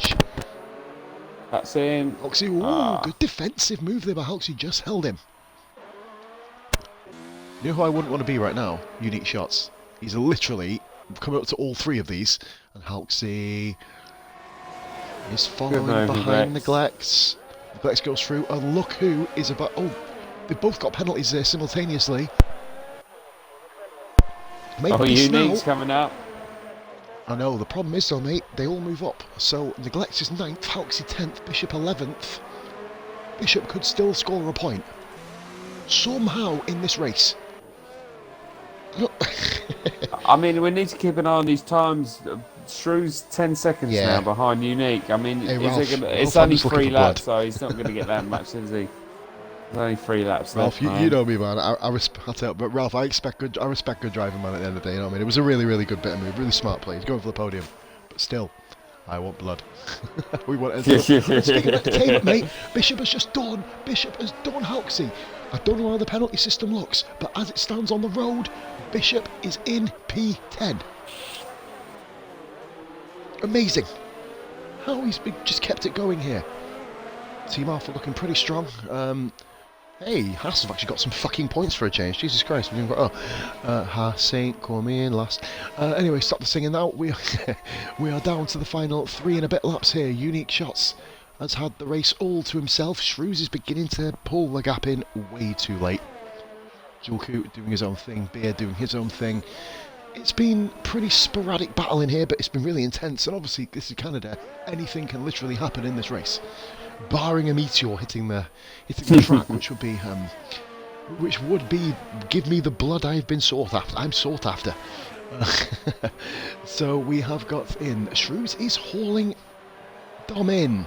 That's him. Halksey, ooh, good defensive move there by Halksey, just held him. You know who I wouldn't want to be right now? Unique Shots. He's literally coming up to all three of these. And Halksey is following move, behind Neglects. Neglects. Neglects goes through, and look who is about. Oh, they've both got penalties there simultaneously. Mate, Oh, this Unique's now- coming up. I know, the problem is though, mate, they all move up. So Neglects is 9th, Halksey 10th, Bishop 11th. Bishop could still score a point. Somehow in this race. I mean, we need to keep an eye on these times. Shrew's 10 seconds Yeah. now behind Unique. I mean, Hey, is Ralph, it gonna, Ralph, it's I'm only just looking 3 for blood. laps, so he's not going to get that much, is he? There's only 3 laps Ralph, left, you know me, man. I respect it, but Ralph, I respect good driving, man. At the end of the day, you know what I mean. It was a really, really good bit of move, really smart play. He's going for the podium, but still, I want blood. We want. Speaking of entertainment, mate, Bishop has just done. Bishop has done Halksey. I don't know how the penalty system looks, but as it stands on the road, Bishop is in P10. Amazing. How he's just kept it going here. Team Alpha looking pretty strong. Hey, Haas have actually got some fucking points for a change. Jesus Christ, we've even got. Haas ain't coming last. Anyway, stop the singing now. We are down to the final 3 and a bit laps here. Unique Shots has had the race all to himself. Shrews is beginning to pull the gap in way too late. Dual Coupe doing his own thing. Beer doing his own thing. It's been pretty sporadic battle in here, but it's been really intense. And obviously, this is Canada. Anything can literally happen in this race, barring a meteor hitting the track, which would be give me the blood I've been sought after. I'm sought after. So we have got in. Shrews is hauling Dom in.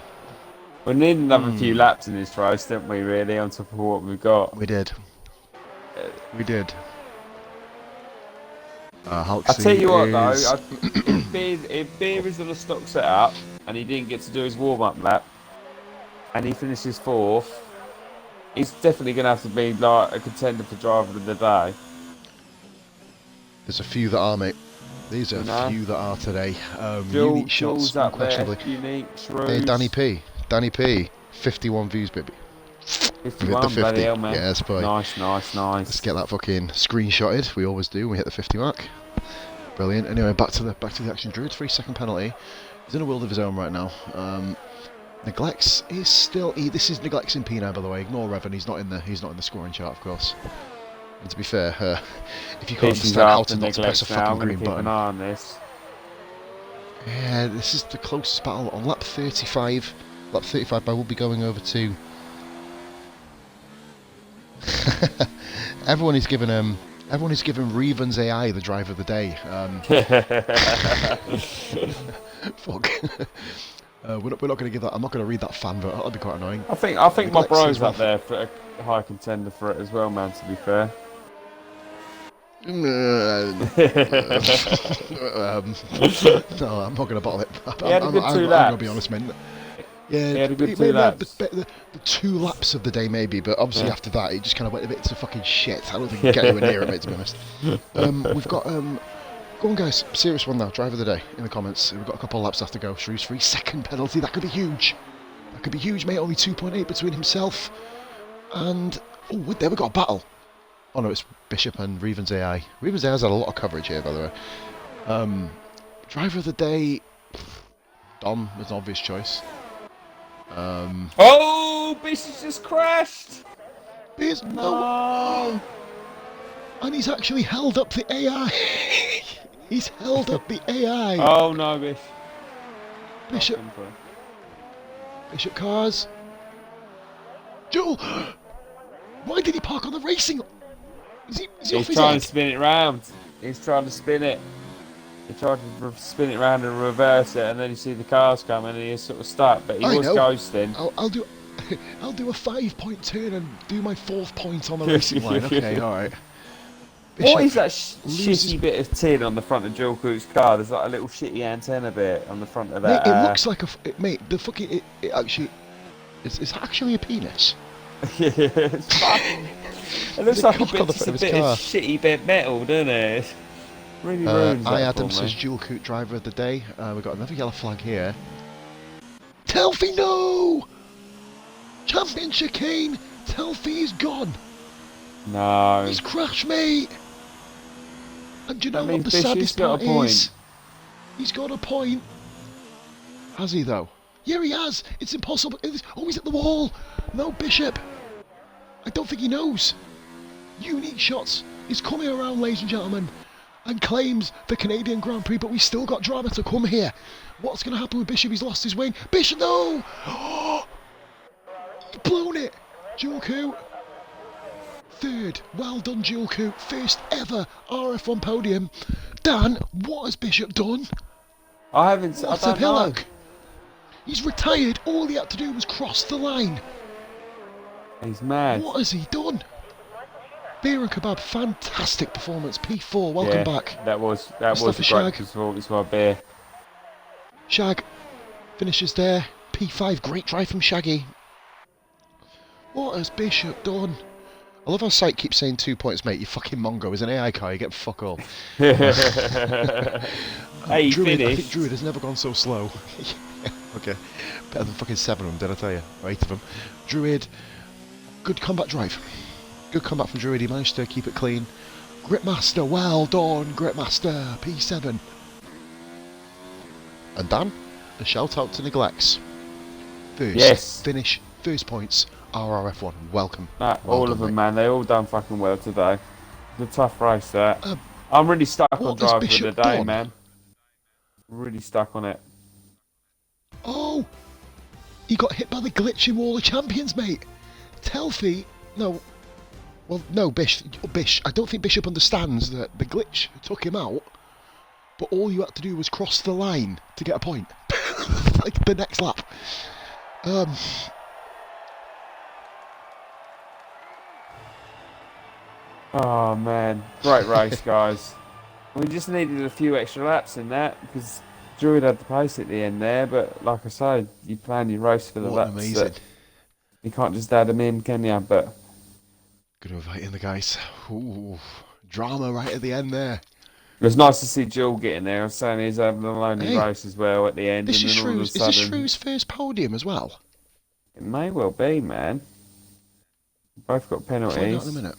We need another few laps in this race, don't we, really, on top of what we've got. We did. We did. I tell you what, though, if Beer is on a stock setup and he didn't get to do his warm-up lap and he finishes 4th, he's definitely going to have to be like a contender for driver of the day. There's a few that are, mate. These are a few that are today. Unique Shots, Jules up there, unquestionably. Unique, Shrews. Hey, Danny P. 51 views, baby. 51, hit the 50. bloody hell, man. Yes, boy. Nice. Let's get that fucking screenshotted. We always do when we hit the 50 mark. Brilliant. Anyway, back to the action. Druid 3-second penalty. He's in a world of his own right now. Neglects is still. This is Neglects in P9, by the way. Ignore Revan. He's not in the scoring chart, of course. And to be fair, if you can't understand how to not to press a fucking green button. Keep an eye on this. Yeah, this is the closest battle on lap 35. Lap 35, I will be going over to. Everyone is given Reven's AI the drive of the day. Fuck. We're not going to give that. I'm not going to read that fan vote. That'll be quite annoying. I think my Neglects bro's is up there for a high contender for it as well, man. To be fair. No, I'm not going to bottle it. He had a good 2 I'm laps. going to be honest, man. Yeah, He had a good it 2 maybe had laps. the 2 laps of the day, maybe, but obviously Yeah. after that, it just kind of went a bit to fucking shit. I don't think you can get anywhere near it, mate, to be honest. We've got, go on, guys, serious one now, driver of the day, in the comments. We've got a couple of laps left to go. Shrewsbury, second penalty, that could be huge. That could be huge, mate, only 2.8 between himself and... Oh, there we got a battle. Oh no, it's Bishop and Reven's AI. Reven's AI has had a lot of coverage here, by the way. Driver of the day, Dom was an obvious choice. Oh, Bishop's just crashed. No. And he's actually held up the AI. He's held up the AI. Oh no, Bishop. Bishop cars. Joel. Why did he park on the racing? Is he off He's his trying head? to spin it round. He's trying to spin it. He tried to spin it round and reverse it, and then you see the cars coming, and he's sort of stuck. But he I was know. ghosting. I'll do a 5-point turn and do my 4th point on the racing line. Okay, all right. What is that loses- shitty bit of tin on the front of Joel Coot's car? There's like a little shitty antenna bit on the front of Mate, that. it looks like mate. The fucking it actually, it's actually a penis. Yeah, it's fucking. It looks There's like a cock on bit, the just a front of his bit car. of shitty bit metal, doesn't it? Really ruins I that Adams for me. says dual coot driver of the day. We've got another yellow flag here. Telfie, no! Champion chicane. Telfie is gone. No. He's crashed, mate. And do you know That what the means Bishop's saddest got part a point. is? He's got a point. Has he though? Yeah, he has. It's impossible. Oh, he's at the wall. No, Bishop. I don't think he knows. Unique shots. He's coming around, ladies and gentlemen, and claims the Canadian Grand Prix, but we still got drama to come here. What's going to happen with Bishop? He's lost his wing. Bishop, no! He's blown it. Dual Coot. 3rd. Well done, Dual Coot. First ever RF1 podium. Dan, what has Bishop done? I haven't. I What a don't know. pillock. He's retired. All he had to do was cross the line. He's mad. What has he done? Beer and Kebab, fantastic performance. P4, welcome back. That was Mustafa a Shag. great performance by Beer. Shag finishes there. P5, great drive from Shaggy. What has Bishop done? I love how Sight keeps saying 2 points, mate. You fucking mongo. Is an AI car, you get fuck all. Hey, he Druid, I think finished. Druid has never gone so slow. Okay, better than fucking 7 of them, did I tell you? Or 8 of them. Druid, good combat drive. Good comeback from Druid. He managed to keep it clean. Gripmaster, well done, Gripmaster. P7. And Dan, a shout out to Neglects. First Yes. finish, first points. RRF1, welcome. Nah, Well all done, of them, mate. man. They all done fucking well today. It's a tough race, that. I'm really stuck on what has driver of Bishop the day, done? man. Really stuck on it. Oh! He got hit by the glitching wall of champions, mate. Telfie, no. Well, no, Bish. I don't think Bishop understands that the glitch took him out, but all you had to do was cross the line to get a point. Like the next lap. Oh, man. Great race, guys. We just needed a few extra laps in that, because Druid had the pace at the end there, but like I say, you plan your race for the What laps. amazing. That you can't just add them in, can you? But Good invite in the guys. Ooh, drama right at the end there. it was nice to see Jill getting there. I was saying he's having a lonely Hey, race as well at the end. This and is then all of a Shrew's. Is this sudden, Shrew's first podium as well? It may well be, man. Both got Find out penalties. in a minute.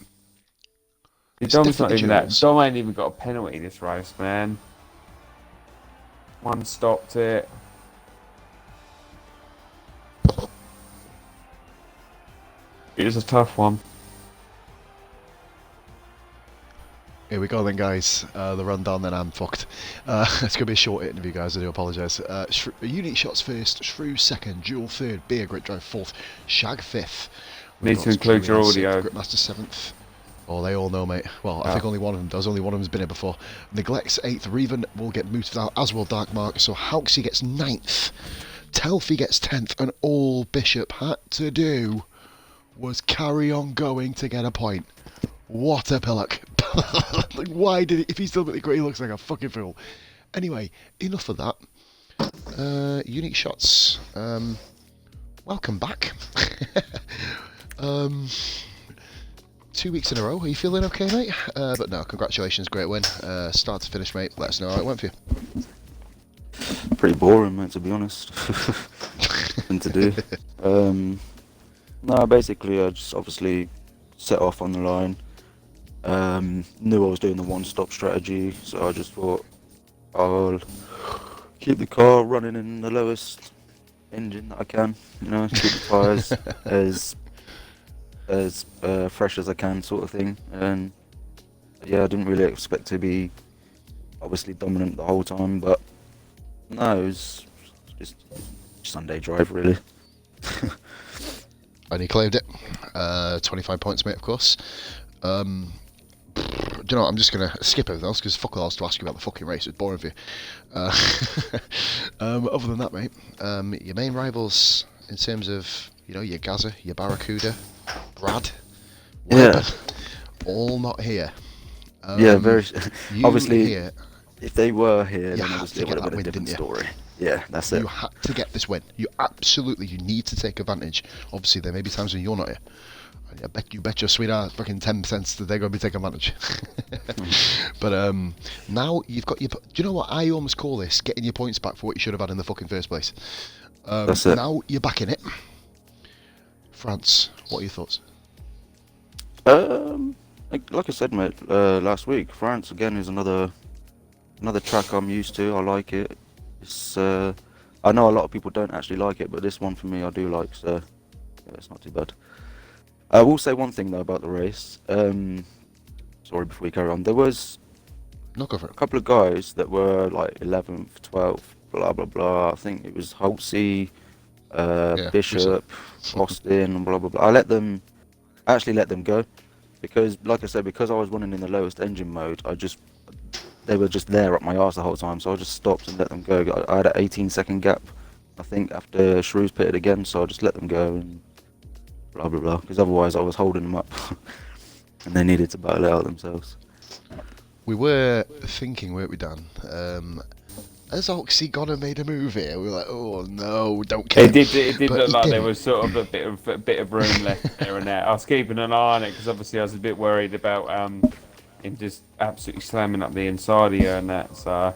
It's Dom's not definitely even that. Jules. Dom ain't even got a penalty this race, man. One stopped it. It is a tough one. Here we go then, guys. The rundown, then I'm fucked. It's going to be a short interview, guys. I do apologise. Unique shots first, Shrew second, Duel third, Beer Grit Drive fourth, Shag fifth. Need to include your audio. Gritmaster seventh. Oh, they all know, mate. Well, I think only one of them does. Only one of them's been here before. Neglects eighth. Reven will get moved out, as will Darkmark. So Hauksy gets ninth. Telfie gets 10th. And all Bishop had to do was carry on going to get a point. What a pillock. Like, why did it? If he's still really great, he looks like a fucking fool. Anyway, enough of that. Unique shots. Welcome back. 2 weeks in a row. Are you feeling okay, mate? But no, congratulations, great win. Start to finish, mate. Let us know how it went for you. Pretty boring, mate, to be honest. Nothing to do. No, basically, I just obviously set off on the line. Knew I was doing the one-stop strategy, so I just thought I'll keep the car running in the lowest engine that I can. You know, keep the tyres as fresh as I can, sort of thing. And yeah, I didn't really expect to be obviously dominant the whole time, but no, it was just Sunday drive, really. And he claimed it. 25 points, mate, of course. Do you know what, I'm just going to skip everything else because fuck all else to ask you about the fucking race. It's boring for you. Other than that, mate, your main rivals in terms of, you know, your Gaza, your Barracuda, Brad, Weber, all not here. Yeah, very. Obviously, here, if they were here, you then had obviously to it would get have that been a win, different didn't you? story. Yeah, that's it. You had to get this win. You need to take advantage. Obviously, there may be times when you're not here. I bet your sweetheart fucking 10 cents that they're going to be taking advantage. But now you've got your. Do you know what I almost call this? Getting your points back for what you should have had in the fucking first place. That's it. Now you're back in it. France, what are your thoughts? Like I said, mate, last week, France again is another track I'm used to. I like it. It's I know a lot of people don't actually like it, but this one for me I do like. So yeah, it's not too bad. I will say one thing though about the race. Sorry, before we carry on, there was No, go for it. a couple of guys that were like 11th, 12th, blah blah blah. I think it was Holtzy, Bishop, Austin, and blah blah blah. I actually let them go because, like I said, because I was running in the lowest engine mode, they were just there up my arse the whole time. So I just stopped and let them go. I had an 18-second gap, I think, after Shrews pitted again. So I just let them go and blah blah blah. Because otherwise I was holding them up, and they needed to battle it out themselves. We were thinking, weren't we, Dan? Has Oxy gone and made a move here? We were like, oh no, don't kill him. It did But look he like there didn't. was sort of a bit of room left there and there. I was keeping an eye on it because obviously I was a bit worried about him just absolutely slamming up the inside of you and that. So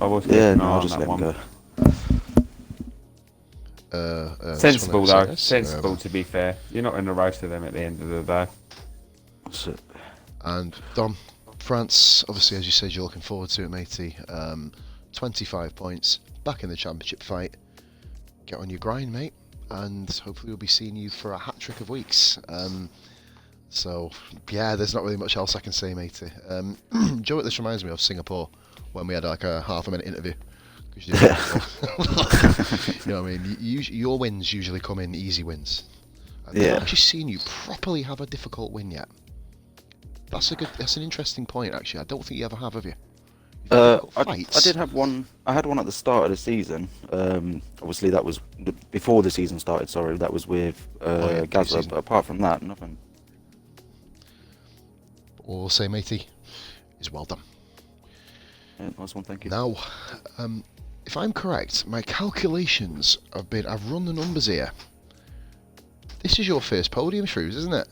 I was keeping Yeah, an eye no, I'll on just that let them one. go. Sensible just wanna though, say this, sensible to be fair. You're not in a race with them at the end of the day. That's it. And Dom, France, obviously, as you said, you're looking forward to it, matey. 25 points, back in the championship fight. Get on your grind, mate, and hopefully we'll be seeing you for a hat-trick of weeks. So, yeah, there's not really much else I can say, matey. Do you know what this reminds me of? Singapore, when we had like a half-a-minute interview. 'Cause you didn't you know what I mean? Your wins usually come in easy wins. I've not actually seen you properly have a difficult win yet. That's an interesting point, actually. I don't think you ever have you? I did have one. I had one at the start of the season. Obviously, that was before the season started. Sorry, that was with Gaza. pre-season. But apart from that, nothing. All I'll say, matey, is well done. Yeah, nice one, thank you. Now, if I'm correct, my calculations I've run the numbers here. This is your first podium, Shrews, isn't it?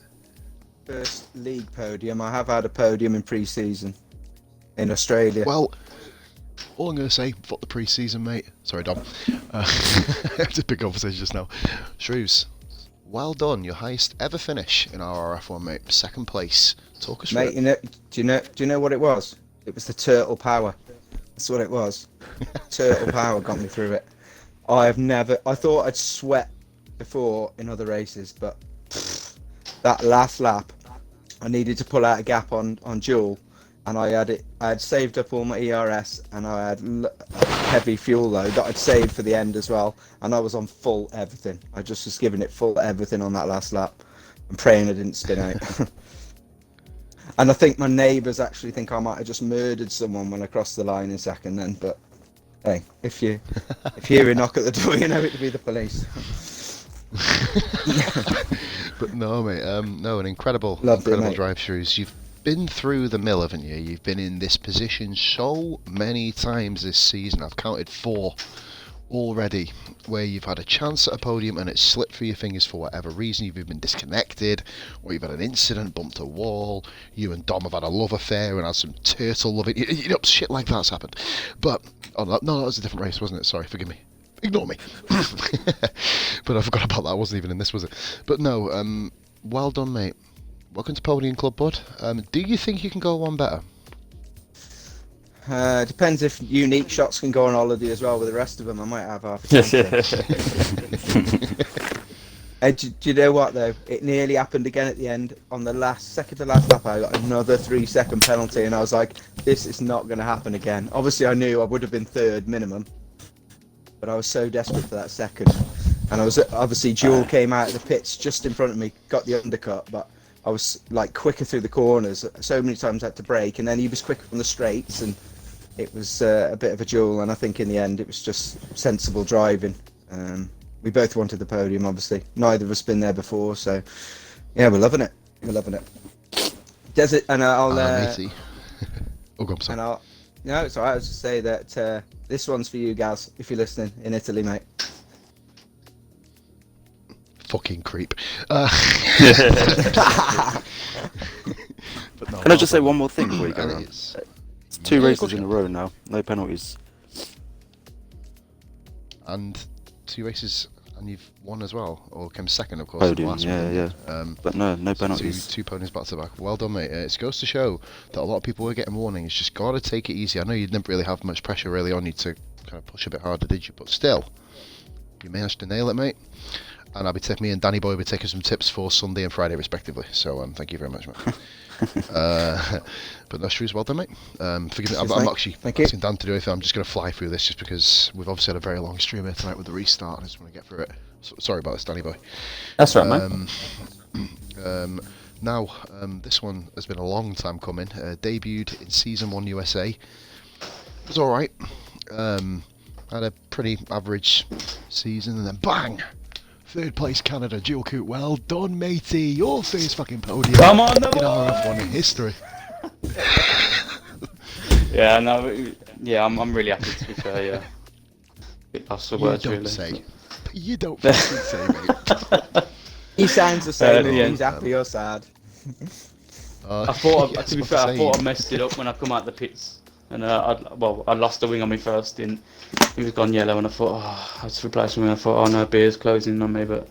First league podium. I have had a podium in pre-season in Australia. Well, all I'm going to say, fuck the pre-season, mate. Sorry, Dom. It's a big conversation just now. Shrews, well done. Your highest ever finish in RRF1, mate. Second place. Talk us Mate, through it. do you know what it was? It was the turtle power. That's what it was. Turtle power got me through it. I thought I'd sweat before in other races, but that last lap, I needed to pull out a gap on dual, and I had saved up all my ERS, and I had heavy fuel load that I'd saved for the end as well, and I was on full everything. I just was giving it full everything on that last lap. I'm praying I didn't spin out. And I think my neighbours actually think I might have just murdered someone when I crossed the line in second then, but hey, if you hear a knock at the door, you know it to be the police. But no, mate. No, an incredible Loved it, mate. drive, Shrews. been through the mill, haven't you? You've been in this position so many times this season. I've counted 4 already where you've had a chance at a podium and it's slipped through your fingers for whatever reason. You've been disconnected, or you've had an incident, bumped a wall. You and Dom have had a love affair and had some turtle loving. You know, shit like that's happened. But no, that was a different race, wasn't it? Sorry, forgive me. Ignore me. But I forgot about that. I wasn't even in this, was it? But no, well done, mate. Welcome to Podium Club, bud. Do you think you can go one better? Depends if unique shots can go on holiday as well with the rest of them. I might have half a chance. Do you know what though? It nearly happened again at the end. On the second to last lap, I got another 3-second penalty, and I was like, "This is not going to happen again." Obviously, I knew I would have been third minimum, but I was so desperate for that second. And I was obviously Jewel came out of the pits just in front of me, got the undercut, but I was like quicker through the corners. So many times I had to brake, and then he was quicker from the straights, and it was a bit of a duel. And I think in the end it was just sensible driving. We both wanted the podium, obviously. Neither of us been there before, so yeah, we're loving it. We're loving it. Desert, and I'll. Matey. Oh, go on, sorry. And I'll. No, it's alright. I was just say that this one's for you, Gaz, if you're listening in Italy, mate. Fucking creep. Can I just say one more thing before you go on? It's 2 races in a row now, no penalties. And 2 races, and you've won as well, or came second, of course. Podium, last yeah. But no penalties. Two podiums back to back. Well done, mate. It goes to show that a lot of people were getting warnings. Just got to take it easy. I know you didn't really have much pressure really on you to kind of push a bit harder, did you? But still, you managed to nail it, mate. And me and Danny Boy will be taking some tips for Sunday and Friday respectively. So thank you very much, mate. But no, Shrews, well done, mate. Forgive me, I'm actually asking Dan to do anything. I'm just going to fly through this just because we've obviously had a very long stream here tonight with the restart. I just want to get through it. Sorry about this, Danny Boy. That's right, mate. Now, this one has been a long time coming. Debuted in Season 1 USA. It was alright. Had a pretty average season, and then bang! 3rd place Canada, Dual Coupe. Well done, matey. Your first fucking podium Come on, in RRF1 in history. Yeah, no, yeah, I'm really happy to be fair. Yeah, bit lost for words You don't really. say. You don't fucking say, mate. He sounds the same. Yeah. He's happy or sad. I thought, yeah, to be it's fair, what I I'm thought I saying. messed it up when I come out the pits, and I lost the wing on me first stint. He was gone yellow, and I thought, I had to replace him. And I thought, oh no, beer's closing on me, but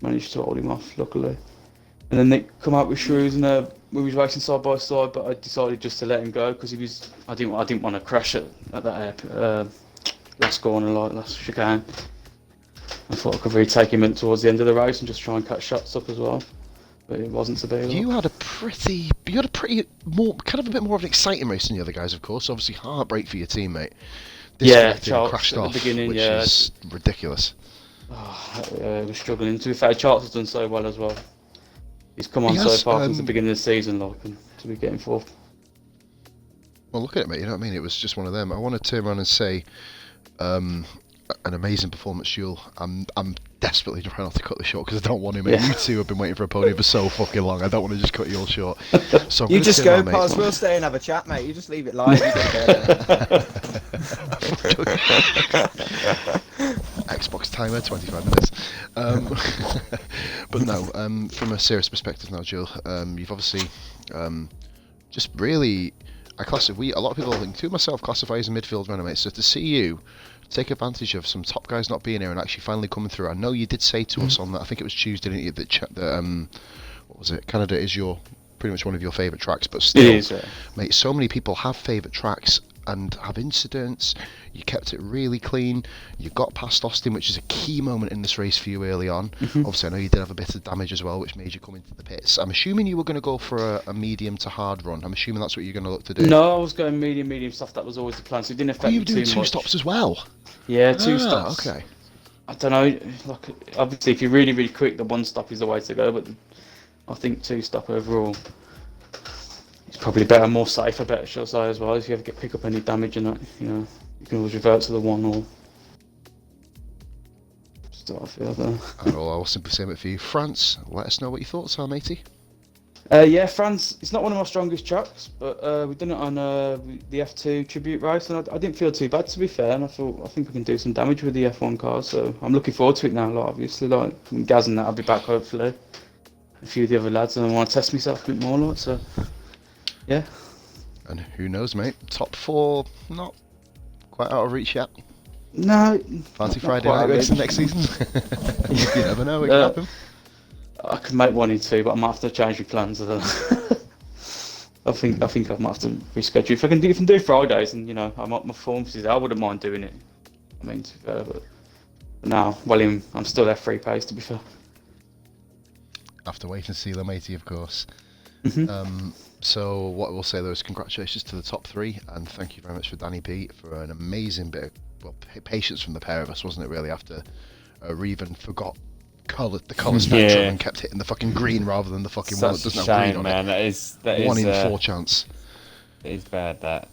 managed to hold him off, luckily. And then they come out with Shrews, and we was racing side by side, but I decided just to let him go because I didn't want to crash at that last corner, like last chicane. I thought I could really take him in towards the end of the race and just try and catch shots up as well, but it wasn't to be. You had a pretty more, kind of a bit more of an exciting race than the other guys, of course. Obviously, heartbreak for your teammate. Charles crashed at the off, beginning, which yeah. is ridiculous. I was struggling. To be fair, Charles has done so well as well. He's come on so far since the beginning of the season, like, and to be getting 4th. Well, look at it, mate. You know what I mean? It was just one of them. I want to turn around and say, an amazing performance, Jules. I'm desperately trying not to cut this short because I don't want to, mate. You two have been waiting for a podium for so fucking long. I don't want to just cut you all short. So I'm You gonna just turn go around, past, mate. we'll stay and have a chat, mate. You just leave it live. You don't care. Xbox timer, 25 minutes. But no, from a serious perspective now, Jill, you've obviously just really, a lot of people, including myself, classify as a midfield runner, mate. So to see you take advantage of some top guys not being here and actually finally coming through. I know you did say to us on that, I think it was Tuesday, didn't you, that what was it? Canada is pretty much one of your favourite tracks, but still, It is, yeah. mate, so many people have favourite tracks and have incidents. You kept it really clean. You got past Austin, which is a key moment in this race for you early on. Obviously, I know you did have a bit of damage as well, which made you come into the pits. I'm assuming you were going to go for a medium to hard run. I'm assuming that's what you're going to look to do. No, I was going medium stuff. That was always the plan, so it didn't affect You me were too doing much. 2 stops as well. Yeah, 2 stops. Okay. I don't know. Like, obviously, if you're really, really quick, the 1 stop is the way to go. But I think 2 stop overall is probably better, more safer, better, shall I say, as well. If you ever pick up any damage and that, you can always revert to the 1 or. Just what I feel there. And I'll simply say it for you. France, let us know what your thoughts are, matey. Yeah, France. It's not one of my strongest tracks, but we've done it on the F2 tribute race, and I didn't feel too bad, to be fair. And I think we can do some damage with the F1 cars. So I'm looking forward to it now. Like, obviously, like Gaz and that, I'll be back hopefully. A few of the other lads, and I want to test myself a bit more. Like, so yeah. And who knows, mate? Top 4, not quite out of reach yet. No. Fancy not Friday quite night really. racing next season. You never know, it can happen. I could make 1 in 2, but I might have to change my plans. I don't know. I think I might have to reschedule. If I can do Fridays, and my form is, I wouldn't mind doing it. I mean, to be fair, but now, William, I'm still F3 pace, to be fair. Have to wait and see, matey, of course. Mhm. So what we'll say though is congratulations to the top 3, and thank you very much for Danny B for an amazing bit of patience from the pair of us, wasn't it? Really, after Reven forgot the colour spectrum and kept hitting the fucking green rather than the fucking one that Such a doesn't have green shame, on man. it. That 1 is in 4 chance. It is bad, that.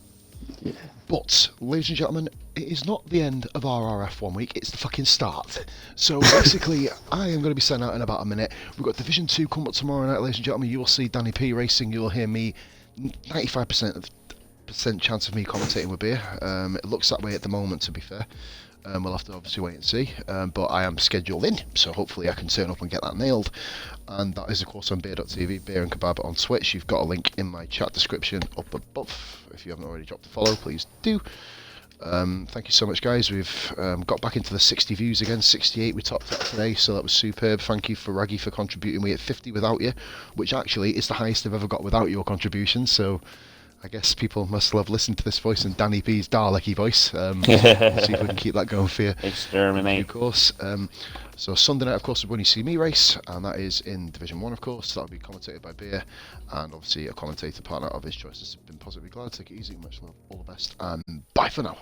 Yeah. But, ladies and gentlemen, it is not the end of RRF1 week, it's the fucking start. So basically, I am going to be sent out in about a minute. We've got Division 2 coming up tomorrow night, ladies and gentlemen. You will see Danny P racing, you'll hear me, 95% chance of me commentating with beer. It looks that way at the moment, to be fair. We'll have to obviously wait and see, but I am scheduled in, so hopefully I can turn up and get that nailed. And that is of course on beer.tv, Beer and Kebab on Twitch. You've got a link in my chat description up above. If you haven't already dropped a follow, please do. Thank you so much, guys. We've got back into the 60 views again, 68 we topped up today, so that was superb. Thank you for Raggy for contributing. We hit 50 without you, which actually is the highest I've ever got without your contribution, so I guess people must love listening to this voice and Danny P's Dalek-y voice. We'll see if we can keep that going for you. Exterminate. Of course. So Sunday night, of course, is when you see me race, and that is in Division 1, of course. That'll be commentated by Beer, and obviously a commentator partner of his choice has been Positively Glad. Take it easy, much love, all the best, and bye for now.